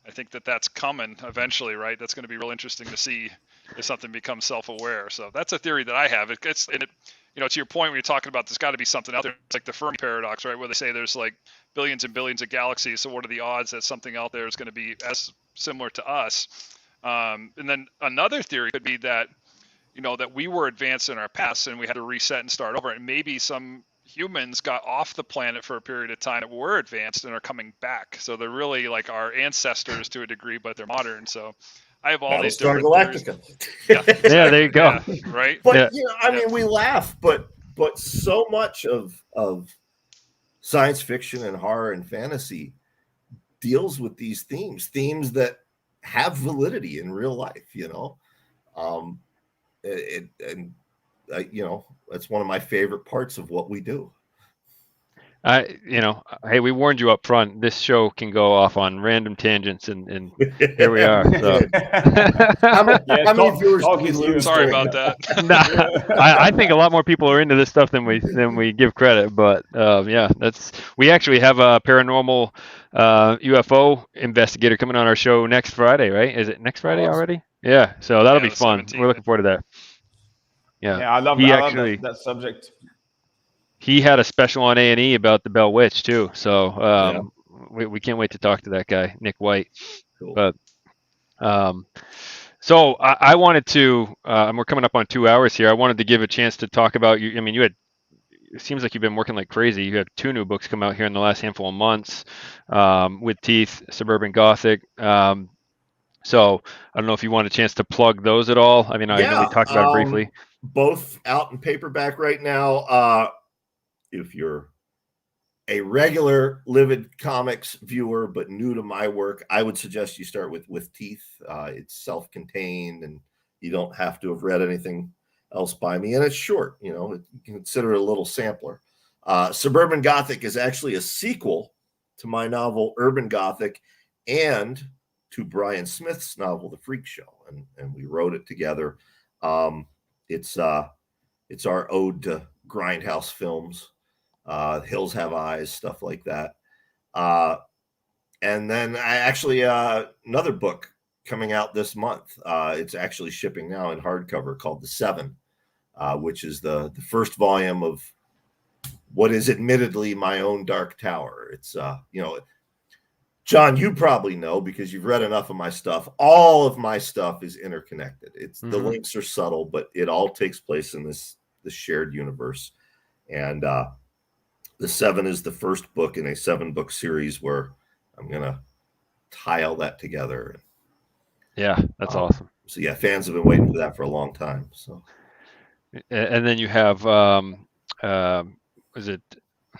I think that's coming eventually, right? That's going to be real interesting to see if something becomes self-aware. So that's a theory that I have. To your point when you're talking about there's got to be something out there. It's like the Fermi paradox, right? Where they say there's billions and billions of galaxies. So what are the odds that something out there is going to be as similar to us? And then another theory could be that, that we were advanced in our past and we had to reset and start over. And maybe some humans got off the planet for a period of time that were advanced and are coming back. So they're really like our ancestors to a degree, but they're modern. So I have all these different Galactica. Yeah, there you go. Yeah, right. But I mean, we laugh, but so much of science fiction and horror and fantasy deals with these themes that have validity in real life. That's one of my favorite parts of what we do. Hey, we warned you up front. This show can go off on random tangents, and here we are. So. How many, Yeah, how many talk- viewers talk do we is lose? you. Sorry during about that. Nah, I think a lot more people are into this stuff than we give credit. But yeah, we actually have a paranormal UFO investigator coming on our show next Friday, right? Is it next Friday Awesome. already? Yeah, so that'll Yeah, be the fun. 17th. We're looking forward to that. Yeah, Yeah, I love that subject. he had a special on A&E about the Bell Witch too. So Yeah. we can't wait to talk to that guy, Nick White. Cool. But so I wanted to, and we're coming up on 2 hours here. I wanted to give a chance to talk about you. I mean, it seems like you've been working like crazy. You had 2 new books come out here in the last handful of months, with Teeth, Suburban Gothic. So I don't know if you want a chance to plug those at all. I mean, I know we talked about it briefly. Both out in paperback right now. If you're a regular Livid Comics viewer but new to my work, I would suggest you start with Teeth. It's self-contained, and you don't have to have read anything else by me, and it's short. You can consider it a little sampler. Suburban Gothic is actually a sequel to my novel Urban Gothic and to Brian Smith's novel The Freak Show, and we wrote it together. It's our ode to grindhouse films. Hills Have Eyes, stuff like that. And then I actually another book coming out this month. It's actually shipping now in hardcover, called The Seven, which is the first volume of what is admittedly my own Dark Tower. It's John, you probably know because you've read enough of my stuff. All of my stuff is interconnected. The links are subtle, but it all takes place in this shared universe. And The Seven is the first book in a 7-book series where I'm gonna tie all that together. Yeah, that's awesome. So yeah, fans have been waiting for that for a long time. So, and then you have is it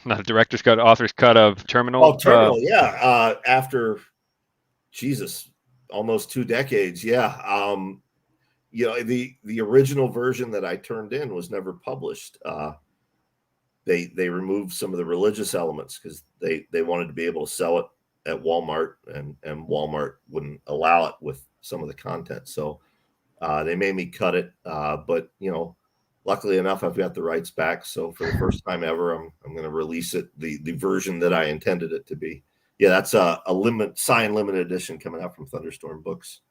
not a director's cut, author's cut of Terminal? Oh, Terminal, yeah. After almost 2 decades, yeah. The original version that I turned in was never published. They removed some of the religious elements because they wanted to be able to sell it at Walmart, and Walmart wouldn't allow it with some of the content. So they made me cut it. But luckily enough, I've got the rights back. So for the first time ever, I'm going to release it the version that I intended it to be. Yeah, that's a signed limited edition coming out from Thunderstorm Books.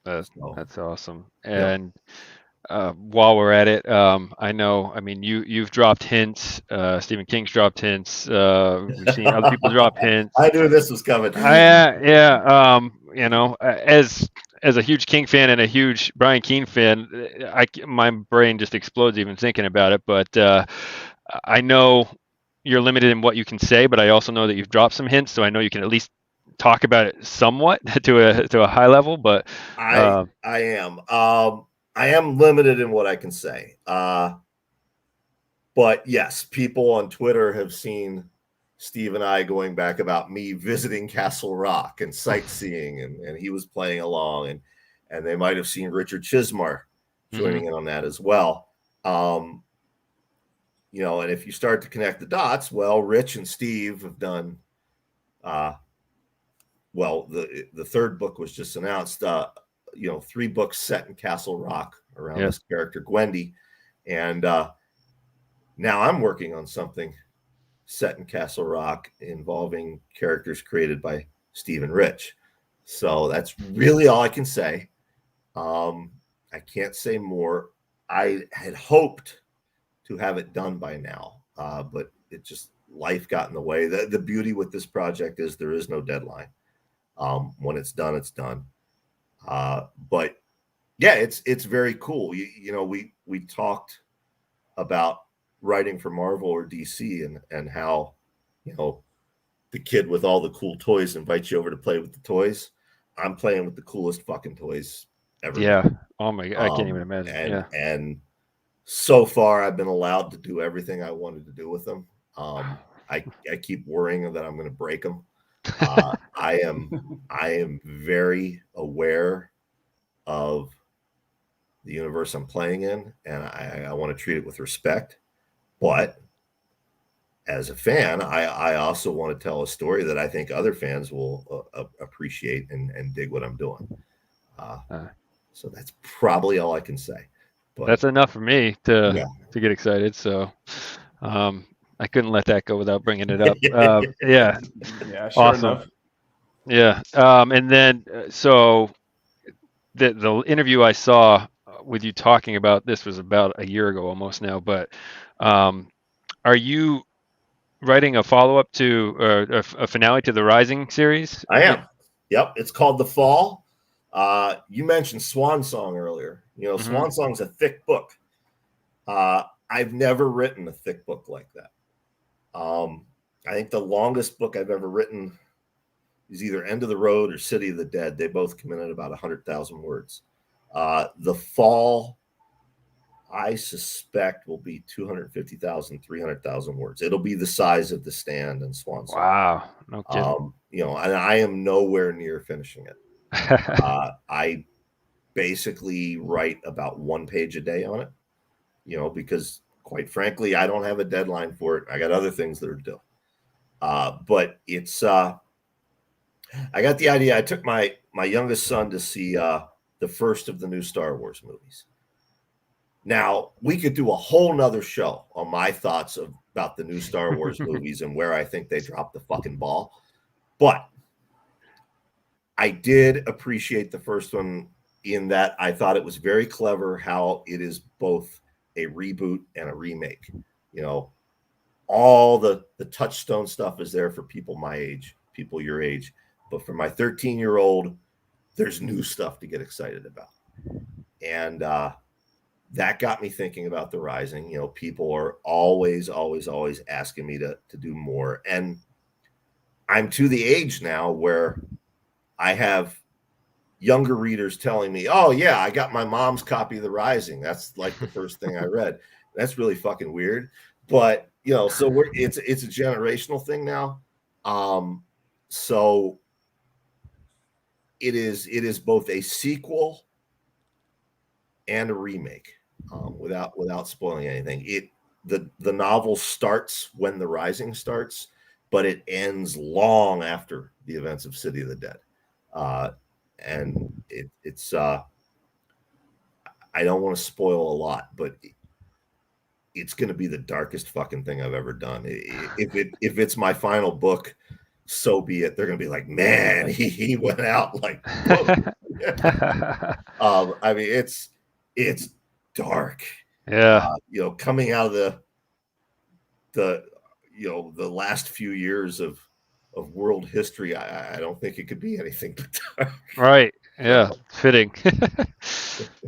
That's awesome. And while we're at it, I know, I mean, you've dropped hints. Stephen King's dropped hints. We've seen other people drop hints. I knew this was coming. As a huge King fan and a huge Brian Keene fan, my brain just explodes even thinking about it. But I know you're limited in what you can say, but I also know that you've dropped some hints, so I know you can at least talk about it somewhat to a high level. But I am. I am limited in what I can say. But yes, people on Twitter have seen Steve and I going back about me visiting Castle Rock and sightseeing, and he was playing along, and they might have seen Richard Chismar joining in on that as well. And if you start to connect the dots, well, Rich and Steve have done, the third book was just announced, 3 books set in Castle Rock around this character, Gwendy. And now I'm working on something set in Castle Rock involving characters created by Steve and Rich. So that's really all I can say. I can't say more. I had hoped to have it done by now, but it just, life got in the way. The beauty with this project is there is no deadline. When it's done, it's done. But yeah, it's very cool. We talked about writing for Marvel or DC and how, the kid with all the cool toys invites you over to play with the toys. I'm playing with the coolest fucking toys ever. Yeah. Oh my God. I can't even imagine. And so far I've been allowed to do everything I wanted to do with them. I keep worrying that I'm going to break them. I am very aware of the universe I'm playing in, and I want to treat it with respect. But as a fan, I also want to tell a story that I think other fans will appreciate and dig what I'm doing. So that's probably all I can say. But that's enough for me to get excited. So I couldn't let that go without bringing it up. Yeah, Sure awesome. enough. Yeah, and then so the interview I saw with you talking about this was about a year ago almost now. But are you writing a follow-up to a finale to the Rising series? I am. Yep, it's called The Fall. You mentioned Swan Song earlier. Swan Song's a thick book. I've never written a thick book like that. I think the longest book I've ever written is either End of the Road or City of the Dead. They both come in at about 100,000 words. The Fall, I suspect, will be 250,000, 300,000 words. It'll be the size of The Stand and Swan Song. Wow. No kidding. And I am nowhere near finishing it. I basically write about 1 page a day on it, because quite frankly, I don't have a deadline for it. I got other things that are due. But it's, I got the idea. I took my youngest son to see the first of the new Star Wars movies. Now, we could do a whole nother show on my thoughts about the new Star Wars movies and where I think they dropped the fucking ball. But I did appreciate the first one in that I thought it was very clever how it is both a reboot and a remake. All the touchstone stuff is there for people my age, people your age. But for my 13-year-old, there's new stuff to get excited about. And that got me thinking about The Rising. People are always asking me to do more. And I'm to the age now where I have younger readers telling me, oh, yeah, I got my mom's copy of The Rising. That's like the first thing I read. That's really fucking weird. But, so it's a generational thing now. So it is both a sequel and a remake, without spoiling anything. The novel starts when The Rising starts, but it ends long after the events of City of the Dead. And it's I don't want to spoil a lot, but it's going to be the darkest fucking thing I've ever done. If it's my final book, so be it. They're going to be like, man, he went out like, I mean, it's dark. Yeah. Coming out of the last few years of world history, I don't think it could be anything but dark. Right. Yeah. Fitting.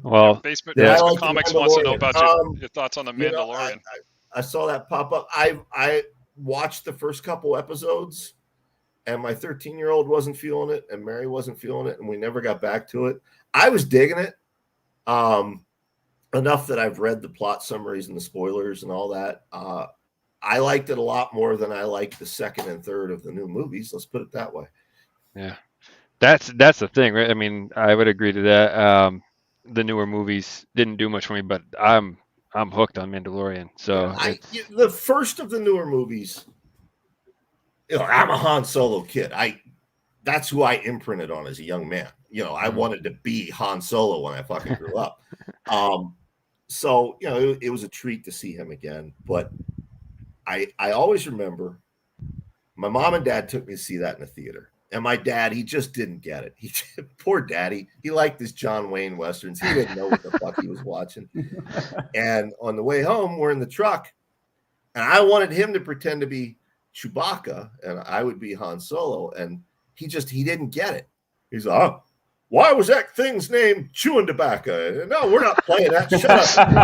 Well, Basement like Comics wants to know about your thoughts on The Mandalorian. I saw that pop up. I watched the first couple episodes, and my 13-year-old wasn't feeling it, and Mary wasn't feeling it, and we never got back to it. I was digging it enough that I've read the plot summaries and the spoilers and all that. I liked it a lot more than I liked the second and third of the new movies. Let's put it that way. Yeah, that's the thing, right? I mean, I would agree to that. The newer movies didn't do much for me, but I'm hooked on Mandalorian. So the first of the newer movies, I'm a Han Solo kid. That's who I imprinted on as a young man. I wanted to be Han Solo when I fucking grew up. So it was a treat to see him again. But I always remember my mom and dad took me to see that in the theater. And my dad, he just didn't get it. Poor daddy. He liked his John Wayne Westerns. He didn't know what the fuck he was watching. And on the way home, we're in the truck. And I wanted him to pretend to be Chewbacca and I would be Han Solo. And he didn't get it. He's like, oh, why was that thing's name chewing tobacco? No, we're not playing that. Shut up.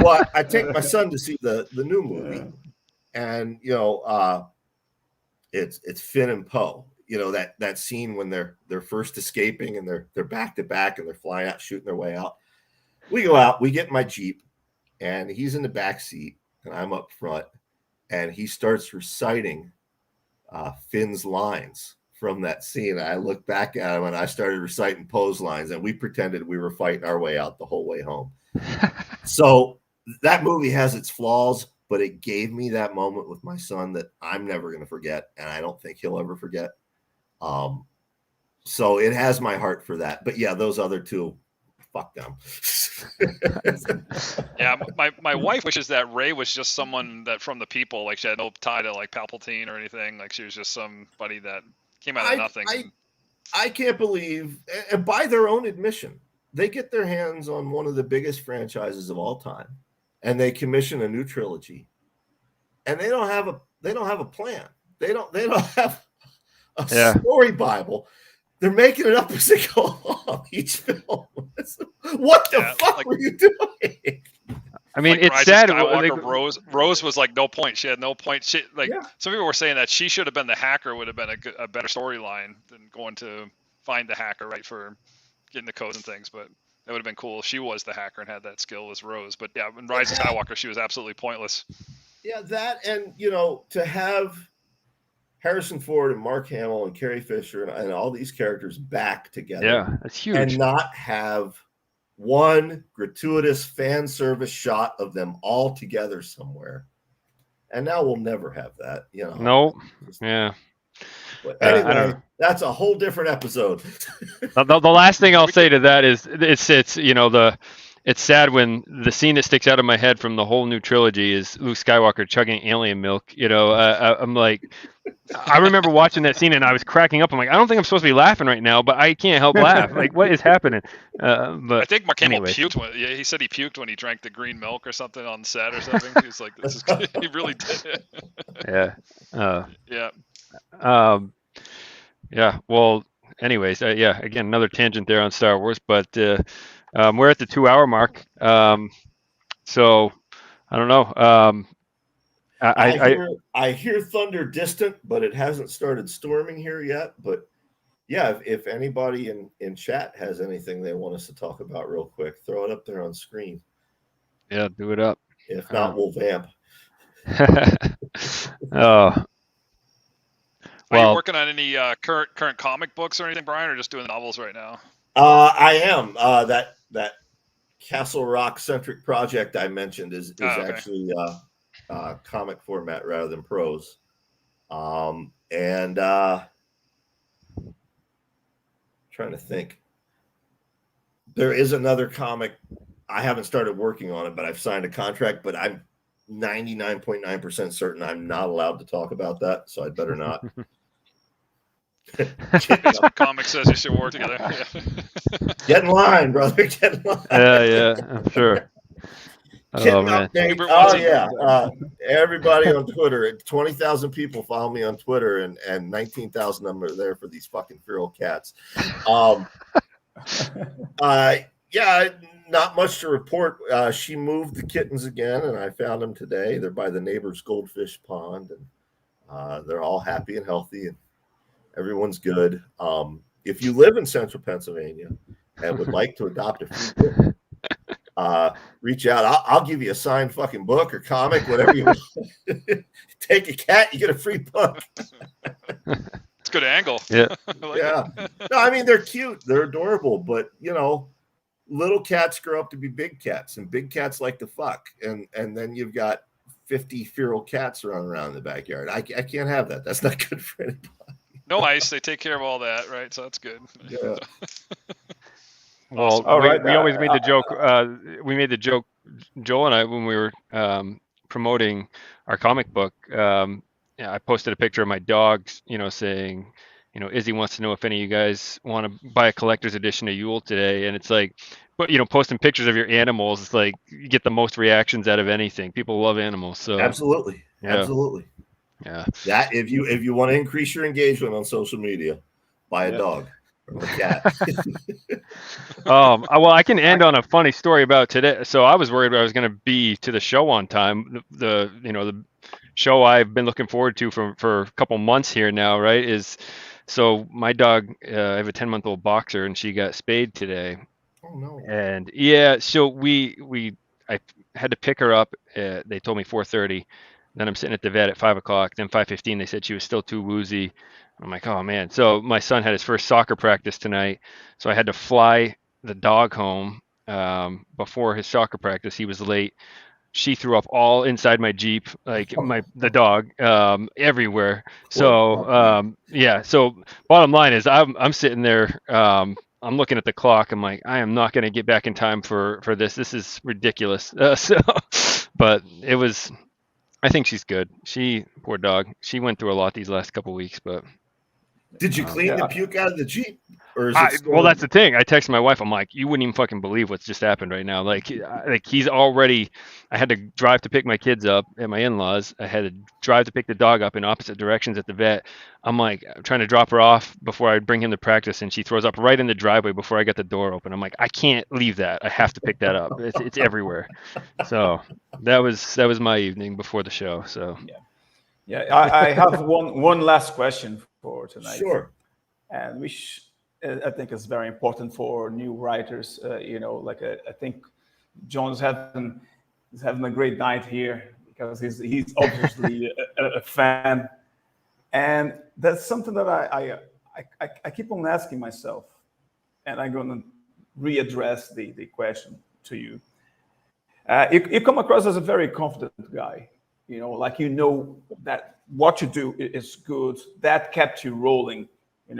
Well, I take my son to see the new movie. And, it's Finn and Poe, that scene when they're first escaping and they're back to back and they're flying out, shooting their way out. We go out, we get in my Jeep, and he's in the back seat and I'm up front, and he starts reciting Finn's lines from that scene. I looked back at him and I started reciting Poe's lines, and we pretended we were fighting our way out the whole way home. So that movie has its flaws, but it gave me that moment with my son that I'm never going to forget, and I don't think he'll ever forget. So it has my heart for that. But yeah, those other two, fuck them. Yeah, my wife wishes that Ray was just someone that from the people, like she had no tie to like Palpatine or anything. Like she was just somebody that came out of nothing. I can't believe, and by their own admission, they get their hands on one of the biggest franchises of all time, and they commission a new trilogy, and they don't have a plan. They don't have a story Bible. They're making it up as they go along each film. What the fuck were you doing? I mean, like it's sad. Rose was like no point. She had no point. Some people were saying that she should have been the hacker. Would have been a better storyline than going to find the hacker, right, for getting the codes and things. But that would have been cool if she was the hacker and had that skill as Rose. But yeah, in Rise of Skywalker, she was absolutely pointless. Yeah, that, and to have Harrison Ford and Mark Hamill and Carrie Fisher and all these characters back together. Yeah, that's huge. And not have one gratuitous fan service shot of them all together somewhere. And now we'll never have that, No. Yeah. But anyway, that's a whole different episode. The last thing I'll say to that is it's sad when the scene that sticks out of my head from the whole new trilogy is Luke Skywalker chugging alien milk. I'm like, I remember watching that scene and I was cracking up. I'm like, I don't think I'm supposed to be laughing right now, but I can't help laugh. Like, what is happening? But I think Mark Hamill puked. He said he puked when he drank the green milk or something on set or something. He was like, "This is good." He really did. Yeah. Well, anyways, again, another tangent there on Star Wars, but we're at the 2-hour mark. So I don't know. I hear thunder distant, but it hasn't started storming here yet. But yeah, if anybody in chat has anything they want us to talk about real quick, throw it up there on screen. Yeah, do it up. If not, we'll vamp. Are you working on any current comic books or anything, Brian, or just doing novels right now? I am. That Castle Rock centric project I mentioned is actually comic format rather than prose. Trying to think. There is another comic. I haven't started working on it, but I've signed a contract, but I'm 99.9% certain I'm not allowed to talk about that, so I'd better not. Comic says you should work together. Yeah. Get in line, brother. Get in line. Yeah, I'm sure. Everybody on Twitter, 20,000 people follow me on Twitter, and 19,000 of them are there for these fucking feral cats. Not much to report. She moved the kittens again, and I found them today. They're by the neighbor's goldfish pond, and they're all happy and healthy, and everyone's good. If you live in central Pennsylvania and would like to adopt a free kitten, reach out. I'll give you a signed fucking book or comic, whatever you want. Take a cat, you get a free book. It's a good angle. Yeah. No, I mean, they're cute. They're adorable. But, little cats grow up to be big cats, and big cats like to fuck. And then you've got 50 feral cats running around in the backyard. I can't have that. That's not good for anybody. No ice. They take care of all that, right? So that's good. Yeah. Well, we always made the joke. We made the joke, Joel and I, when we were promoting our comic book. I posted a picture of my dog, saying, Izzy wants to know if any of you guys want to buy a collector's edition of Yule today. And it's like, but posting pictures of your animals, it's like you get the most reactions out of anything. People love animals. So absolutely. Yeah. That if you want to increase your engagement on social media, buy a dog. Or a cat. Well, I can end on a funny story about today. So I was worried I was going to be to the show on time. The show I've been looking forward to for a couple months here now, right? Is so my dog. I have a 10-month-old boxer, and she got spayed today. Oh no! And so I had to pick her up. They told me 4:30. Then I'm sitting at the vet at 5 o'clock. Then 5:15, they said she was still too woozy. I'm like, oh man. So my son had his first soccer practice tonight. So I had to fly the dog home before his soccer practice. He was late. she threw up all inside my Jeep, like the dog, everywhere. So yeah. So bottom line is, I'm sitting there. I'm looking at the clock. I'm like, I am not going to get back in time for this. This is ridiculous. But it was. I think she's good. Poor dog. She went through a lot these last couple weeks, but. Did you clean the puke out of the Jeep, or is it Well, that's the thing. I texted my wife. I'm like, you wouldn't even fucking believe what's just happened right now. Like he's already. I had to drive to pick my kids up at my in-laws. I had to drive to pick the dog up in opposite directions at the vet. I'm like, I'm trying to drop her off before I bring him to practice, and she throws up right in the driveway before I get the door open. I'm like, I can't leave that. I have to pick that up. It's everywhere. So that was my evening before the show. So yeah. I have one last question for tonight. Sure. And which I think is very important for new writers. I think John's having a great night here because he's obviously a fan, and that's something that I keep on asking myself, and I'm going to readdress the question to you. You come across as a very confident guy. That what you do is good. That kept you rolling.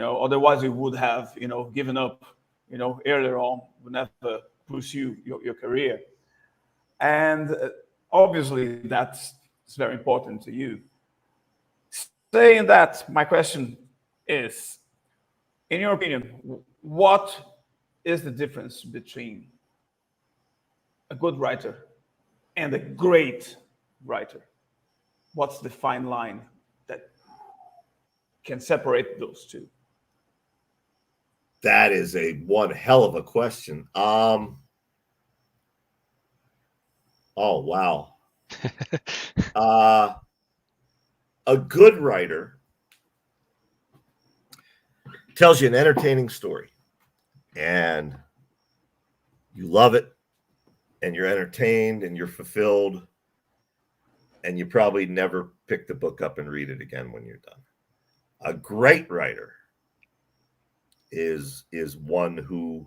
Otherwise you would have, given up, earlier on, would never pursue your career. And obviously that's very important to you. Saying that, my question is, in your opinion, what is the difference between a good writer and a great writer? What's the fine line that can separate those two? That is one hell of a question. Oh, wow. A good writer tells you an entertaining story, and you love it, and you're entertained, and you're fulfilled, and you probably never pick the book up and read it again when you're done. A great writer is one who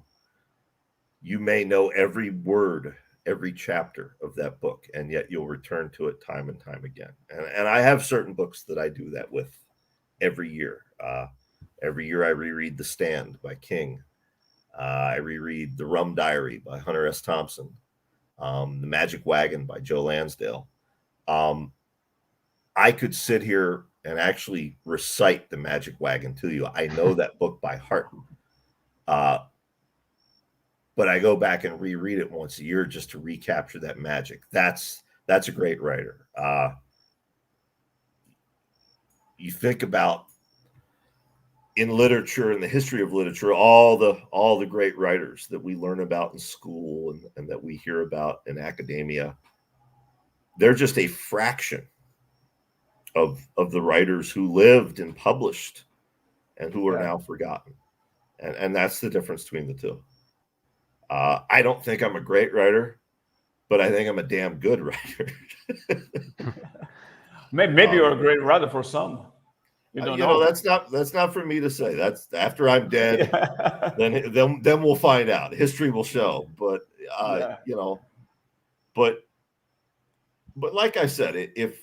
you may know every word, every chapter of that book, and yet you'll return to it time and time again. And I have certain books that I do that with every year. Every year I reread The Stand by King. I reread The Rum Diary by Hunter S. Thompson. The Magic Wagon by Joe Lansdale. I could sit here and actually recite The Magic Wagon to you. I know that book by heart. But I go back and reread it once a year just to recapture that magic. That's a great writer. You think about in literature, in the history of literature, all the great writers that we learn about in school and that we hear about in academia. They're just a fraction of the writers who lived and published and who are now forgotten. And that's the difference between the two. I don't think I'm a great writer, but I think I'm a damn good writer. Maybe you're a great writer for some. That's not for me to say. That's after I'm dead. Then we'll find out. History will show. But but like I said, if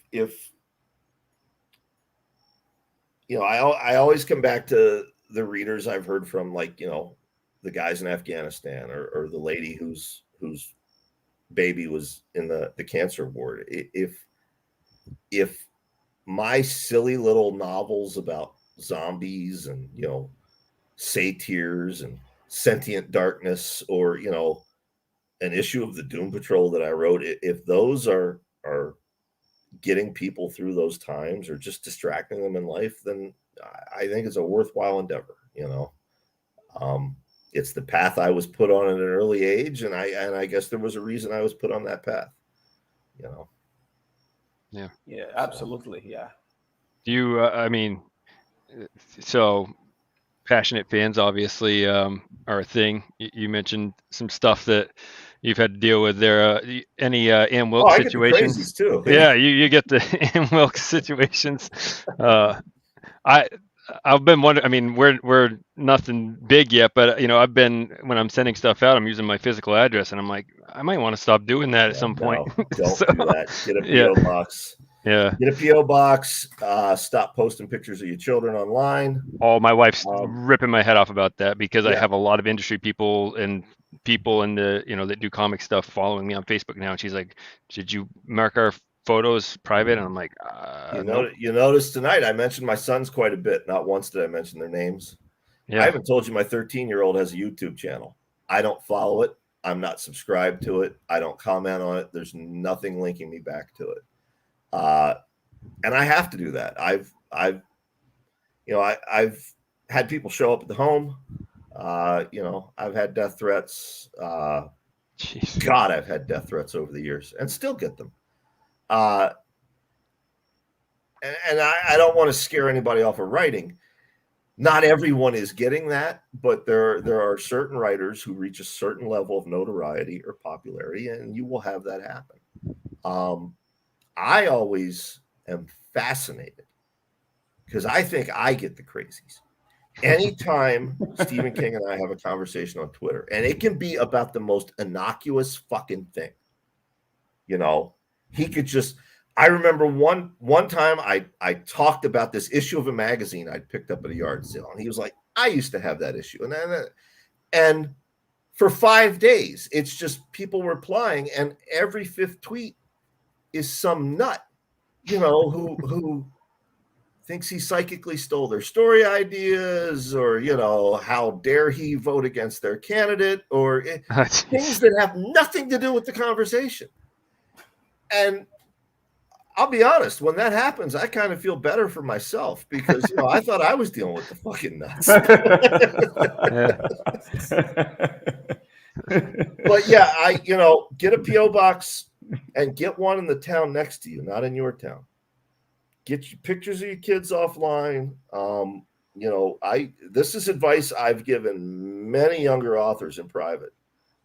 I always come back to the readers I've heard from, like, the guys in Afghanistan or the lady whose baby was in the cancer ward. If my silly little novels about zombies and, satyrs and sentient darkness, or, an issue of the Doom Patrol that I wrote, if those are getting people through those times or just distracting them in life, then I think it's a worthwhile endeavor. It's the path I was put on at an early age, and I guess there was a reason I was put on that path. Yeah, absolutely. Yeah. Do you? So passionate fans obviously are a thing. You mentioned some stuff that you've had to deal with there. Any Ann Wilkes situations? Get the crazies too. Yeah, you get the Ann Wilkes situations. I've been wondering. I mean, we're nothing big yet, but I've been when I'm sending stuff out, I'm using my physical address, and I'm like, I might want to stop doing that at some point. No, don't So, do that. Get a yeah, PO box. yeah. Get a PO box. Stop posting pictures of your children online. Oh, my wife's Um, ripping my head off about that because I Yeah. have a lot of industry people and people in the that do comic stuff following me on Facebook now, and she's like, "Did you mark our photos private?" And I'm like, "Nope." You notice tonight I mentioned my sons quite a bit. Not once did I mention their names. I Yeah. haven't told you my 13-year-old has a YouTube channel. I don't follow it. I'm not subscribed to it. I don't comment on it. There's nothing linking me back to it. And I have to do that. I've had people show up at the home. I've had death threats. Jeez. God, I've had death threats over the years and still get them. And I don't want to scare anybody off of writing. Not everyone is getting that, but there are certain writers who reach a certain level of notoriety or popularity, and you will have that happen. I always am fascinated because I think I get the crazies. Anytime Stephen King and I have a conversation on Twitter, and it can be about the most innocuous fucking thing, he could just. I remember one time I talked about this issue of a magazine I'd picked up at a yard sale, and he was like, "I used to have that issue," and for 5 days, it's just people replying, and every fifth tweet is some nut, who thinks he psychically stole their story ideas, or how dare he vote against their candidate, or things that have nothing to do with the conversation. And I'll be honest, when that happens, I kind of feel better for myself because I thought I was dealing with the fucking nuts. But yeah, get a PO box and get one in the town next to you, not in your town. Get your pictures of your kids offline. This is advice I've given many younger authors in private.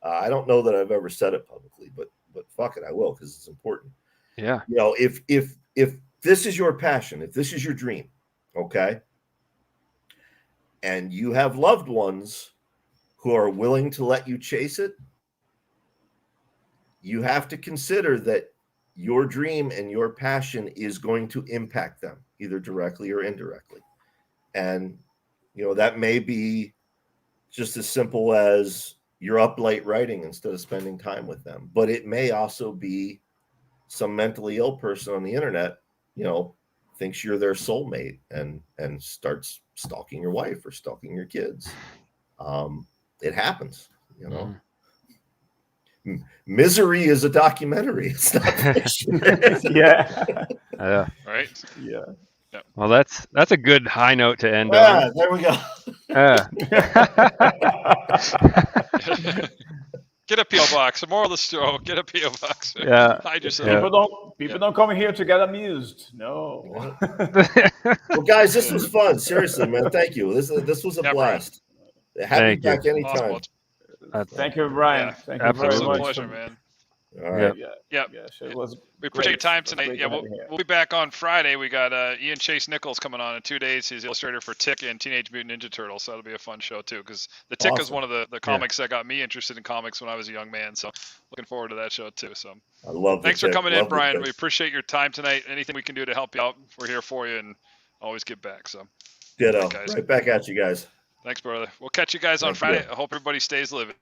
I don't know that I've ever said it publicly, but fuck it, I will because it's important. Yeah. If this is your passion, if this is your dream, okay, and you have loved ones who are willing to let you chase it, you have to consider that your dream and your passion is going to impact them either directly or indirectly. And, that may be just as simple as you're up late writing instead of spending time with them. But it may also be some mentally ill person on the internet, thinks you're their soulmate and starts stalking your wife or stalking your kids. It happens, Misery is a documentary. It's not fiction. Yeah. Yeah. Right. Yeah. Well, that's a good high note to end Yeah, on. there we go. Get a PO box. The moral of the story: get a PO box. Yeah. Hide yourself. People don't come here to get amused. No. Well, guys, this was fun. Seriously, man. Thank you. This was a blast. Have me Thank you. back anytime. Awesome. Thank you, Brian. Yeah. Thank you very Absolute much. pleasure, man. All right. Yeah. It was We appreciate your time It was tonight. great Yeah, to have you here. we'll be back on Friday. We got Ian Chase Nichols coming on in 2 days. He's the illustrator for Tick and Teenage Mutant Ninja Turtles, so that'll be a fun show too. Because the Tick is Awesome. one of the comics that got me interested in comics when I was a young man. So looking forward to that show too. So I love. Thanks for coming in, Love the Brian. Tick. We appreciate your time tonight. Anything we can do to help you out, we're here for you, and always give back. So Ditto. guys. Right back at you guys. Thanks, brother. We'll catch you guys on Thank you. Friday. I hope everybody stays livid.